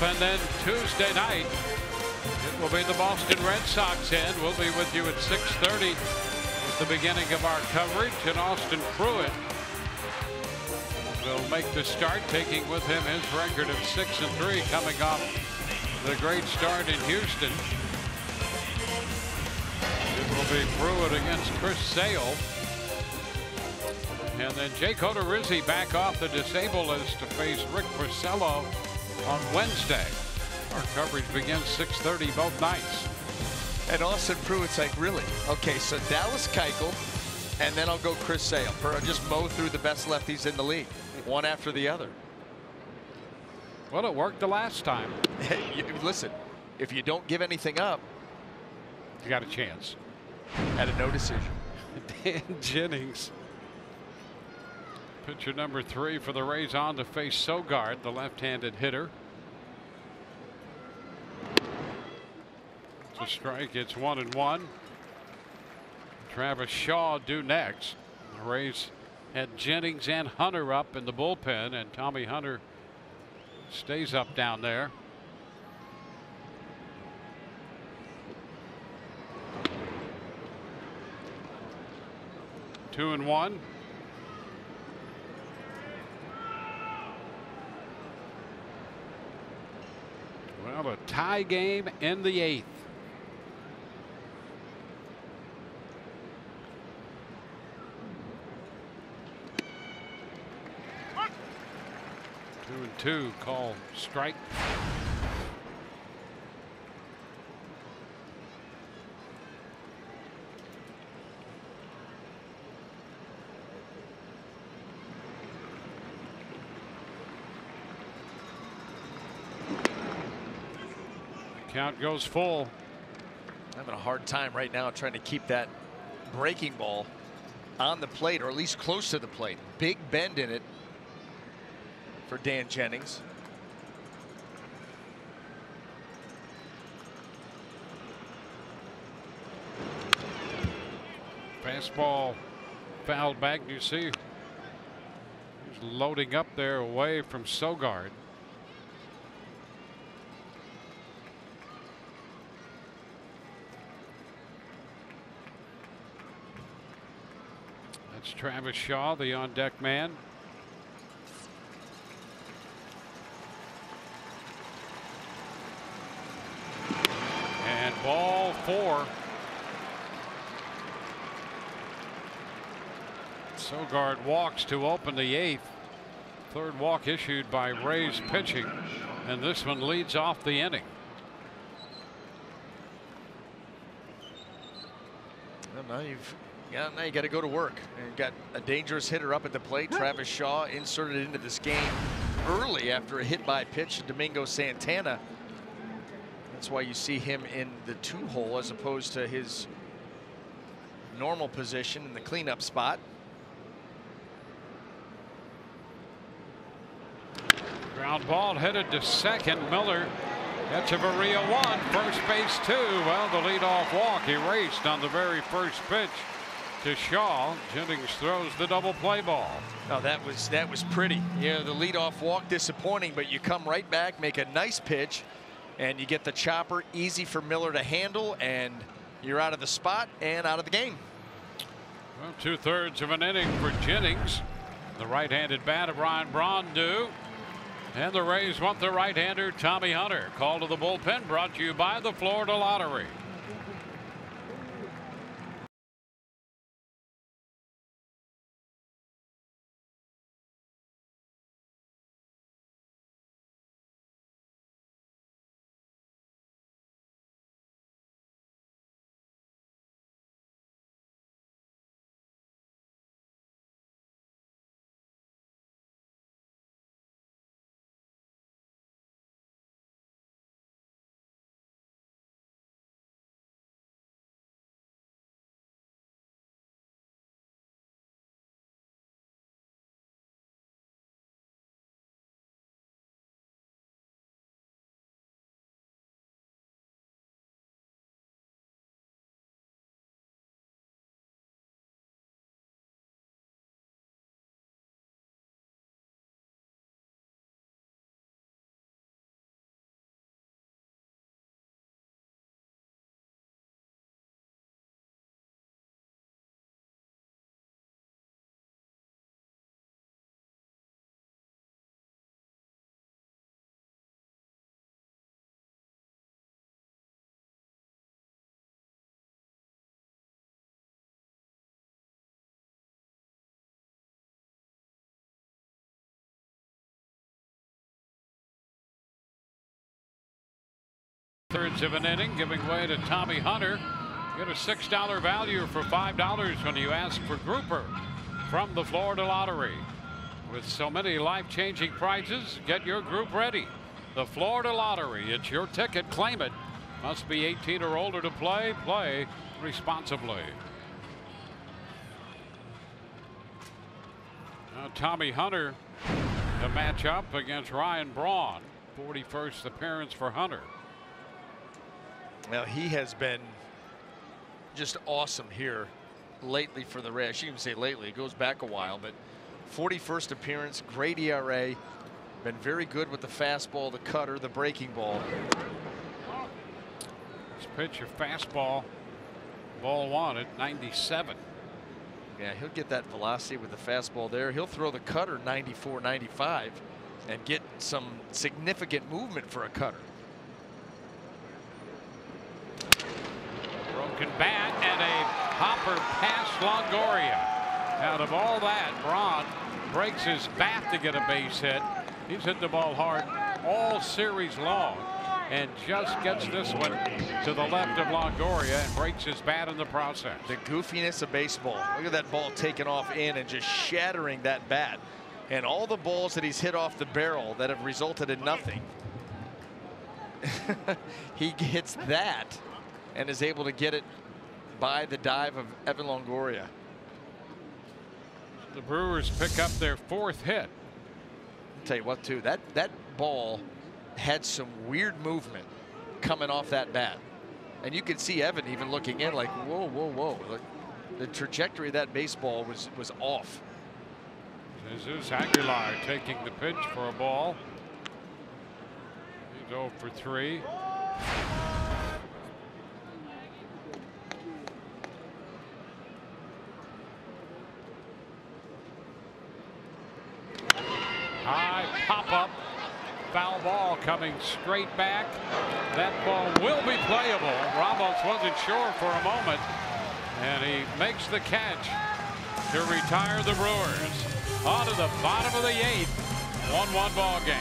S3: And then Tuesday night, it will be the Boston Red Sox end. We'll be with you at 6:30 at the beginning of our coverage. And Austin Pruitt will make the start, taking with him his record of 6-3, coming off the great start in Houston. It will be Pruitt against Chris Sale. And then Jake Odorizzi back off the disabled list to face Rick Porcello on Wednesday. Our coverage begins 6:30 both nights.
S6: And Austin Pruitt's like, really? Okay, so Dallas Keuchel, and then I'll go Chris Sale. Just mow through the best lefties in the league, one after the other.
S3: Well, it worked the last time.
S6: Listen, if you don't give anything up,
S3: you got a chance.
S6: At a no decision.
S3: Dan Jennings Pitcher number 3 for the Rays on to face Sogard, the left-handed hitter. It's a strike. It's 1-1. Travis Shaw due next. The Rays had Jennings and Hunter up in the bullpen, and Tommy Hunter stays up down there. Two and one. Well, a tie game in the 8th. Two and two, call strike. Count goes full.
S6: Having a hard time right now trying to keep that breaking ball on the plate, or at least close to the plate. Big bend in it for Dan Jennings.
S3: Fastball fouled back. You see he's loading up there away from Sogard. That's Travis Shaw, the on deck man. And ball 4. Sogard walks to open the 8th. Third walk issued by Rays pitching, and this one leads off the inning.
S6: Well, now you got to go to work. And you've got a dangerous hitter up at the plate. Travis Shaw inserted into this game early after a hit by pitch to Domingo Santana. That's why you see him in the 2-hole as opposed to his normal position in the cleanup spot.
S3: Ground ball headed to second. Miller Echeverria 1, first base 2. Well, the leadoff walk erased on the very first pitch to Shaw. Jennings throws the double play ball.
S6: Oh, that was pretty. Yeah, the leadoff walk disappointing, but you come right back, make a nice pitch, and you get the chopper easy for Miller to handle, and you're out of the spot and out of the game.
S3: Well, 2/3 of an inning for Jennings. The right-handed bat of Ryan Braun due. And the Rays want the right-hander Tommy Hunter. Call to the bullpen brought to you by the Florida Lottery. Thirds of an inning, giving way to Tommy Hunter. Get a $6 value for $5 when you ask for Grouper from the Florida Lottery. With so many life-changing prizes, get your group ready. The Florida Lottery, it's your ticket, claim it. Must be 18 or older to play. Play responsibly. Now Tommy Hunter to match up against Ryan Braun. 41st appearance for Hunter.
S6: Now he has been just awesome here lately for the Rays. I shouldn't even say lately, it goes back a while, but 41st appearance, great ERA, been very good with the fastball, the cutter, the breaking ball.
S3: This pitch, your fastball, ball one at 97.
S6: Yeah, he'll get that velocity with the fastball there. He'll throw the cutter 94, 95 and get some significant movement for a cutter.
S3: Broken bat and a hopper past Longoria. Out of all that, Braun breaks his bat to get a base hit. He's hit the ball hard all series long and just gets this one to the left of Longoria and breaks his bat in the process.
S6: The goofiness of baseball. Look at that ball taking off in and just shattering that bat. And all the balls that he's hit off the barrel that have resulted in nothing. He gets that and is able to get it by the dive of Evan Longoria.
S3: The Brewers pick up their 4th hit.
S6: I'll tell you what, too, that ball had some weird movement coming off that bat. And you could see Evan even looking in like, whoa, whoa, whoa. Like, the trajectory of that baseball was off.
S3: Jesus Aguilar taking the pitch for a ball. He's 0 for 3. High pop up, foul ball coming straight back. That ball will be playable. Ramos wasn't sure for a moment, and he makes the catch to retire the Brewers. On to the bottom of the 8th, 1-1 ball game.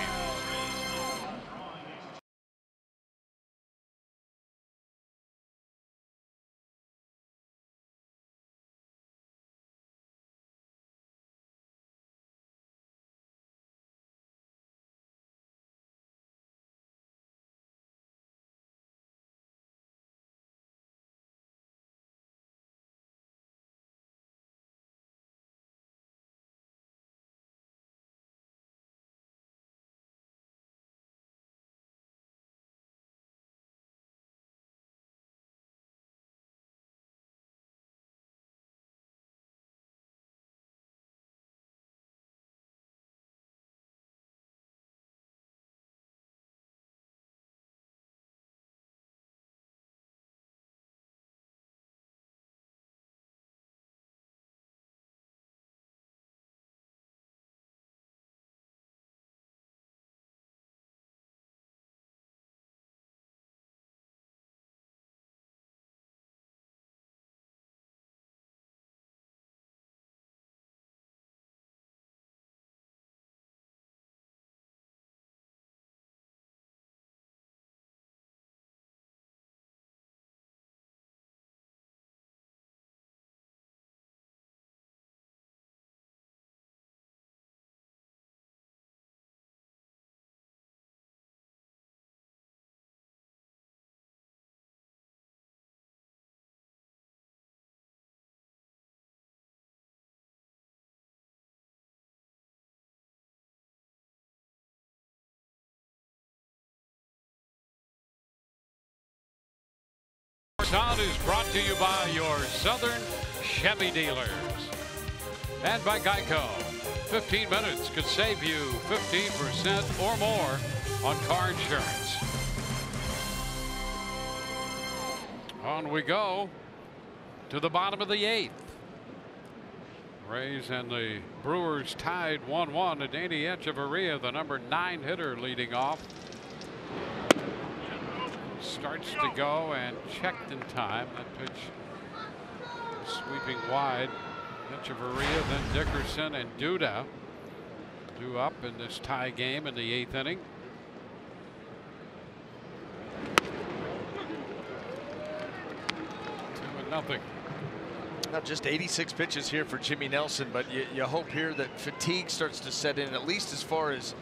S3: Sound is brought to you by your Southern Chevy dealers and by Geico. 15 minutes could save you 15% or more on car insurance. On we go to the bottom of the 8th. Rays and the Brewers tied 1-1. And Danny Echeverria, the number 9 hitter, leading off. Starts to go and checked in time. That pitch sweeping wide. Echeverria, then Dickerson and Duda due up in this tie game in the 8th inning. 2-0.
S6: Now just 86 pitches here for Jimmy Nelson, but you hope here that fatigue starts to set in, at least as far as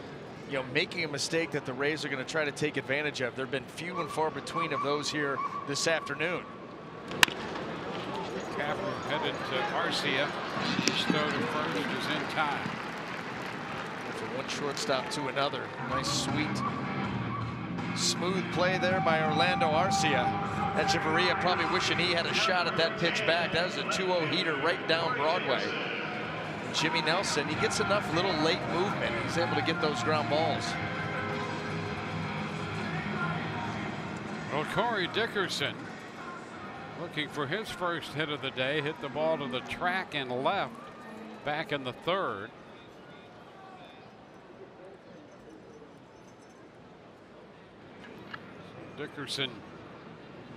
S6: making a mistake that the Rays are going to try to take advantage of. There have been few and far between of those here this afternoon.
S3: Capper headed to Arcia. Stowe to first is in time.
S6: from one shortstop to another. Nice, sweet, smooth play there by Orlando Arcia. Echeverria probably wishing he had a shot at that pitch back. That was a 2-0 heater right down Broadway. Jimmy Nelson, he gets enough little late movement. He's able to get those ground balls.
S3: Well, Corey Dickerson looking for his first hit of the day. Hit the ball to the track and left back in the third. Dickerson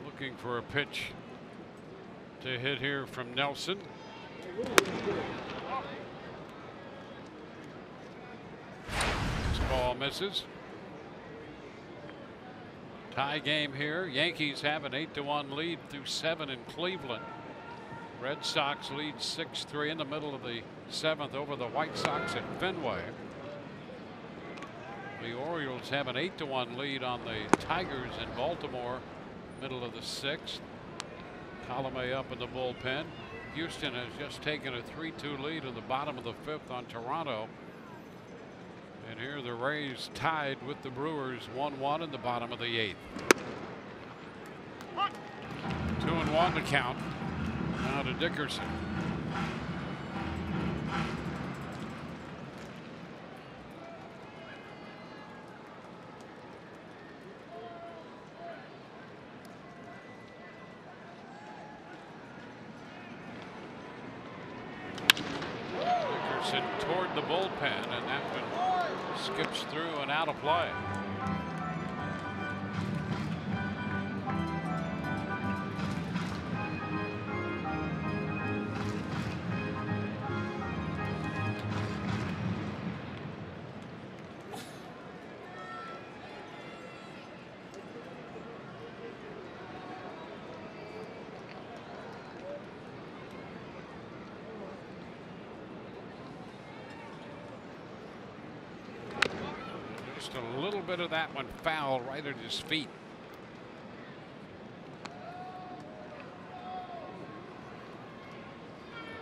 S3: looking for a pitch to hit here from Nelson. This ball misses. Tie game here. Yankees have an 8-1 lead through 7 in Cleveland. Red Sox lead 6-3 in the middle of the 7th over the White Sox at Fenway. The Orioles have an 8-1 lead on the Tigers in Baltimore, middle of the 6th. Colomé up in the bullpen. Houston has just taken a 3-2 lead in the bottom of the 5th on Toronto. And here the Rays tied with the Brewers 1-1 in the bottom of the 8th. 2-1 to count. Now to Dickerson. Dickerson toward the bullpen, and that one skips through and out of play. Just a little bit of that one foul right at his feet.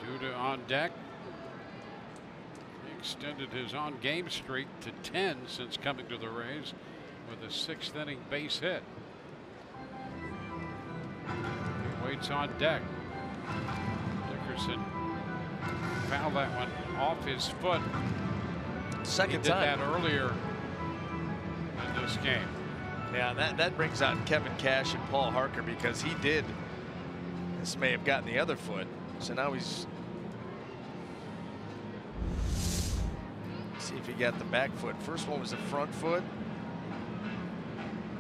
S3: Duda on deck. He extended his on-game streak to 10 since coming to the Rays with a 6th inning base hit. He waits on deck. Dickerson fouled that one off his foot.
S6: Second
S3: he did
S6: time.
S3: that earlier in this game.
S6: Yeah, that brings out Kevin Cash and Paul Harker, because he did. This may have gotten the other foot. So now he's. See if he got the back foot. First one was the front foot.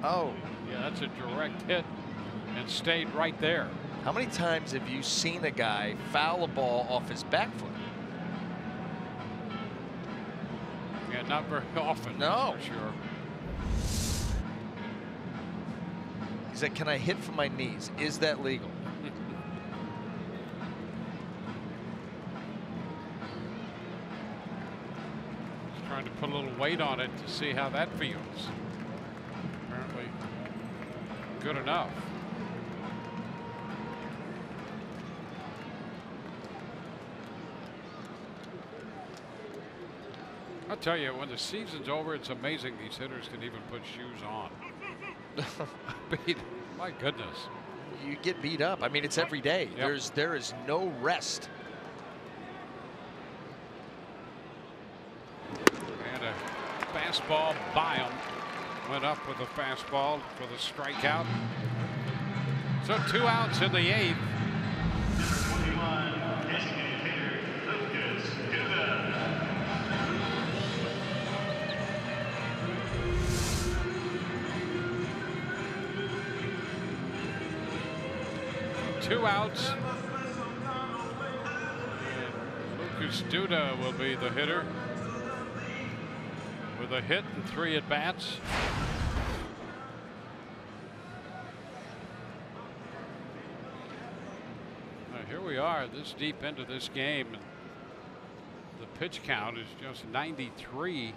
S6: Oh.
S3: Yeah, that's a direct hit and stayed right there.
S6: How many times have you seen a guy foul a ball off his back foot?
S3: Yeah, not very often.
S6: No.
S3: For sure.
S6: He said, "Can I hit from my knees? Is that legal?"
S3: Just trying to put a little weight on it to see how that feels. Apparently good enough. I'll tell you, when the season's over, it's amazing these hitters can even put shoes on. My goodness.
S6: You get beat up. I mean, it's every day.
S3: Yep.
S6: There is no rest.
S3: And a fastball by him. Went up with a fastball for the strikeout. So 2 outs in the 8th. Two outs. And Lucas Duda will be the hitter with a hit and 3 at bats. Now here we are this deep into this game, and the pitch count is just 93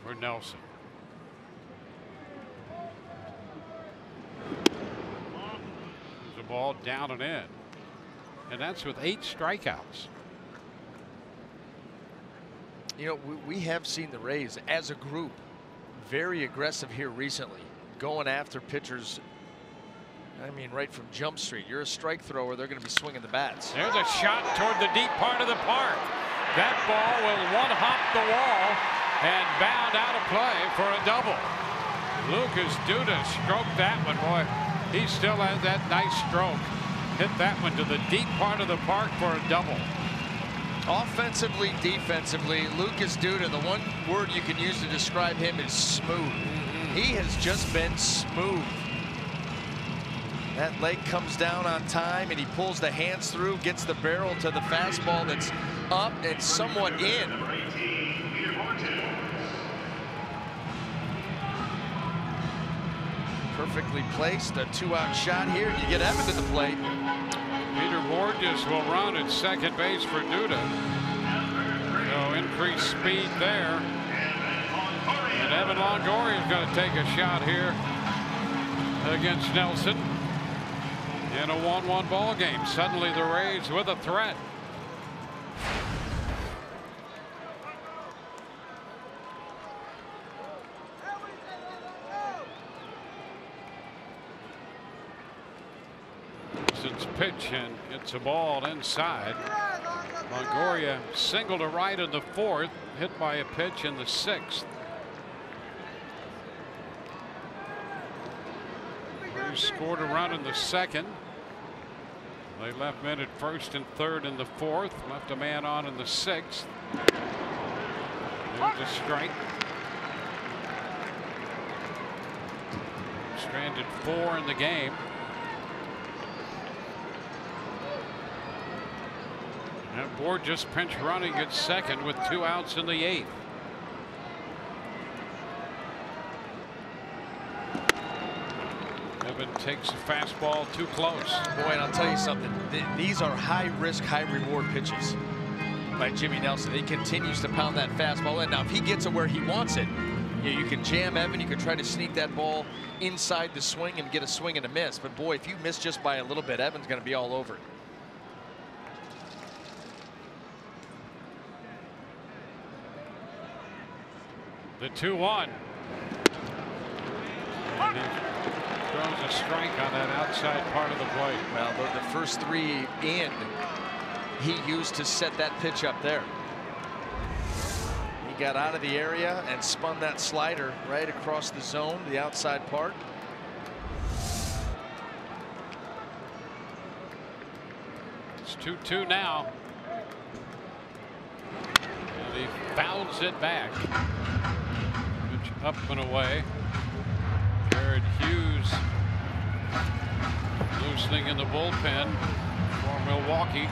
S3: for Nelson. Ball down and in, and that's with 8 strikeouts.
S6: You know, we have seen the Rays as a group very aggressive here recently, going after pitchers. I mean, right from Jump Street. You're a strike thrower, they're going to be swinging the bats.
S3: There's a shot toward the deep part of the park. That ball will one-hop the wall and bound out of play for a double. Lucas Duda stroked that one, boy. He still has that nice stroke. Hit that one to the deep part of the park for a double.
S6: Offensively, defensively, Lucas Duda, the one word you can use to describe him is smooth. He has just been smooth. That leg comes down on time and he pulls the hands through, gets the barrel to the fastball that's up and somewhat in. Perfectly placed, a 2-out shot here. You get Evan to the plate.
S3: Peter Borges will run at second base for Duda. So increased speed there. And Evan Longoria is going to take a shot here against Nelson in a 1-1 ball game. Suddenly the Rays with a threat. Pitch, and it's a ball inside. Longoria single to right in the 4th, hit by a pitch in the 6th. Rays scored a run in the 2nd. They left men at 1st and 3rd in the 4th, left a man on in the 6th. There's a strike. Stranded 4 in the game. And Borges pinch running at second with 2 outs in the 8th. Evan takes a fastball too close.
S6: Boy, and I'll tell you something. These are high risk, high reward pitches by Jimmy Nelson. He continues to pound that fastball in. Now, if he gets it where he wants it, you can jam Evan. You can try to sneak that ball inside the swing and get a swing and a miss. But boy, if you miss just by a little bit, Evan's going to be all over it.
S3: The 2-1. And he throws a strike on that outside part of the plate.
S6: Well, the first 3 in, he used to set that pitch up there. He got out of the area and spun that slider right across the zone, the outside part.
S3: It's 2-2 now. And he fouls it back. Up and away. Jared Hughes loosening in the bullpen for Milwaukee.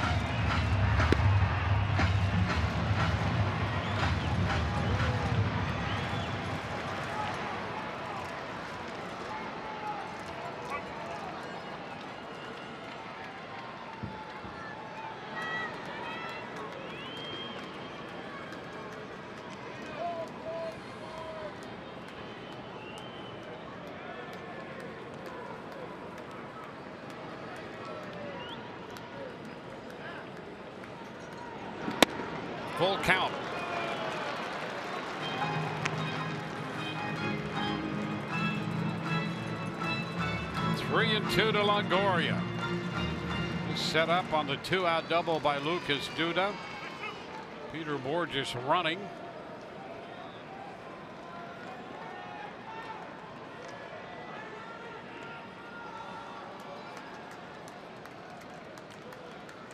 S3: Full count. Three and 2 to Longoria. Set up on the 2-out double by Lucas Duda. Peter Borges running.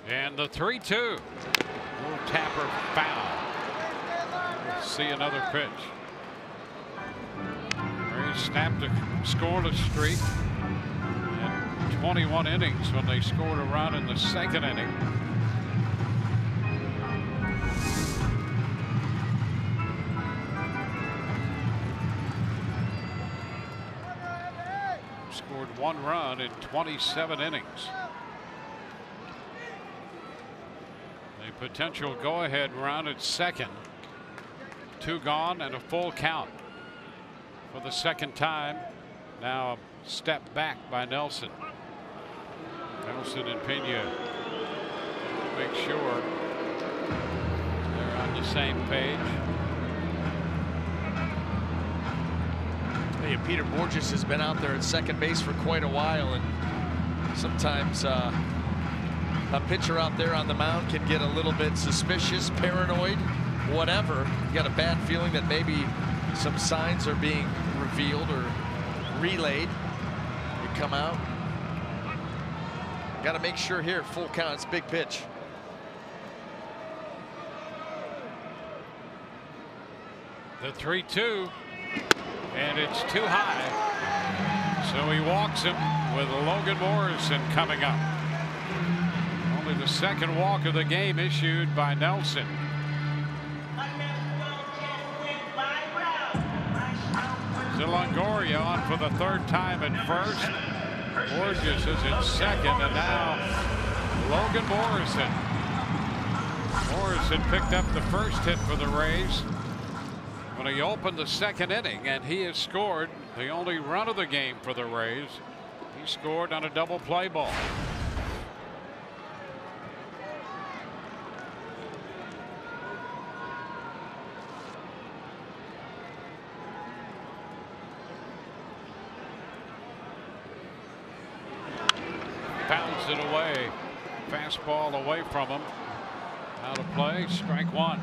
S3: And the 3-2. Little tapper foul. We'll see another pitch. Rays snapped a scoreless streak in 21 innings when they scored a run in the 2nd inning. Scored 1 run in 27 innings. Potential go-ahead run at second. 2 gone and a full count for the 2nd time. Now a step back by Nelson. Nelson and Pena make sure they're on on the same page.
S6: Hey, Peter Borges has been out there at second base for quite a while, and sometimes a pitcher out there on the mound can get a little bit suspicious, paranoid, whatever. You got a bad feeling that maybe some signs are being revealed or relayed. You come out. Got to make sure here, full count, it's a big pitch.
S3: The 3-2, and it's too high. So he walks him with Logan Morrison coming up. Only the second walk of the game issued by Nelson. Longoria on for the third time at first. Borges is at second, and now Logan Morrison. Morrison picked up the first hit for the Rays when he opened the second inning, and he has scored the only run of the game for the Rays. He scored on a double play ball. Pounds it away. Fastball away from him. Out of play, strike one.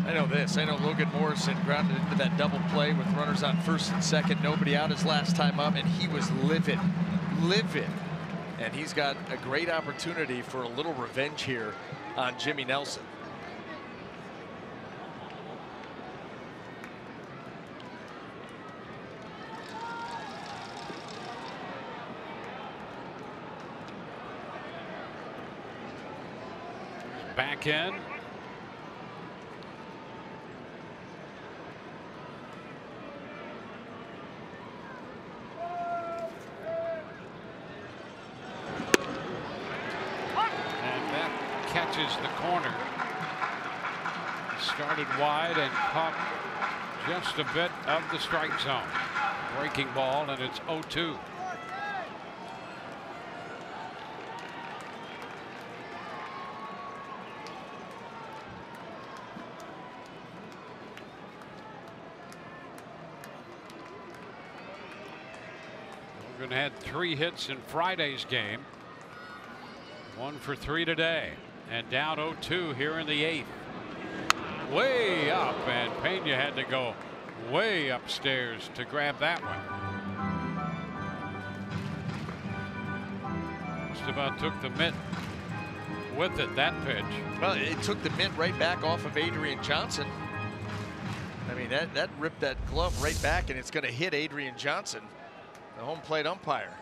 S6: I know this. I know Logan Morrison grounded into that double play with runners on first and second, nobody out his last time up, and he was livid. And he's got a great opportunity for a little revenge here on Jimmy Nelson.
S3: Back in. Catches the corner. Started wide and caught just a bit of the strike zone. Breaking ball, and it's 0-2. Logan had 3 hits in Friday's game. 1 for 3 today. And down 0-2 here in the 8th. Way up, and Pena had to go way upstairs to grab that one. Just about took the mitt with it, that pitch.
S6: Well, it took the mitt right back off of Adrian Johnson. I mean, that ripped that glove right back, and it's going to hit Adrian Johnson, the home plate umpire.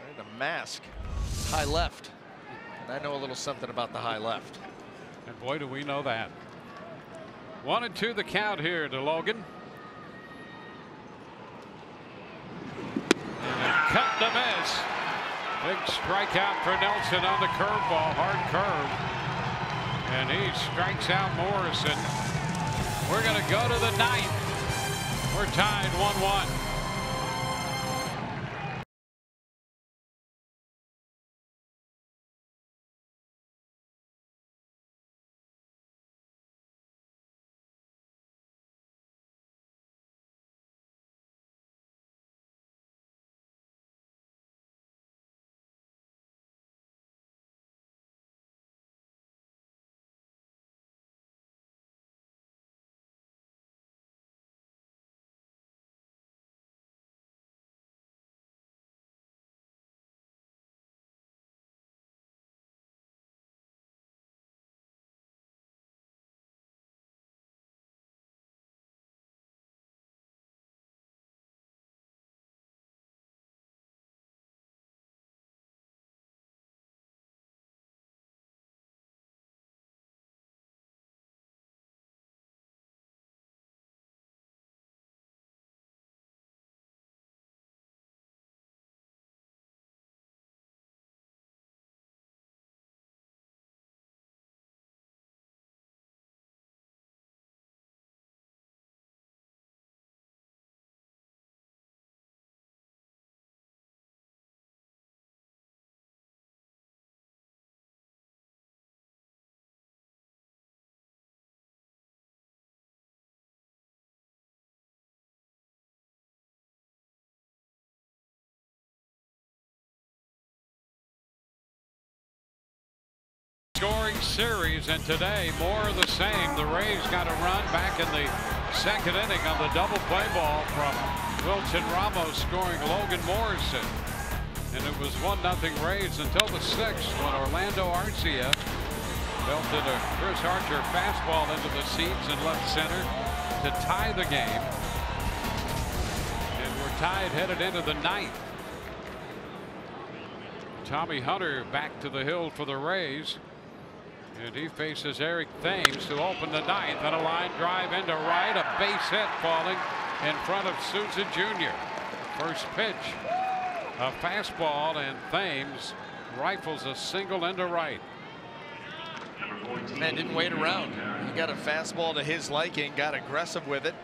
S6: Right, a mask, high left. I know a little something about the high left.
S3: And boy, do we know that. 1-2 the count here to Logan. And cut to miss. Big strikeout for Nelson on the curveball, hard curve. And he strikes out Morrison. We're going to go to the 9th. We're tied 1-1. scoring series, and today more of the same. The Rays got a run back in the second inning on the double play ball from Wilson Ramos, scoring Logan Morrison. And it was 1-0 Rays until the 6th when Orlando Arcia belted a Chris Archer fastball into the seats in left center to tie the game. And we're tied headed into the 9th. Tommy Hunter back to the hill for the Rays. And he faces Eric Thames to open the 9th, and a line drive into right, a base hit falling in front of Souza Jr. First pitch, a fastball, and Thames rifles a single into right.
S6: Man didn't wait around. He got a fastball to his liking, got aggressive with it.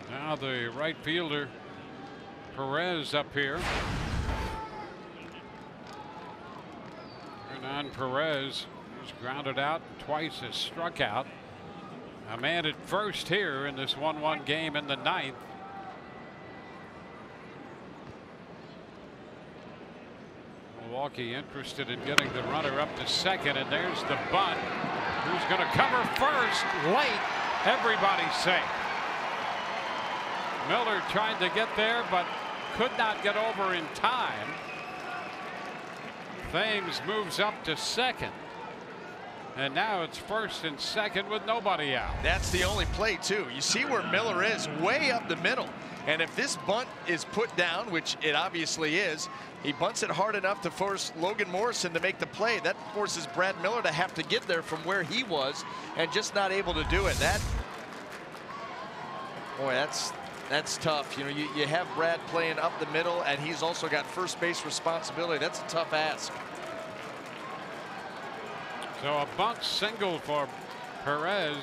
S3: Now the right fielder Perez up here. Hernan Perez was grounded out, twice has struck out. A man at first here in this 1-1 game in the 9th. Milwaukee interested in getting the runner up to second, and there's the bunt. Who's going to cover first? Late. Everybody's safe. Miller tried to get there but could not get over in time. Thames moves up to second. And now it's first and second with nobody out.
S6: That's the only play, too. You see where Miller is, way up the middle. And if this bunt is put down, which it obviously is, he bunts it hard enough to force Logan Morrison to make the play. That forces Brad Miller to have to get there from where he was and just not able to do it. Boy, that's tough. You know, you have Brad playing up the middle, and he's also got first base responsibility. That's a tough ask.
S3: So a bunt single for Perez.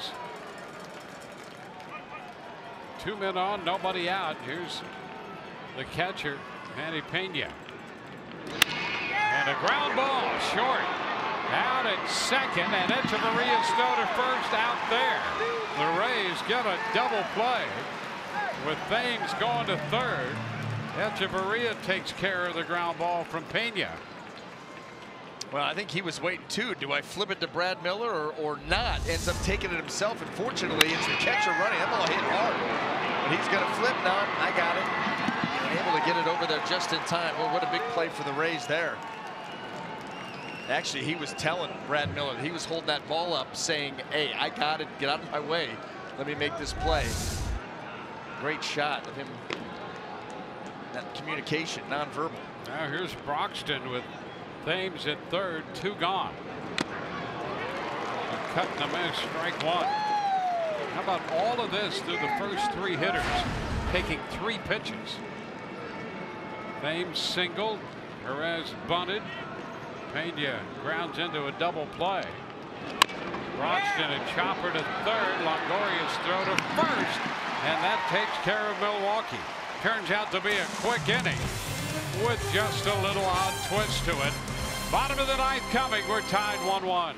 S3: 2 men on, nobody out. Here's the catcher, Manny Pena. And a ground ball short. Out at second, and Echeverria's throw to first out there. The Rays get a double play with Thames going to third. Echeverria takes care of the ground ball from Pena.
S6: Well, I think he was waiting too. Do I flip it to Brad Miller or not? Ends up taking it himself. Unfortunately, it's the catcher running. That ball hit hard. But he's going to flip now. I got it. And able to get it over there just in time. Well, what a big play for the Rays there. Actually, he was telling Brad Miller, he was holding that ball up saying, hey, I got it. Get out of my way. Let me make this play. Great shot of him. That communication, nonverbal.
S3: Now here's Broxton with Thames at third, 2 gone. A cut and a miss, strike 1. How about all of this through the first 3 hitters taking 3 pitches? Thames singled, Perez bunted, Pena grounds into a double play. Broxton a chopper to third, Longoria's throw to first, and that takes care of Milwaukee. Turns out to be a quick inning with just a little odd twist to it. Bottom of the 9th coming. We're tied 1-1.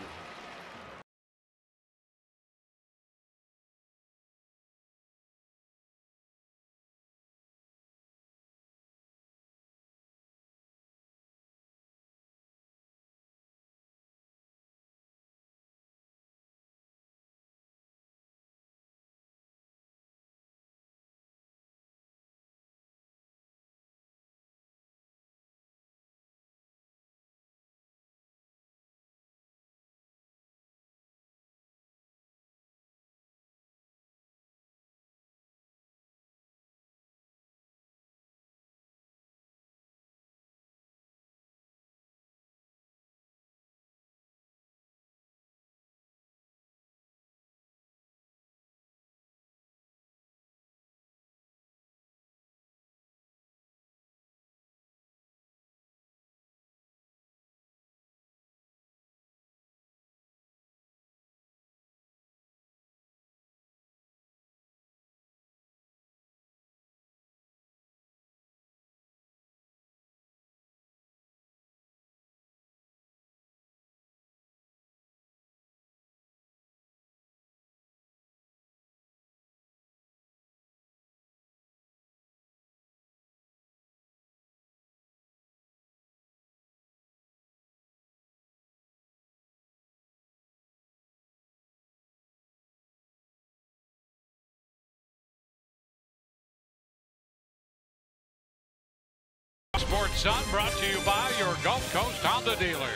S3: Sun brought to you by your Gulf Coast Honda dealers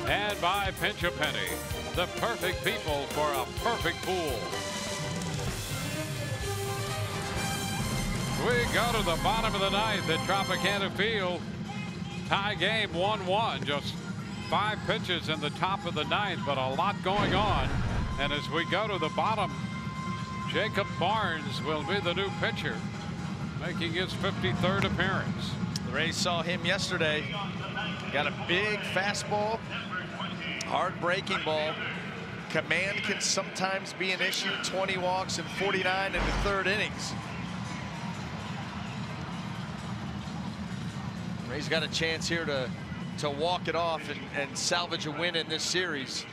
S3: and by Pinch a Penny, the perfect people for a perfect pool. We go to the bottom of the ninth at Tropicana Field. Tie game 1-1. Just 5 pitches in the top of the ninth, but a lot going on. And as we go to the bottom, Jacob Barnes will be the new pitcher, making his 53rd appearance.
S4: The Rays saw him yesterday. Got a big fastball, hard breaking ball. Command can sometimes be an issue. 20 walks and 49 in the 3rd innings. Rays got a chance here to walk it off and salvage a win in this series.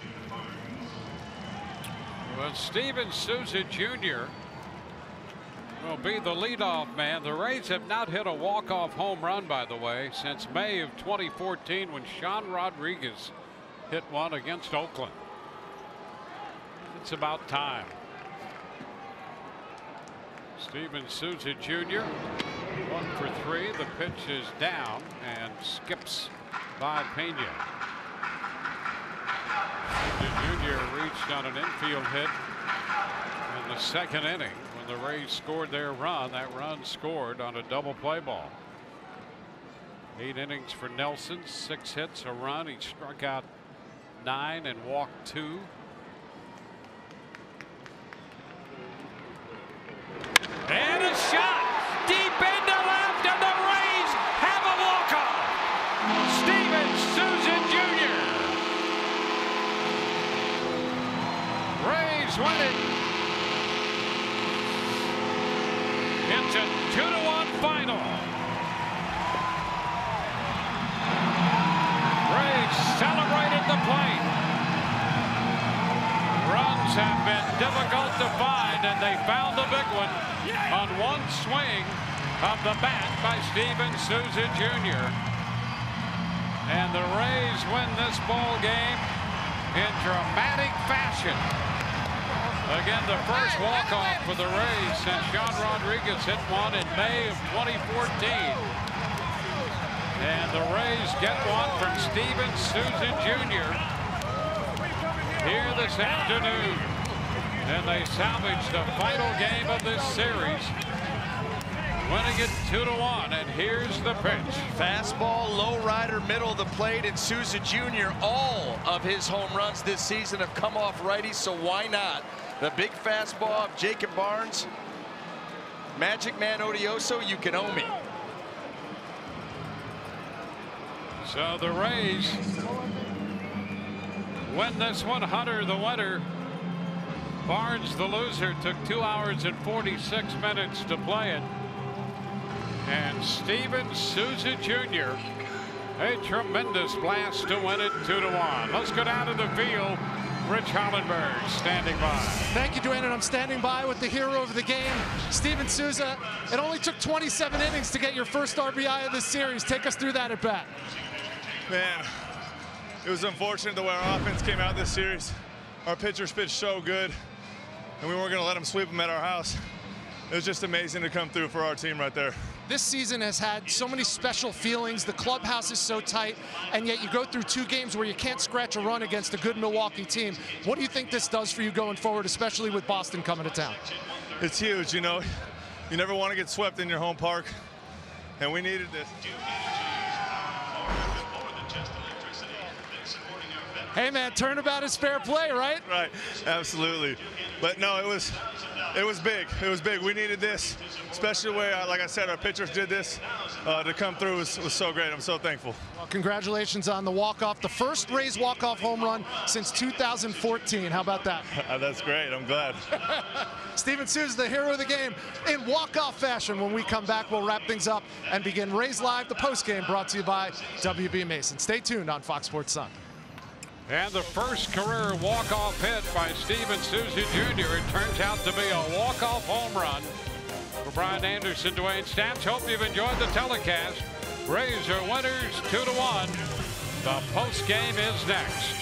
S3: Well, Steven Souza Jr. will be the leadoff man. The Rays have not hit a walk-off home run, by the way, since May of 2014 when Sean Rodriguez hit one against Oakland. It's about time. Steven Souza Jr. 1 for 3. The pitch is down and skips by Pena. Jr. reached on an infield hit in the 2nd inning when the Rays scored their run. That run scored on a double play ball. 8 innings for Nelson, 6 hits, a run. He struck out 9 and walked 2. And a shot deep into left, and the Rays have a walk-off. Steven Souza Jr. Rays win it. It's a 2-1 final. Rays celebrate at the plate. Runs have been difficult to find, and they found the big one on one swing of the bat by Steven Souza Jr. And the Rays win this ball game in dramatic fashion. Again, the first walk-off for the Rays since Sean Rodriguez hit one in May of 2014. And the Rays get one from Steven Souza Jr. here this afternoon. And they salvage the final game of this series, winning it 2-1. And here's the pitch.
S4: Fastball, low rider, middle of the plate, and Souza Jr. All of his home runs this season have come off righties, so why not? The big fastball of Jacob Barnes. Magic Man Odioso, you can owe me.
S3: So the Rays win this one. Hunter the winner. Barnes the loser. Took 2 hours and 46 minutes to play it. And Steven Souza Jr. a tremendous blast to win it 2-1. Let's go down to the field. Rich Hollenberg standing by.
S1: Thank you, Dwayne, and I'm standing by with the hero of the game, Steven Souza. It only took 27 innings to get your first RBI of this series. Take us through that at bat.
S7: Man, it was unfortunate the way our offense came out this series. Our pitchers pitched so good, and we weren't going to let them sweep them at our house. It was just amazing to come through for our team right there.
S1: This season has had so many special feelings. The clubhouse is so tight, and yet you go through 2 games where you can't scratch a run against a good Milwaukee team. What do you think this does for you going forward, especially with Boston coming to town?
S7: It's huge, you know. You never want to get swept in your home park, and we needed this.
S1: Hey, man, turnabout is fair play, right?
S7: Right, absolutely. But no, it was big. It was big. We needed this, especially the way, like I said, our pitchers did this. To come through was so great. I'm so thankful.
S1: Well, congratulations on the walk-off, the first Rays walk-off home run since 2014. How about that?
S7: That's great. I'm glad.
S1: Steven Souza, the hero of the game, in walk-off fashion. When we come back, we'll wrap things up and begin Rays Live, the postgame, brought to you by WB Mason. Stay tuned on Fox Sports Sun.
S3: And the first career walk-off hit by Steven Souza Jr. It turns out to be a walk-off home run. For Brian Anderson, Dwayne Stamps, hope you've enjoyed the telecast. Rays are winners 2-1. The post game is next.